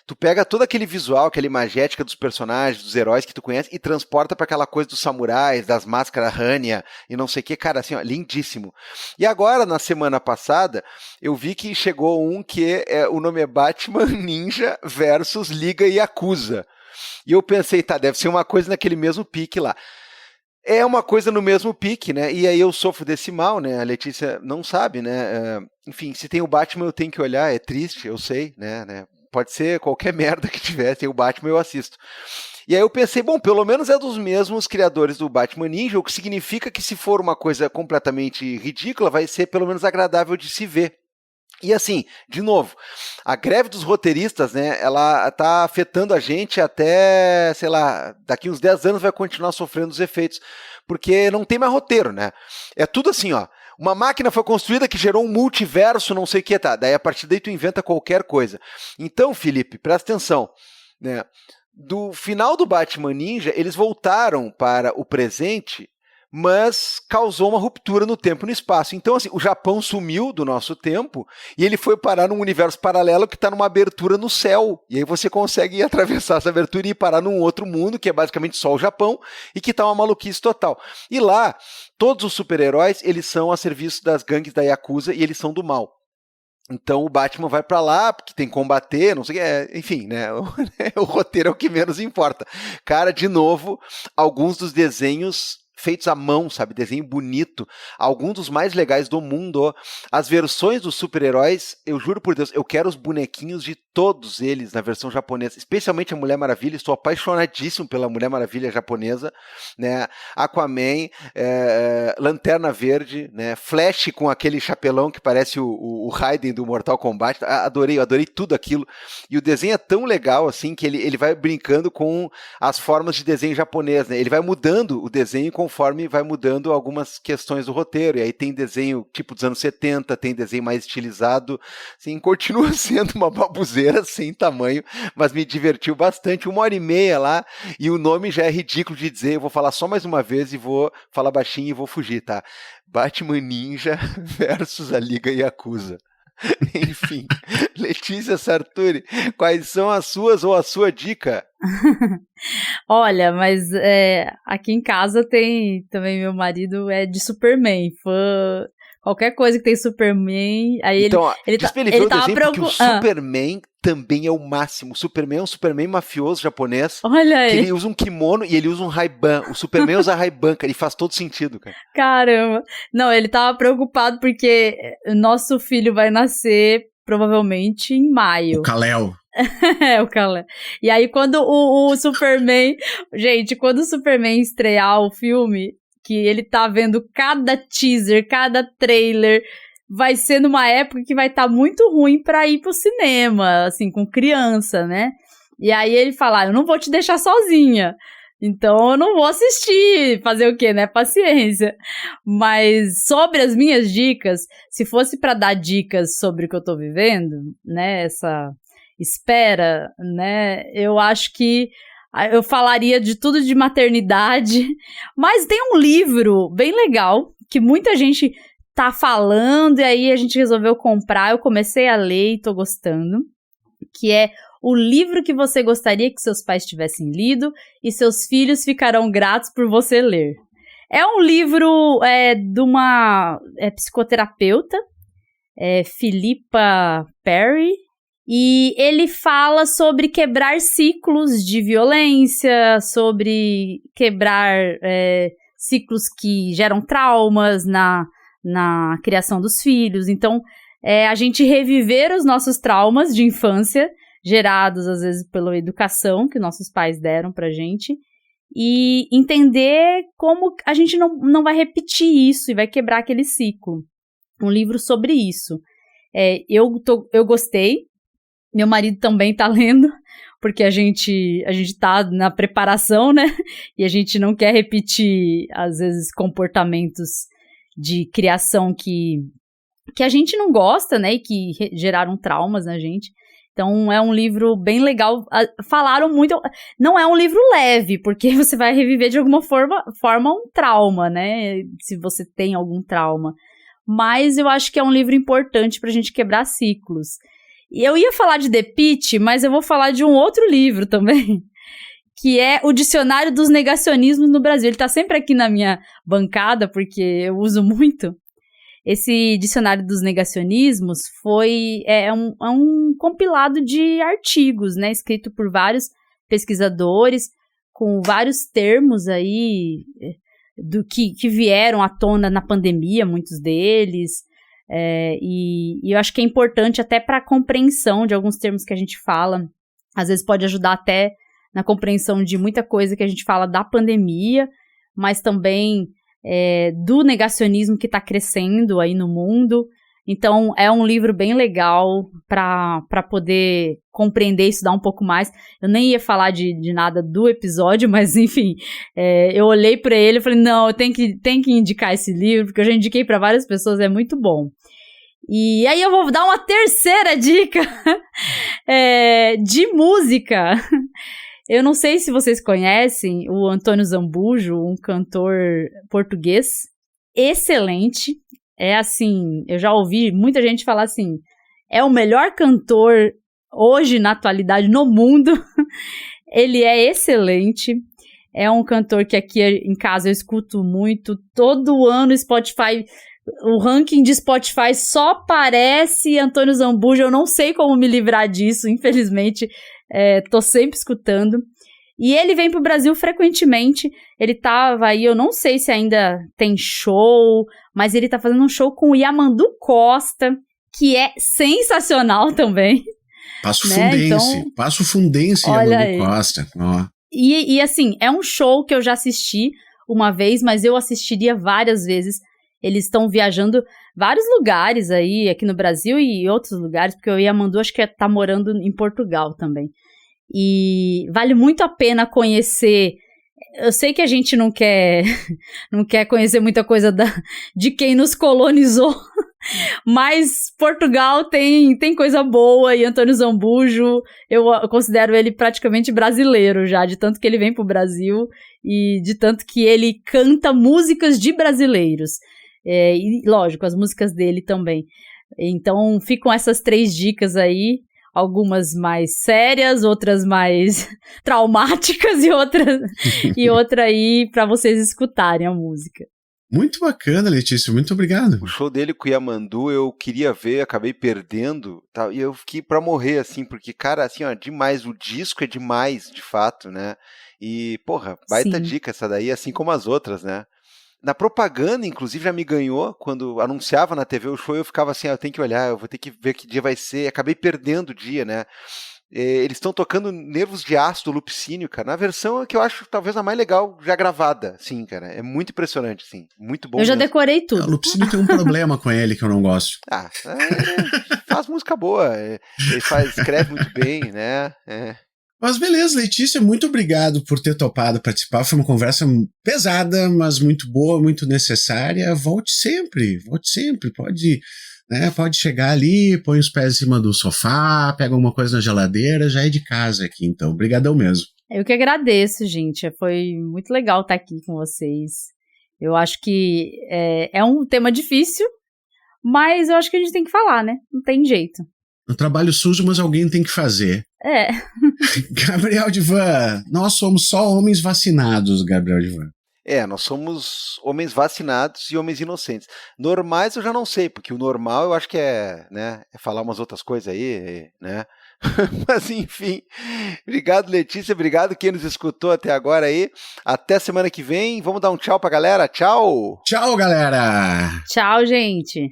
Tu pega todo aquele visual, aquela imagética dos personagens, dos heróis que tu conhece e transporta para aquela coisa dos samurais, das máscaras Hanya e não sei o que, cara, assim, ó, lindíssimo. E agora, na semana passada, eu vi que chegou um que o nome é Batman Ninja versus Liga Yakuza. E eu pensei, tá, deve ser uma coisa naquele mesmo pique lá. É uma coisa no mesmo pique, né? E aí eu sofro desse mal, né? A Letícia não sabe, né? Enfim, se tem o Batman eu tenho que olhar, é triste, eu sei, né? Pode ser qualquer merda que tiver, tem o Batman, eu assisto. E aí eu pensei, bom, pelo menos é dos mesmos criadores do Batman Ninja, o que significa que se for uma coisa completamente ridícula, vai ser pelo menos agradável de se ver. E assim, de novo, a greve dos roteiristas, né, ela tá afetando a gente até, sei lá, daqui uns 10 anos vai continuar sofrendo os efeitos, porque não tem mais roteiro, né? É tudo assim, ó. Uma máquina foi construída que gerou um multiverso, não sei o que, tá? Daí a partir daí tu inventa qualquer coisa. Então, Felipe, presta atenção, né? Do final do Batman Ninja, eles voltaram para o presente, mas causou uma ruptura no tempo e no espaço. Então, assim, o Japão sumiu do nosso tempo e ele foi parar num universo paralelo que está numa abertura no céu. E aí você consegue atravessar essa abertura e ir parar num outro mundo, que é basicamente só o Japão, e que está uma maluquice total. E lá, todos os super-heróis, eles são a serviço das gangues da Yakuza e eles são do mal. Então o Batman vai pra lá, porque tem que combater, não sei o que, enfim, né? O roteiro é o que menos importa. Cara, de novo, alguns dos desenhos feitos à mão, sabe? Desenho bonito. Alguns dos mais legais do mundo. As versões dos super-heróis, eu juro por Deus, eu quero os bonequinhos de todos eles na versão japonesa. Especialmente a Mulher Maravilha. Estou apaixonadíssimo pela Mulher Maravilha japonesa. Né? Aquaman, Lanterna Verde, né? Flash com aquele chapelão que parece o Raiden do Mortal Kombat. Adorei tudo aquilo. E o desenho é tão legal assim que ele vai brincando com as formas de desenho japonês. Né? Ele vai mudando o desenho conforme vai mudando algumas questões do roteiro, e aí tem desenho tipo dos anos 70, tem desenho mais estilizado, assim, continua sendo uma babuzeira sem tamanho, mas me divertiu bastante, 1h30 lá, e o nome já é ridículo de dizer, eu vou falar só mais uma vez e vou falar baixinho e vou fugir, tá? Batman Ninja versus a Liga Yakuza. Enfim, Letícia Sarturi, quais são as suas ou a sua dica? Olha, mas aqui em casa tem também, meu marido é de Superman, fã, qualquer coisa que tem Superman, aí então, ele tava porque o Superman também é o máximo. O Superman é um Superman mafioso japonês. Olha aí. Ele usa um kimono e ele usa um Ray-Ban. O Superman usa Ray-Ban, cara, e faz todo sentido, cara. Caramba. Não, ele tava preocupado porque nosso filho vai nascer provavelmente em maio. O Kal-El. O Kal-El. E aí quando o Superman... Gente, quando o Superman estrear o filme, que ele tá vendo cada teaser, cada trailer... vai ser numa época que vai estar muito ruim pra ir pro cinema, assim, com criança, né? E aí ele fala, eu não vou te deixar sozinha, então eu não vou assistir, fazer o quê, né? Paciência. Mas sobre as minhas dicas, se fosse pra dar dicas sobre o que eu tô vivendo, né, essa espera, né, eu acho que eu falaria de tudo de maternidade, mas tem um livro bem legal, que muita gente tá falando, e aí a gente resolveu comprar, eu comecei a ler e tô gostando, que é o livro que você gostaria que seus pais tivessem lido e seus filhos ficarão gratos por você ler. É um livro de uma psicoterapeuta, Philippa Perry, e ele fala sobre quebrar ciclos de violência, sobre quebrar ciclos que geram traumas na criação dos filhos. Então, a gente reviver os nossos traumas de infância, gerados, às vezes, pela educação que nossos pais deram pra gente, e entender como a gente não vai repetir isso e vai quebrar aquele ciclo. Um livro sobre isso. Eu gostei, meu marido também tá lendo, porque a gente tá na preparação, né? E a gente não quer repetir, às vezes, comportamentos de criação que a gente não gosta, né, e que geraram traumas na gente. Então é um livro bem legal. Falaram muito. Não é um livro leve, porque você vai reviver de alguma forma um trauma, né? Se você tem algum trauma. Mas eu acho que é um livro importante pra gente quebrar ciclos. E eu ia falar de The Pitch, mas eu vou falar de um outro livro também, que é o Dicionário dos Negacionismos no Brasil. Ele tá sempre aqui na minha bancada, porque eu uso muito. Esse Dicionário dos Negacionismos é um compilado de artigos, né, escrito por vários pesquisadores, com vários termos aí do que vieram à tona na pandemia, muitos deles, e eu acho que é importante até para a compreensão de alguns termos que a gente fala, às vezes pode ajudar até na compreensão de muita coisa que a gente fala da pandemia, mas também do negacionismo que está crescendo aí no mundo. Então é um livro bem legal para poder compreender e estudar um pouco mais. Eu nem ia falar de nada do episódio, mas enfim, eu olhei para ele e falei, não, eu tenho que indicar esse livro, porque eu já indiquei para várias pessoas, é muito bom. E aí eu vou dar uma terceira dica de música. Eu não sei se vocês conhecem o Antônio Zambujo, um cantor português excelente. É assim, eu já ouvi muita gente falar assim, é o melhor cantor hoje na atualidade no mundo. Ele é excelente. É um cantor que aqui em casa eu escuto muito. Todo ano Spotify, o ranking de Spotify só aparece Antônio Zambujo. Eu não sei como me livrar disso, infelizmente. Tô sempre escutando. E ele vem pro Brasil frequentemente. Ele tava aí, eu não sei se ainda tem show, mas ele tá fazendo um show com o Yamandu Costa, que é sensacional também. Passo Fundense, Yamandu Costa. Ó. E assim, é um show que eu já assisti uma vez, mas eu assistiria várias vezes. Eles estão viajando vários lugares aí, aqui no Brasil e outros lugares, porque o Yamandu acho que tá morando em Portugal também. E vale muito a pena conhecer. Eu sei que a gente não quer conhecer muita coisa de quem nos colonizou, mas Portugal tem coisa boa, e Antônio Zambujo, eu considero ele praticamente brasileiro já, de tanto que ele vem pro Brasil e de tanto que ele canta músicas de brasileiros. E lógico, as músicas dele também. Então ficam essas 3 dicas aí, algumas mais sérias, outras mais traumáticas e outra aí para vocês escutarem a música. Muito bacana, Letícia, muito obrigado. O show dele com o Yamandu eu queria ver, acabei perdendo, tá? E eu fiquei pra morrer, assim, porque, cara, assim, ó, demais, o disco é demais, de fato, né? E, porra, baita Sim. dica essa daí, assim como as outras, né? Na propaganda, inclusive, já me ganhou, quando anunciava na TV o show, eu ficava assim, eu tenho que olhar, eu vou ter que ver que dia vai ser, acabei perdendo o dia, né? Eles estão tocando Nervos de Aço do Lupicínio, cara, na versão que eu acho talvez a mais legal já gravada, sim, cara, é muito impressionante, sim, muito bom. Eu já mesmo. decorei tudo. O Lupicínio tem um problema com ele que eu não gosto. Faz música boa, ele escreve muito bem, né? Mas beleza, Letícia, muito obrigado por ter topado participar. Foi uma conversa pesada, mas muito boa, muito necessária. Volte sempre. Pode chegar ali, põe os pés em cima do sofá, pega alguma coisa na geladeira, já é de casa aqui, então. Obrigadão mesmo. Eu que agradeço, gente. Foi muito legal estar aqui com vocês. Eu acho que é um tema difícil, mas eu acho que a gente tem que falar, né? Não tem jeito. Um trabalho sujo, mas alguém tem que fazer. Gabriel Divan, nós somos só homens vacinados, Gabriel Divan. Nós somos homens vacinados e homens inocentes. Normais eu já não sei, porque o normal eu acho que é falar umas outras coisas aí, né? Mas enfim, obrigado, Letícia, obrigado quem nos escutou até agora aí. Até semana que vem, vamos dar um tchau pra galera, tchau! Tchau, galera! Tchau, gente!